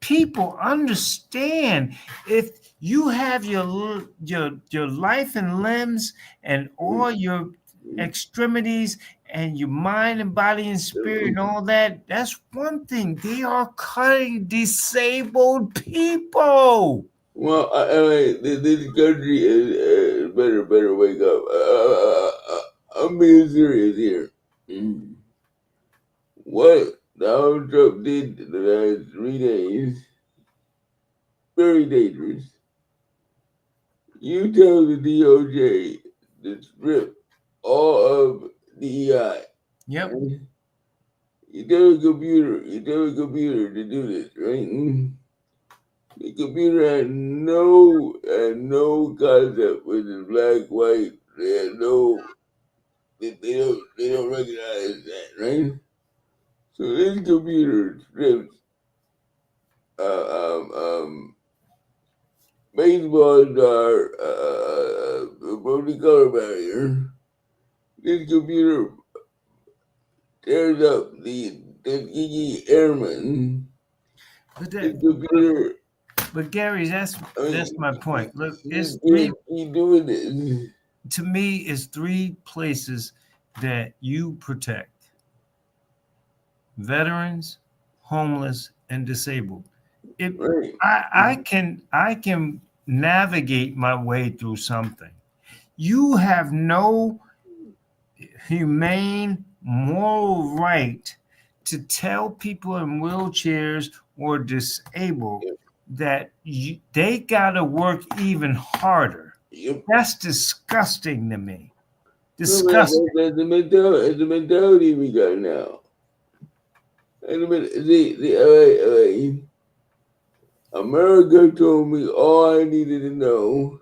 People understand, if you have your life and limbs and all your extremities and your mind and body and spirit and all that, that's one thing. They are cutting disabled people. Well, this country is better wake up. I'm being serious here. What Donald Trump did the last 3 days, very dangerous. You tell the DOJ to strip all of DEI. Yep. Right? You tell a computer to do this, right? The computer had no concept with the black, white. They don't recognize that, right? So this computer strips baseball star from the color barrier. This computer tears up the Tuskegee Airmen. This computer. But Gary, that's my point. Look, it's doing this. To me, it's three places that you protect: veterans, homeless, and disabled. I can navigate my way through something. You have no humane moral right to tell people in wheelchairs or disabled that they got to work even harder. Yep. That's disgusting to me. No, man, Disgusting. that's the mentality we got now. And America told me all I needed to know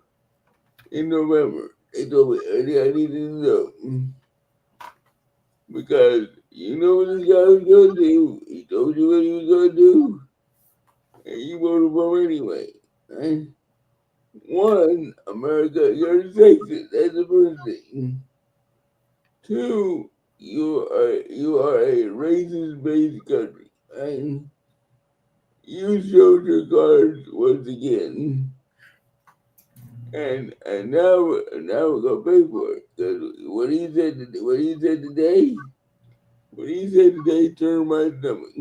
in November. They told me everything I needed to know. Because you know what this guy was going to do. He told you what he was going to do. And you voted for him anyway. Right? One, America, you're sexist. That's the first thing. Two, you are a racist based country. Right? You showed your cards once again. And now we're gonna pay for it. 'Cause what he said today turned my stomach.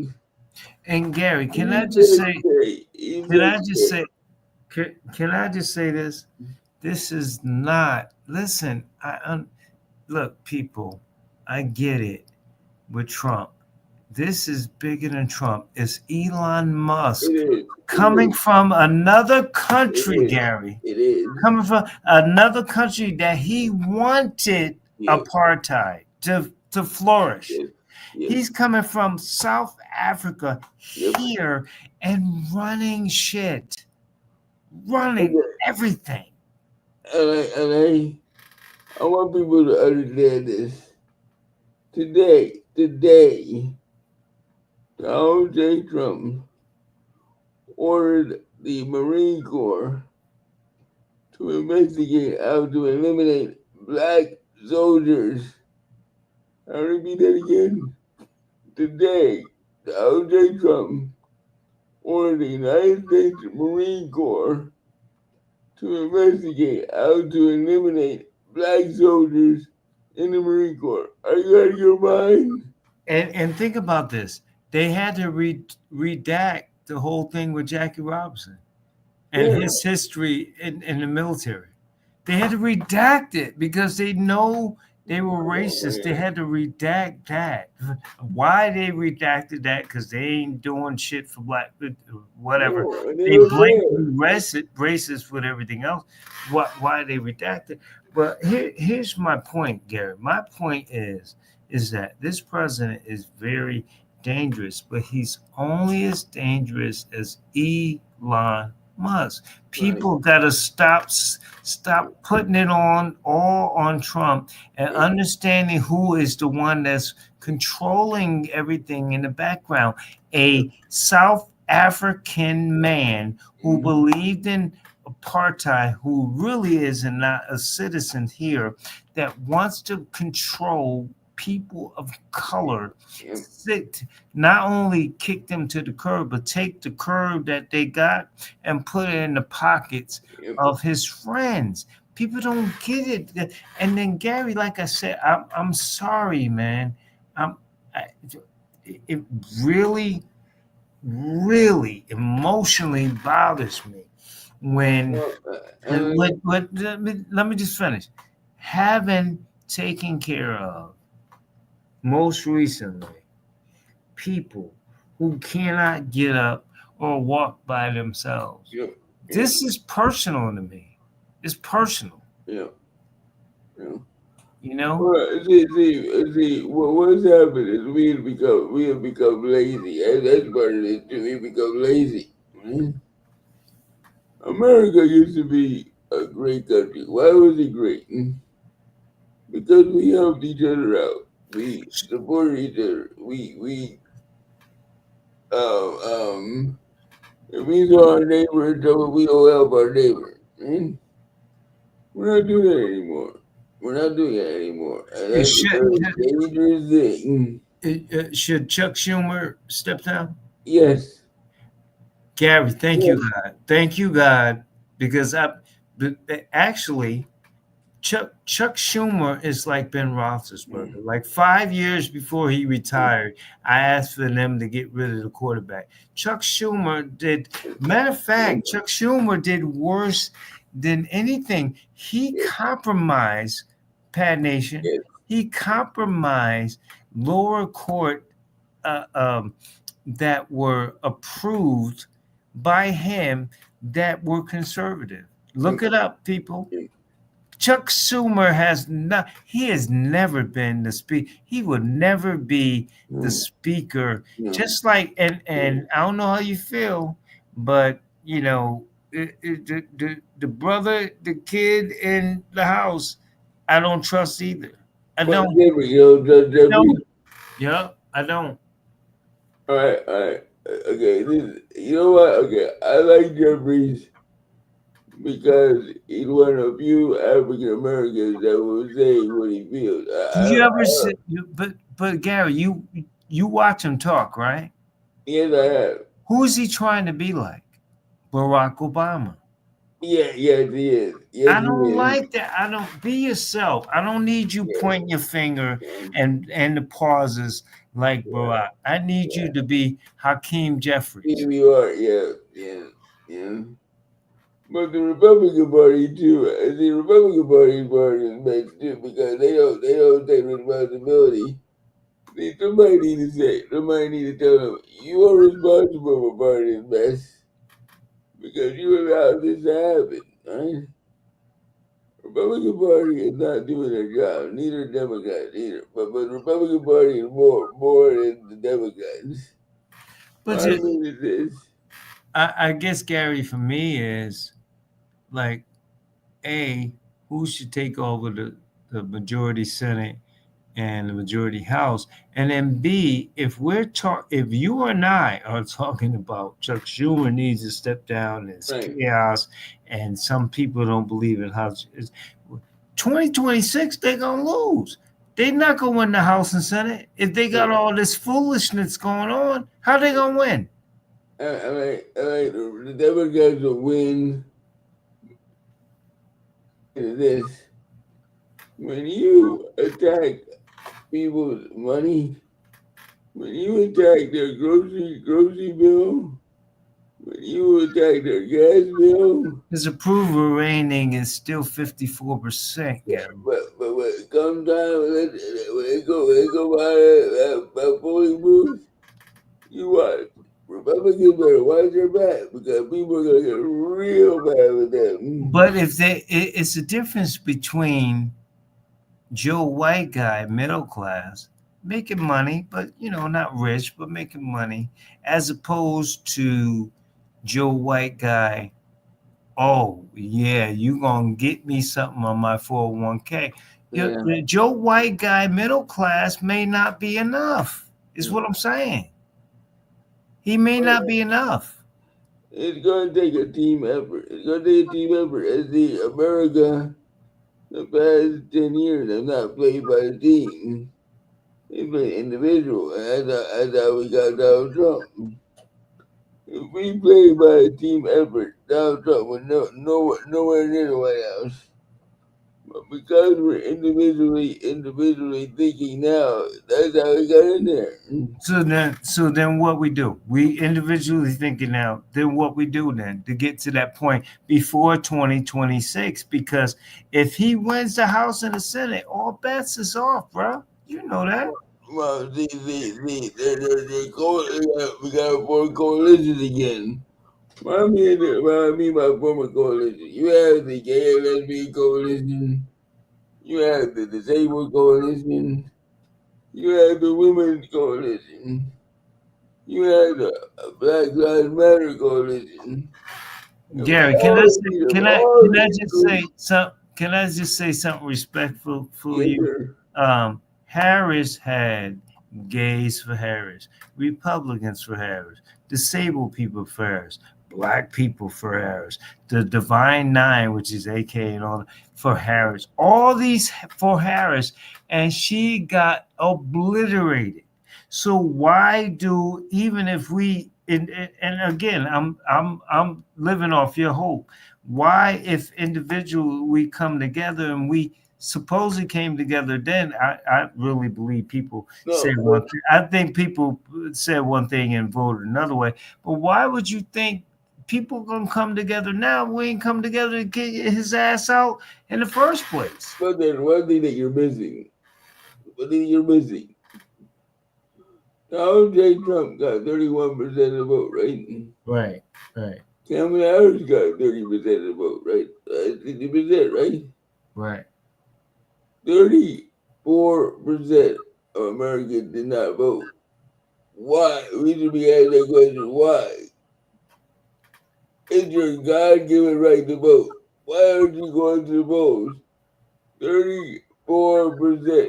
And Gary, Can I just say this? This is not. Listen, look, people. I get it with Trump. This is bigger than Trump. It's Elon Musk coming from another country, Gary. It is coming from another country that he wanted apartheid to flourish. He's coming from South Africa here and running shit, running everything. And I want people to understand this. Today, Donald J. Trump ordered the Marine Corps to investigate how to eliminate black soldiers. I'll repeat that again. Today, Donald J. Trump ordered the United States Marine Corps to investigate how to eliminate black soldiers in the Marine Corps. Are you out of your mind? And think about this. They had to redact the whole thing with Jackie Robinson and his history in the military. They had to redact it because they know they were racist. They had to redact that. Why they redacted that? Because they ain't doing shit for black, whatever. They blatantly racist with everything else. Why they redacted? But here's my point, Gary. My point is that this president is very dangerous, but he's only as dangerous as Elon Musk. People gotta stop putting it all on Trump and understanding who is the one that's controlling everything in the background. A South African man who believed in apartheid, who really is not a citizen here, that wants to control people of color, not only kick them to the curb, but take the curb that they got and put it in the pockets of his friends. People don't get it. And then Gary, like I said, I'm sorry, man. It really, really emotionally bothers me when let me just finish. Having taken care of most recently people who cannot get up or walk by themselves. This is personal to me. It's personal. You know? Well, see, what's happened is we have become lazy. That's part of it too. We become lazy. Right? America used to be a great country. Why was it great? Because we helped each other out. We supported each other. If we saw our neighbor in trouble, we all help our neighbor. Right? We're not doing that anymore. And that's a very dangerous thing. Should Chuck Schumer step down? Yes. Gary, thank you, God. Thank you, God, because actually, Chuck Schumer is like Ben Roethlisberger. Like 5 years before he retired, I asked for them to get rid of the quarterback. Chuck Schumer did. Matter of fact, Chuck Schumer did worse than anything. He compromised, Pat Nation. He compromised lower court that were approved by him that were conservative. Look it up, people. Chuck Schumer has not. He has never been the speaker. He would never be the speaker. Just like and I don't know how you feel, but the brother, the kid in the house, I don't trust either. I don't. Yeah, I don't. All right. Okay, you know what? Okay, I like Jeffries because he's one of the few African Americans that will say what he feels. You ever see? But Gary, you watch him talk, right? Yes, I have. Who is he trying to be like? Barack Obama. Yes, he is. Yes, I don't like that. I don't be yourself. I don't need you pointing your finger and the pauses like Barack. I need you to be Hakeem Jeffries. You are, yeah. But the Republican Party too. The Republican Party is mess too because they don't take responsibility. Somebody need to tell them you are responsible for part of this mess because you allowed this to happen. Right? Republican Party is not doing their job. Neither Democrats either. But the Republican Party is more than the Democrats. But I guess Gary, for me, is like who should take over the majority Senate and the majority House, and then B, if you and I are talking about Chuck Schumer needs to step down, it's chaos, and some people don't believe in House. 2026, they're gonna lose. They're not gonna win the House and Senate if they got all this foolishness going on. How they gonna win? The Democrats will win. This when you attack people's money, when you attack their grocery bill, when you attack their gas bill, his approval rating is still 54%. Yeah, but when it comes time when they go by that polling booth, you watch. Republicans better watch their back because people are gonna get real bad with them. But it's a difference between Joe White guy, middle class, making money, but not rich, but making money, as opposed to Joe White guy. Oh yeah, you gonna get me something on my 401k. The Joe White guy, middle class, may not be enough. Is what I'm saying. He may not be enough. It's going to take a team effort. It's going to take a team effort. As the America, the past 10 years have not played by a team. They play individual. And that's how we got Donald Trump. If we played by a team effort, Donald Trump would nowhere near the White House. But because we're individually thinking now, that's how we got in there. So then what we do? We individually thinking now, then what we do then to get to that point before 2026? Because if he wins the House and the Senate, all bets is off, bro. You know that. Well, we got to form coalitions again. What I mean by former coalition, you have the gay and lesbian coalition, you have the disabled coalition, you have the women's coalition, you have the Black Lives Matter coalition. Gary, can I just say something respectful for you? Harris had gays for Harris, Republicans for Harris, disabled people for Harris, Black people for Harris, the Divine Nine, which is AK and all, for Harris, all these for Harris, and she got obliterated. So why do, even if we and again, I'm living off your hope. Why, if individual we come together and we supposedly came together, then I really believe people say No, one thing. I think people said one thing and voted another way. But why would you think people gonna come together now? We ain't come together to get his ass out in the first place. but there's one thing that you're missing. One thing you're missing. Donald J. Trump got 31% of the vote, right? Right, right, Kamala Harris got 30% of the vote, right? 50%, right? right. 34% of Americans did not vote. Why? We should be asking that question. Why? It's your God-given right to vote. Why aren't you going to the polls? 34%.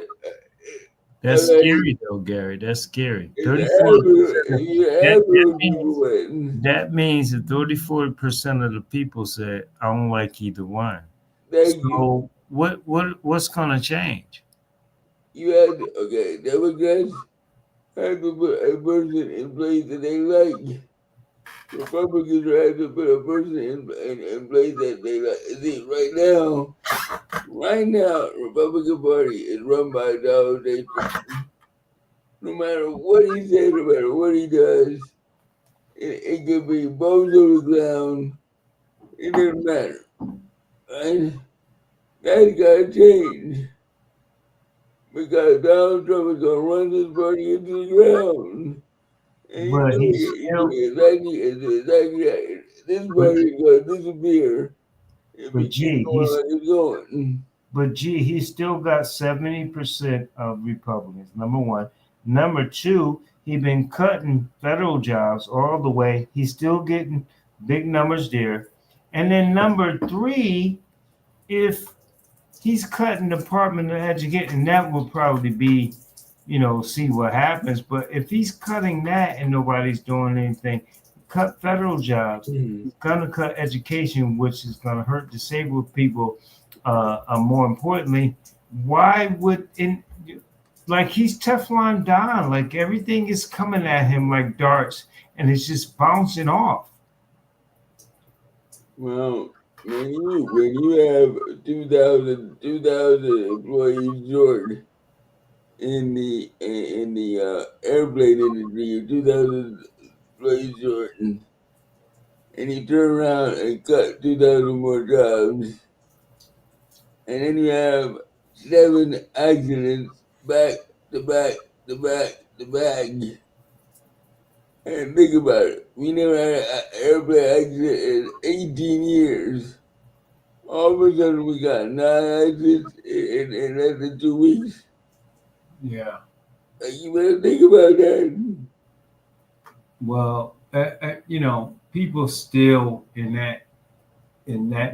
That's scary though, Gary. That's scary. It's 34%. average people win. That means that 34% of the people said, I don't like either one. Thank you. So what's gonna change? You had to, okay, Democrats had to put a person in place that they like. Republicans had to put a person in place that they like. See, right now, Republican Party is run by Donald J. Trump. No matter what he says, no matter what he does, it could be bozo the clown. It doesn't matter. Right? That's gotta change. Because Donald Trump is gonna run this party into the ground. And But he's still, exactly this party is gonna disappear if but he keeps gee, going like it's going. he's still got 70% of Republicans. Number one. Number two, he been cutting federal jobs all the way. He's still getting big numbers there. And then number three, if he's cutting Department of Education, that will probably be, see what happens. But if he's cutting that and nobody's doing anything, cut federal jobs, he's gonna cut education, which is gonna hurt disabled people. More importantly, why would like he's Teflon Don, like everything is coming at him like darts, and it's just bouncing off. Well, when you have 2,000 employees short in the airplane industry, 2,000 employees short, and you turn around and cut 2,000 more jobs, and then you have 7 accidents back to back to back to back. And think about it. We never had an airplane accident in 18 years. All of a sudden, we got 9 accidents in less than 2 weeks. Yeah. Like, you better think about that. Well, people still in that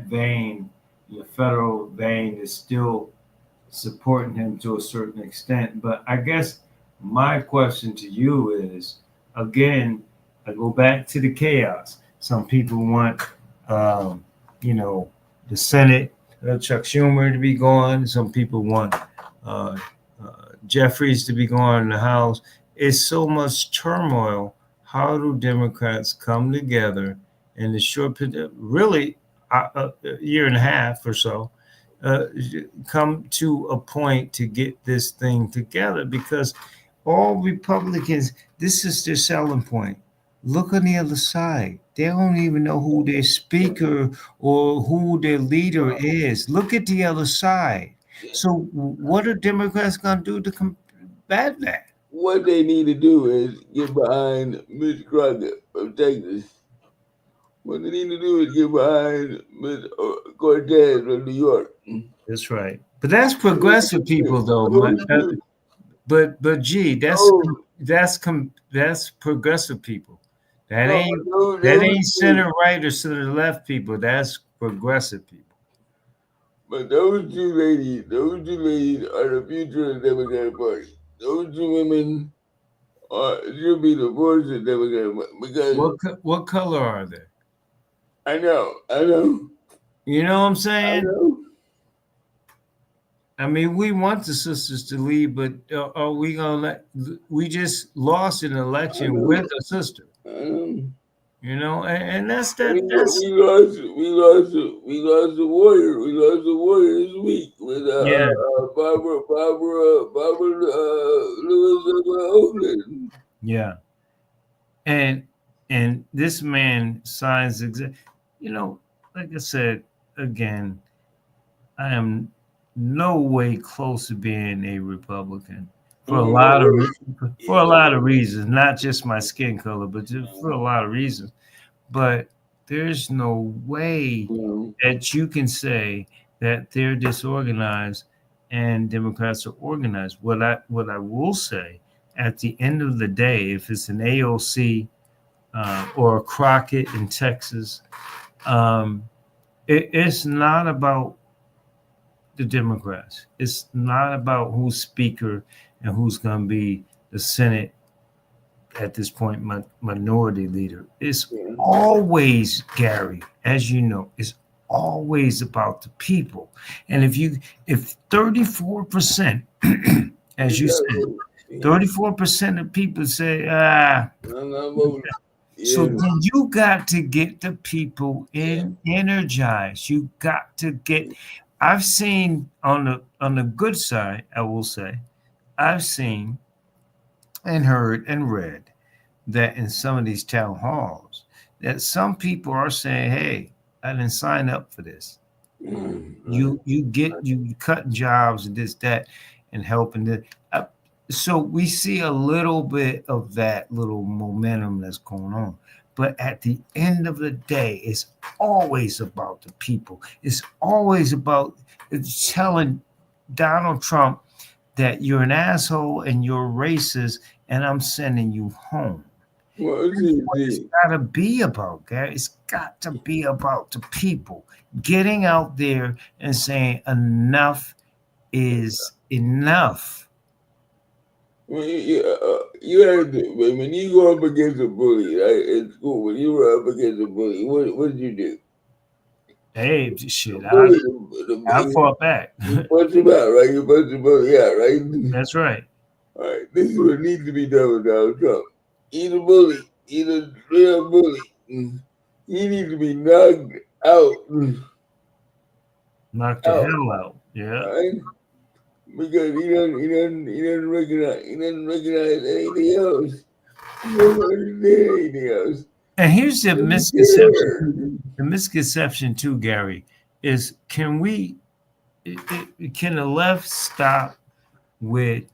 vein, the federal vein is still supporting him to a certain extent. But I guess my question to you is, again, I go back to the chaos. Some people want, the Senate, Chuck Schumer to be gone. Some people want Jeffries to be gone in the House. It's so much turmoil. How do Democrats come together in the short period, really a year and a half or so, come to a point to get this thing together? Because all Republicans, this is their selling point. Look on the other side. They don't even know who their speaker or who their leader is. Look at the other side. So what are Democrats going to do to combat that? What they need to do is get behind Mitch Crockett from Texas. What they need to do is get behind Ms. Cortez from New York. That's right. But that's progressive people, though. But gee, that's progressive people. That ain't center right or center left people. That's progressive people. But those two ladies are the future of the Democratic Party. Those two women should be the voice of the Democratic Party. Because what color are they? I know. You know what I'm saying? I know. I mean, we want the sisters to leave, but are we gonna we just lost an election with a sister? You know, and that's We, that. That's lost the warrior. We lost the warrior this week with yeah, Barbara Lewis Oakland. yeah. And this man signs you know, like I said again, I am no way close to being a Republican for a lot of reasons, not just my skin color, but just for a lot of reasons. But there's no way that you can say that they're disorganized and Democrats are organized. What I will say at the end of the day, if it's an AOC or Crockett in Texas, um, it's not about the Democrats. It's not about who's speaker and who's going to be the Senate at this point, minority leader. It's always, Gary, as you know, it's always about the people. And if 34%, as you said, 34% of people say, so then you got to get the people energized. You got to get. I've seen on the good side, I will say, I've seen and heard and read that in some of these town halls, that some people are saying, "Hey, I didn't sign up for this. You cutting jobs and this that and helping the." So we see a little bit of that little momentum that's going on. But at the end of the day, it's always about the people. It's always about telling Donald Trump that you're an asshole and you're racist and I'm sending you home. It's got to be about, Gary. It's got to be about the people getting out there and saying enough is enough. You have to, when you go up against a bully, right, in school, when you were up against a bully, what did you do? Hey, shit, I fought back. You punch him out, right? You punch him out, right? That's right. All right, this is what needs to be done with Donald Trump. He's a bully. He's a real bully. He needs to be knocked out. Knocked the hell out. Yeah. Right? Because he doesn't recognize anything else. He doesn't understand anything else. And here's the misconception. The misconception too, Gary, is can the left stop with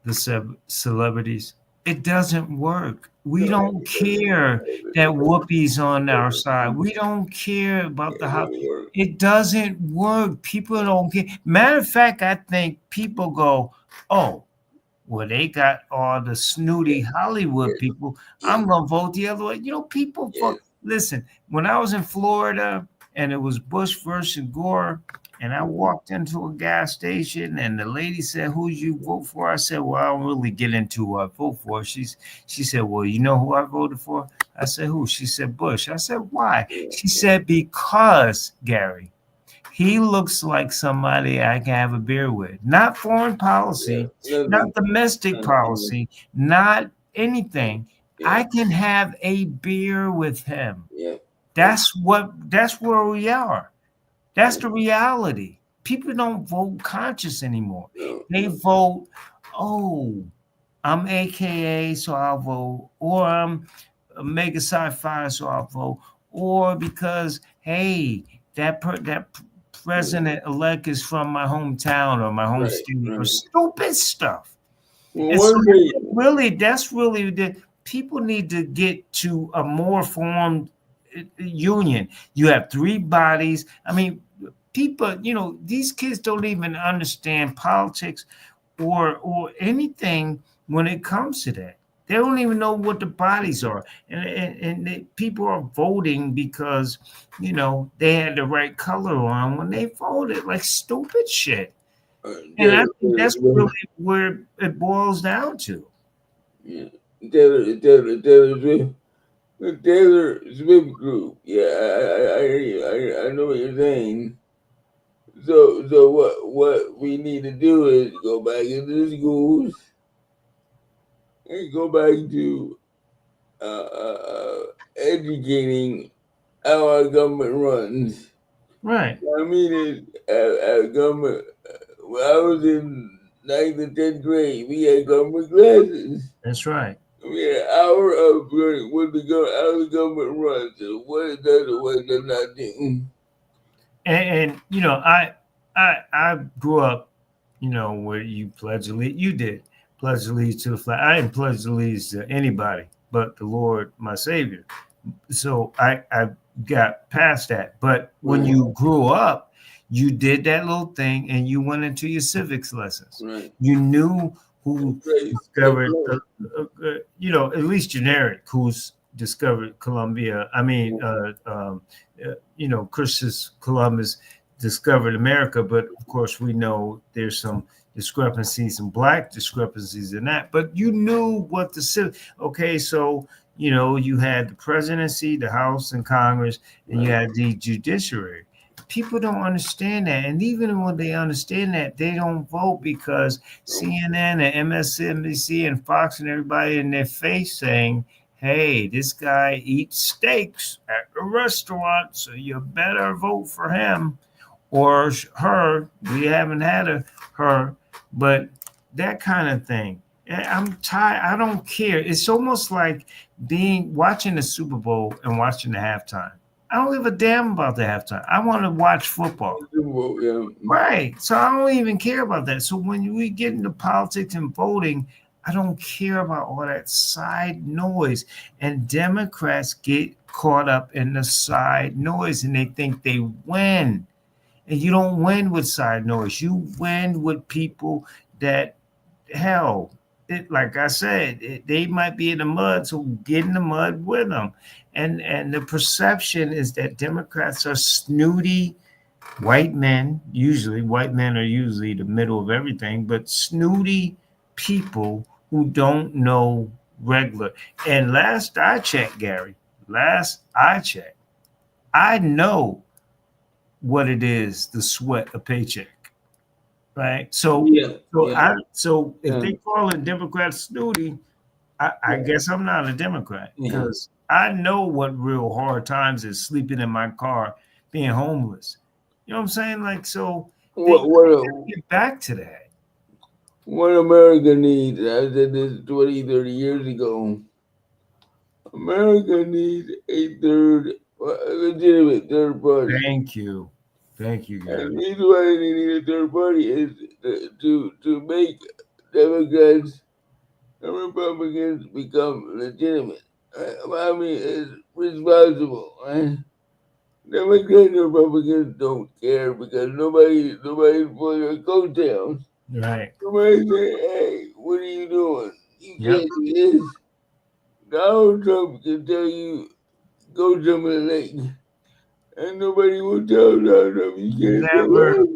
the celebrities? It doesn't work. We don't care that Whoopi's on our side. We don't care about the house. It doesn't work. People don't care. Matter of fact, I think people go, oh, well, they got all the snooty Hollywood people. I'm going to vote the other way. You know, people vote. Listen, when I was in Florida and it was Bush versus Gore, and I walked into a gas station and the lady said, who you vote for? I said, well, I don't really get into who I vote for. She said, well, you know who I voted for? I said, who? She said, Bush. I said, why? She said, because, Gary, he looks like somebody I can have a beer with. Not foreign policy, not domestic policy, not anything. I can have a beer with him. That's where we are. That's the reality. People don't vote conscious anymore. They vote, oh, I'm AKA, so I'll vote, or I'm Mega Sci-Fi, so I'll vote, or because, hey, that president-elect is from my hometown or my home state, or stupid stuff. And so that's really the people need to get to a more formed union. You have three bodies. I mean, people, you know, these kids don't even understand politics or anything when it comes to that. They don't even know what the bodies are, and people are voting because, you know, they had the right color on when they voted, like stupid shit. And I think that's really where it boils down to. Yeah, the Taylor Swift group. Yeah, I hear you. I know what you're saying. So what we need to do is go back into the schools and go back to educating how our government runs. Right. I mean, our government. When I was in 9th and 10th grade, we had government classes. That's right. We had an hour of learning how the government runs and what it does and what it does not do. And you know, I grew up, you know, where you pledge allegiance. You did pledge allegiance to the flag. I didn't pledge allegiance to anybody but the Lord, my Savior. So I got past that. But when you grew up, you did that little thing and you went into your civics lessons. Right. You knew who Right. discovered, you know, at least generic, who's discovered Columbia. I mean, you know, Christopher Columbus discovered America, but of course we know there's some discrepancies, some black discrepancies in that. But you knew what the okay, so you know you had the presidency, the House and Congress, and you had the judiciary. People don't understand that, and even when they understand that, they don't vote because CNN and MSNBC and Fox and everybody in their face saying, hey, this guy eats steaks at a restaurant, so you better vote for him or her. We haven't had her, but that kind of thing. I'm tired. I don't care. It's almost like watching the Super Bowl and watching the halftime. I don't give a damn about the halftime. I want to watch football. Yeah. Right. So I don't even care about that. So when we get into politics and voting, I don't care about all that side noise. And Democrats get caught up in the side noise and they think they win. And you don't win with side noise. You win with people that, hell, like I said, they might be in the mud, so get in the mud with them. And the perception is that Democrats are snooty white men. Usually, white men are usually the middle of everything, but snooty people who don't know regular. And last I checked, Gary, I know what it is to sweat a paycheck. Right. So if they call it Democrat snooty, I guess I'm not a Democrat because I know what real hard times is sleeping in my car, being homeless. You know what I'm saying? Like, so get back to that. What America needs, I said this 20, 30 years ago, America needs a legitimate third party. Thank you, Gary. And the reason why they need a third party is to make Democrats and Republicans become legitimate. I mean, it's responsible, right? Democrats and Republicans don't care because nobody's pulling their coattails. Right. Somebody say, hey, what are you doing? You can't do this. Donald Trump can tell you, go jump in the lake. And nobody will tell Donald Trump you can't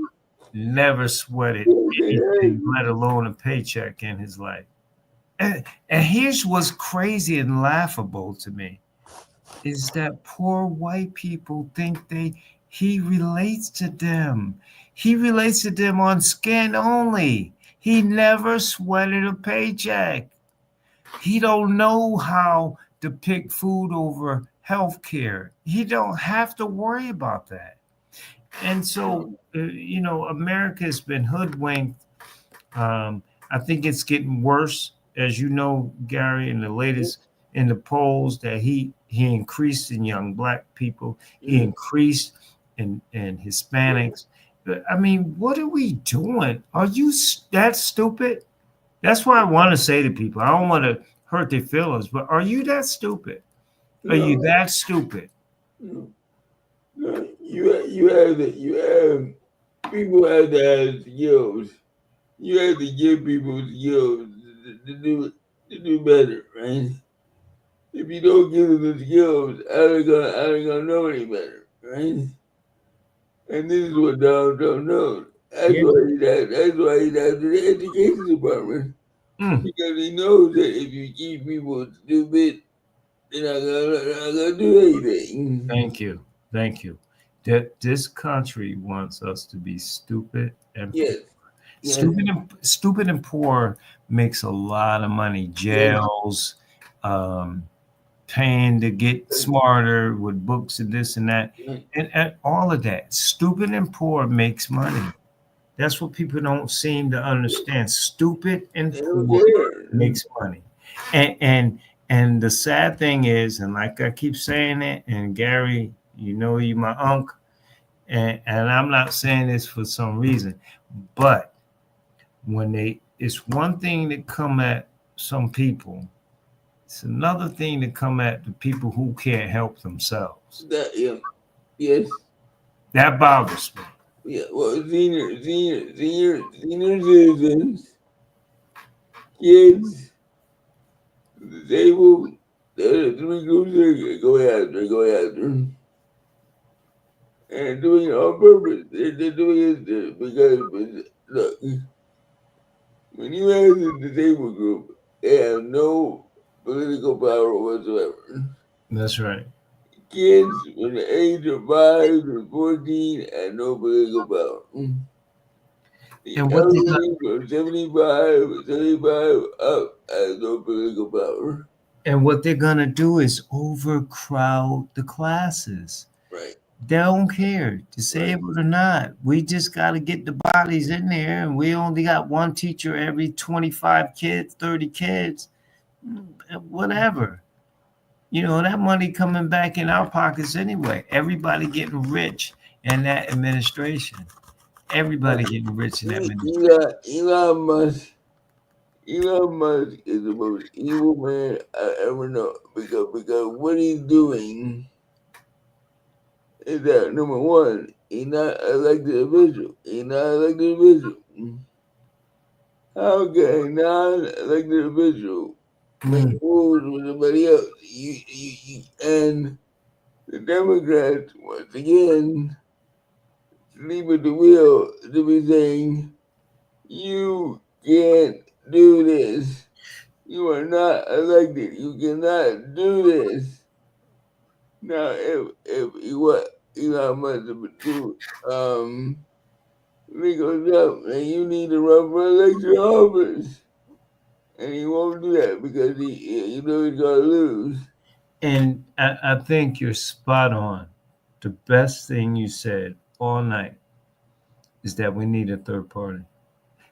never sweated anything, let alone a paycheck in his life. And here's what's crazy and laughable to me is that poor white people think he relates to them. He relates to them on skin only. He never sweated a paycheck. He don't know how to pick food over health care. He don't have to worry about that. And so, you know, America has been hoodwinked. I think it's getting worse, as you know, Gary, in the latest in the polls that he increased in young black people, he increased in Hispanics. I mean, what are we doing? Are you that stupid? That's what I want to say to people. I don't want to hurt their feelings, but are you that stupid? Are you that stupid? No. You have people have to have skills. You have to give people skills to do better, right? If you don't give them the skills, how they gonna know any better, right? And this is what Donald Trump knows. That's why he's after the education department. Because he knows that if you keep people stupid, they're not gonna do anything. Thank you. That this country wants us to be stupid and poor. Stupid and poor makes a lot of money. Jails, paying to get smarter with books and this and that, Right. and all of that. Stupid and poor makes money. That's what people don't seem to understand. Stupid and They don't poor care. makes money. And the sad thing is, and like I keep saying it, and Gary, you my uncle, and I'm not saying this for some reason, but it's one thing to come at some people, it's another thing to come at the people who can't help themselves. Yeah. Yes. That bothers me. Yeah. Well, senior citizens, kids, disabled. There are three groups that go after. And doing it on purpose. They're doing it because, look, when you have the disabled group, they have no political power whatsoever. That's right. Kids from the age of 5 to 14 have no political power. The And what they got, elderly from 75 up has no political power. and what they're gonna do is overcrowd the classes. Right. They don't care, disabled or not. We just got to get the bodies in there, and we only got one teacher every 25 kids, 30 kids, whatever. That money coming back in our pockets anyway. Everybody getting rich in that administration. Everybody getting rich in that administration. Elon Musk. Elon Musk is the most evil man I ever know because what he's doing is that number one, he's not elected official. He's not elected official. How can a non-elected official make rules with somebody else? And the Democrats once again sleep at the wheel to be saying, "You can't do this. You are not elected. You cannot do this." Now, if what Elon Musk would do, he goes up and you need to run for election office, and he won't do that because he's gonna lose. And I think you're spot on. The best thing you said all night is that we need a third party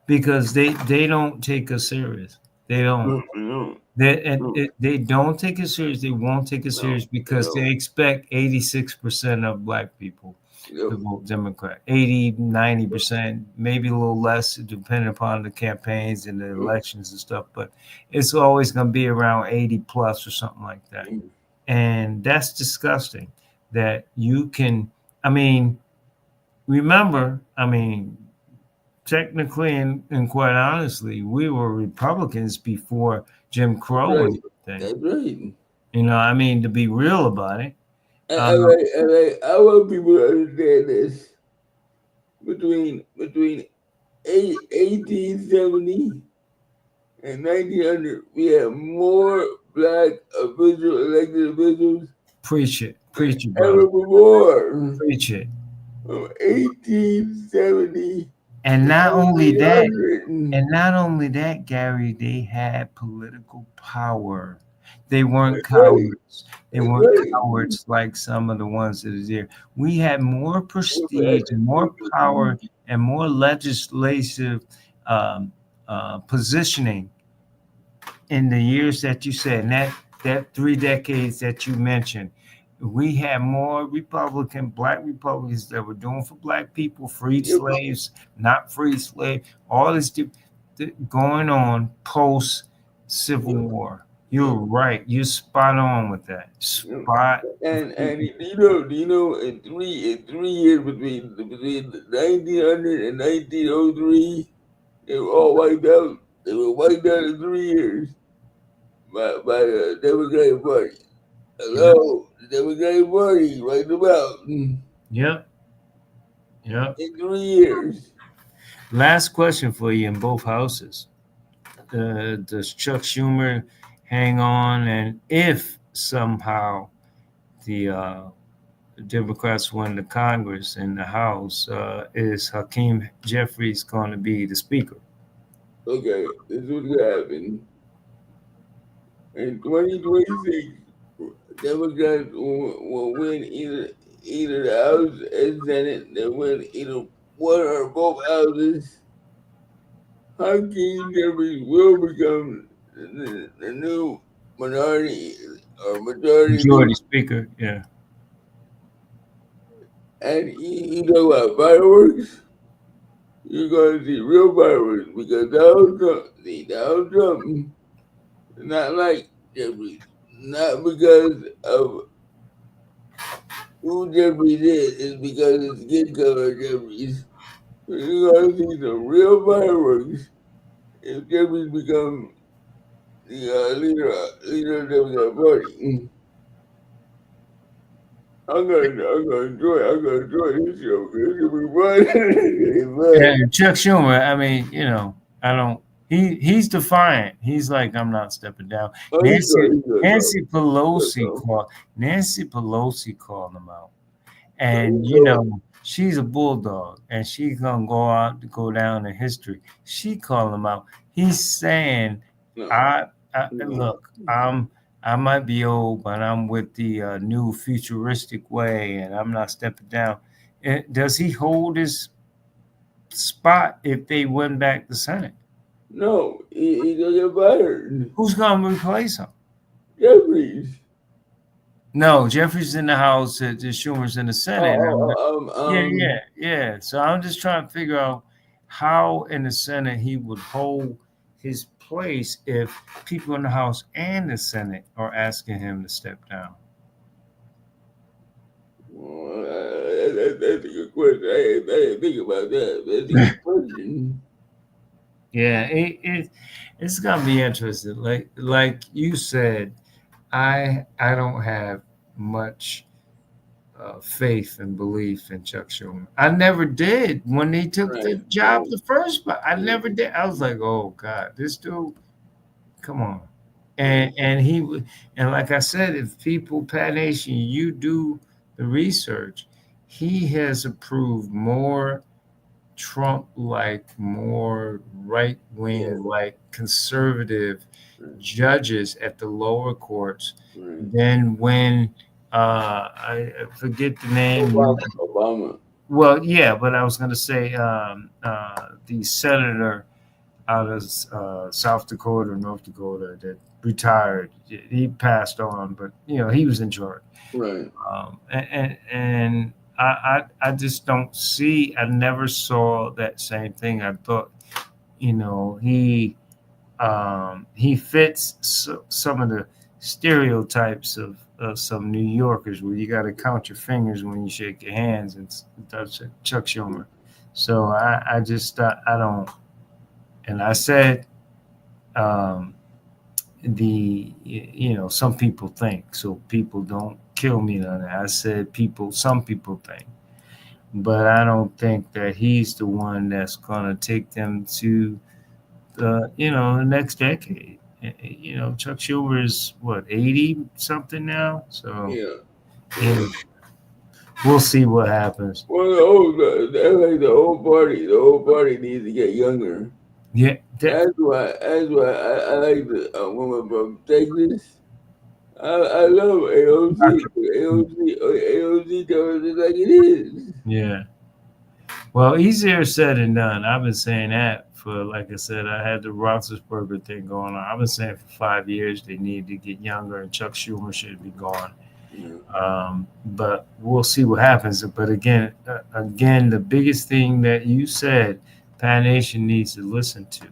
because they don't take us serious. They don't. No, They don't take it serious. They won't take it serious because they expect 86% of black people to vote Democrat. 80, 90%, maybe a little less, depending upon the campaigns and the elections and stuff. But it's always going to be around 80 plus or something like that. And that's disgusting that you can, remember, technically and quite honestly, we were Republicans before Jim Crow and everything. That's right. To be real about it. I want people to understand this. Between 1870 and 1900, we had more black elected officials. Preach it, brother. Ever before. Preach it. From 1870. And not only that, Gary, they had political power. They weren't cowards. They weren't cowards like some of the ones that are there. We had more prestige and more power and more legislative positioning in the years that you said, and that 3 decades that you mentioned. We had more black Republicans that were doing for black people, freed slaves, not free slaves, all this going on post Civil War. You're right. You're spot on with that. And in 3 years between 1900 and 1903, they were all wiped out. They were wiped out in 3 years by the Democratic Party. Hello, the Democratic Party wiped them out. Yep. In 3 years. Last question for you in both houses. Does Chuck Schumer hang on? And if somehow the Democrats win the Congress and the House, is Hakeem Jeffries going to be the Speaker? Okay, this is what's going to happen. In 2026, Democrats will win either the House and Senate. They win either one or both houses. Hakeem Jeffries will become the new minority or majority leader. Majority speaker. Yeah. And you know about fireworks? You're going to see real fireworks because Donald Trump, not like Jeffries, not because of who Jeffries is, it's because of skin color Jeffries. So you're going to see some real fireworks if Jeffries becomes the leader of the Democrat Party. I'm gonna enjoy this show. It's gonna be fun. And Chuck Schumer, I mean, you know, I don't. He's defiant. He's like, I'm not stepping down. Oh, he's good, though. Nancy Pelosi called him out, and He's you good. know, she's a bulldog, and she's gonna go down in history. She called him out. He's saying, No. Look, I might be old, but I'm with the new futuristic way, and I'm not stepping down. Does he hold his spot if they win back the Senate? No, he's gonna get fired. Who's going to replace him? Jeffries. No, Jeffrey's in the House. Schumer's in the Senate. Yeah. So I'm just trying to figure out how in the Senate he would hold his place if people in the House and the Senate are asking him to step down. Well, that's a good question. I didn't think about that. That's a good question. Yeah, it's gonna be interesting. Like you said, I don't have much faith and belief in Chuck Schumer. I never did when he took the job the first, but I never did. I was like, oh God, this dude, come on. And like I said, if people, Pat Nation, you do the research, he has approved more Trump-like, more right-wing, like conservative judges at the lower courts than when I forget the name. Obama. Well, yeah, but I was going to say the senator out of South Dakota or North Dakota that retired. He passed on, but you know he was in charge. Right. And I just don't see. I never saw that same thing. I thought, you know, he fits some of the stereotypes of some New Yorkers where you got to count your fingers when you shake your hands, and that's Chuck Schumer. So I just I don't. And I said, you know, some people think, so people don't kill me on that. I said some people think, but I don't think that he's the one that's going to take them to you know, the next decade. You know, Chuck Schumer is what, 80 something now, so yeah. We'll see what happens. Well, the whole party needs to get younger. Yeah, that's why I like the woman from Texas. I love AOC. AOC tells it like it is. Yeah. Well, easier said than done. I've been saying that for, like I said, I had the Roethlisberger thing going on. I've been saying for 5 years they need to get younger, and Chuck Schumer should be gone. But we'll see what happens. But again, the biggest thing that you said, Pan Nation needs to listen to.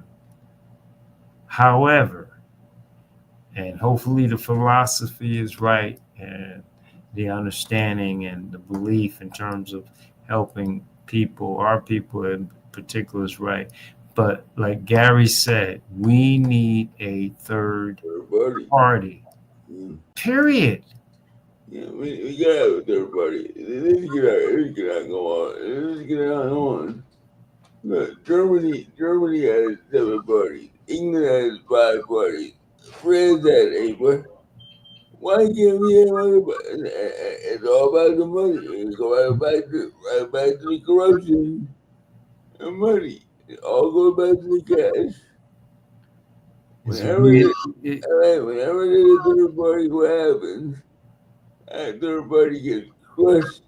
However, and hopefully the philosophy is right, and the understanding and the belief in terms of helping people, our people in particular, is right. But like Gary said, we need a third party. Period. Yeah, we gotta have a third party. Let's get on. Look, Germany has 7 parties. England has 5 parties. France has 8 parties. Why can't we have other parties? It's all about the money. It's going back to the corruption and money. It all goes back to the cash. whenever there's a third party, what happens? That third party gets crushed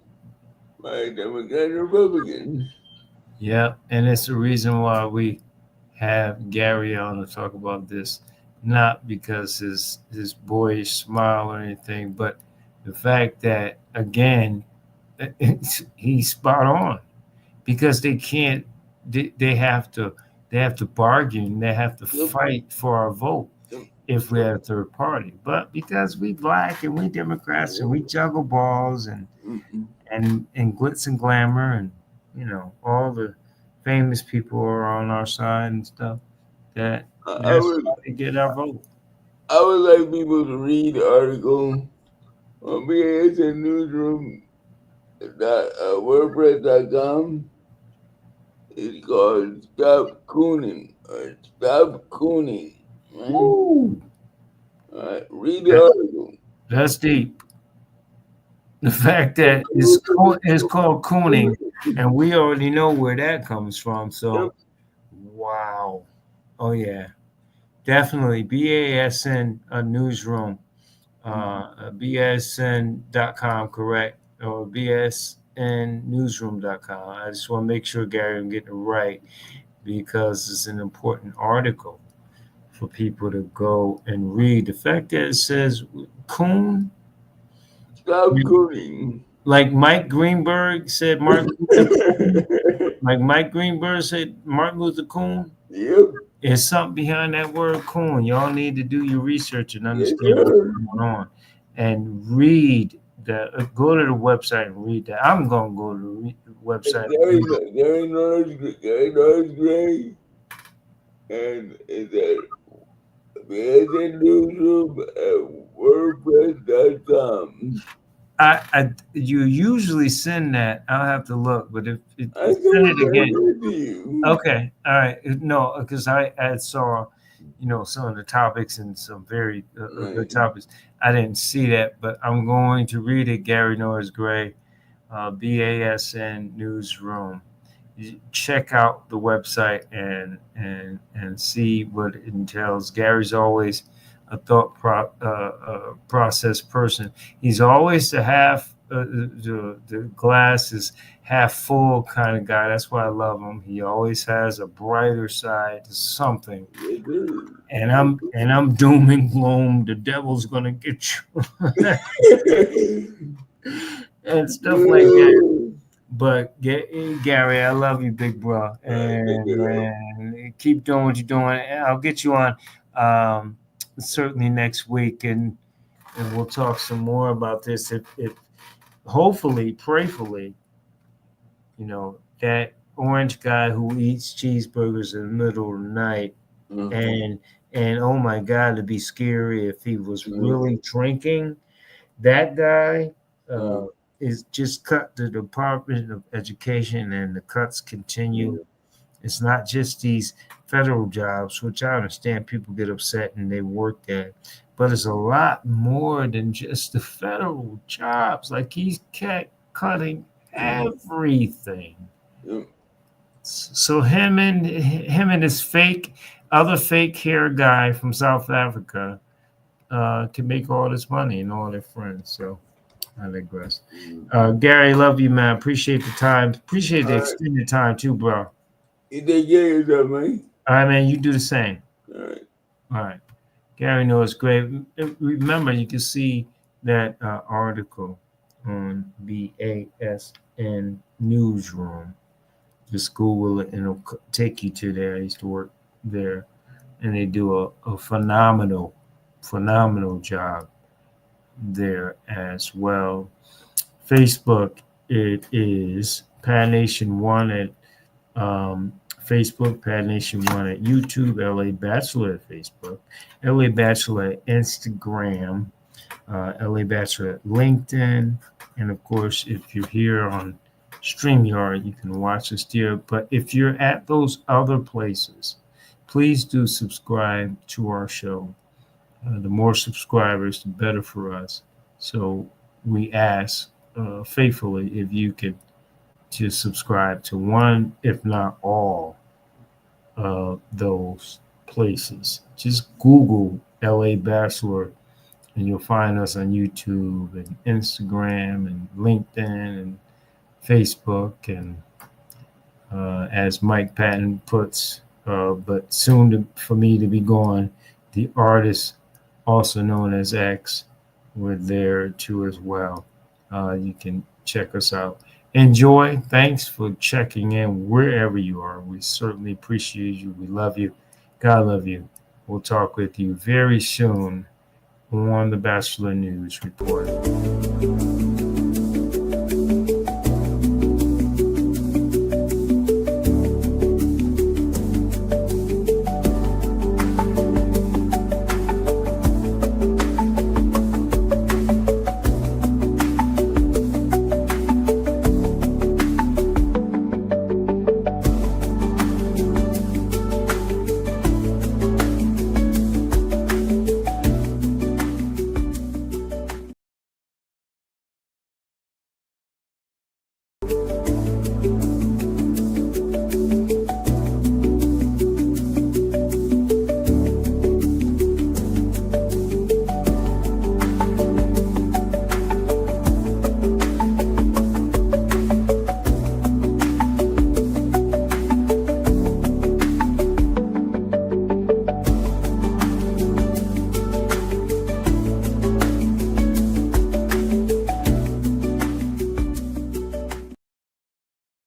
by Democrats and Republicans. Yeah, and it's the reason why we have Gary on to talk about this, not because his boyish smile or anything, but the fact that again he's spot on because they can't they have to bargain, they have to fight for our vote if we have a third party. But because we black and we Democrats and we juggle balls and glitz and glamour and all the famous people are on our side and stuff, that's how they get our vote. I would like people to read the article on BASN Newsroom WordPress.com. It's called Stop Cooning or Stop Cooning. Right? All right, read the article. That's deep. The fact that it's called cooning, and we already know where that comes from. So, wow. Oh, yeah. Definitely. BASN Newsroom. BASN.com, correct? Or BASNnewsroom.com. I just want to make sure, Gary, I'm getting it right because it's an important article for people to go and read. The fact that it says coon. Stop cooning. Like Mike Greenberg said, Martin like Mike Greenberg said, Martin Luther Coon. Yep. There's something behind that word coon. Y'all need to do your research and understand what's going on. And read go to the website and read that. I'm gonna go to the website. Gary Norris Gray, and it's at BASN Newsroom at WordPress.com. You usually send that. I'll have to look, but if send it again. Okay, all right. No, because I saw, some of the topics and some very good topics. I didn't see that, but I'm going to read it. Gary Norris Gray, BASN Newsroom. Check out the website and see what it entails. Gary's always a thought process person. He's always the glass is half full kind of guy. That's why I love him. He always has a brighter side to something. And I'm doom and gloom. The devil's gonna get you, and stuff like that. But Gary, I love you, big bro, and keep doing what you're doing. I'll get you on. Certainly next week, and we'll talk some more about this. If hopefully, prayerfully, that orange guy who eats cheeseburgers in the middle of the night, and oh my God, it'd be scary if he was really drinking. That guy is just cut the Department of Education, and the cuts continue. It's not just these federal jobs, which I understand people get upset and they work there, but it's a lot more than just the federal jobs. Like he's cutting everything. So him and his other fake hair guy from South Africa can make all this money and all their friends. So I digress. Gary, love you, man. Appreciate the time. Appreciate the extended time too, bro. You take care of yourself, man. All right, man. You do the same. All right. All right. Gary knows great. Remember, you can see that article on BASN Newsroom. Just Google it, and it'll take you to there. I used to work there, and they do a phenomenal job there as well. Facebook, it is Pad Nation 1 at Facebook, Pad Nation 1 at YouTube, LA Batchelor at Facebook, LA Batchelor at Instagram, LA Batchelor at LinkedIn, and of course, if you're here on StreamYard, you can watch us there. But if you're at those other places, please do subscribe to our show. The more subscribers, the better for us. So we ask faithfully if you could just subscribe to one, if not all, of those places. Just Google LA Batchelor and you'll find us on YouTube and Instagram and LinkedIn and Facebook. And as Mike Patton puts, but soon for me to be gone, the artists, also known as X, were there too as well. You can check us out. Enjoy. Thanks for checking in wherever you are. We certainly appreciate you. We love you. God love you. We'll talk with you very soon on the Batchelor News Report.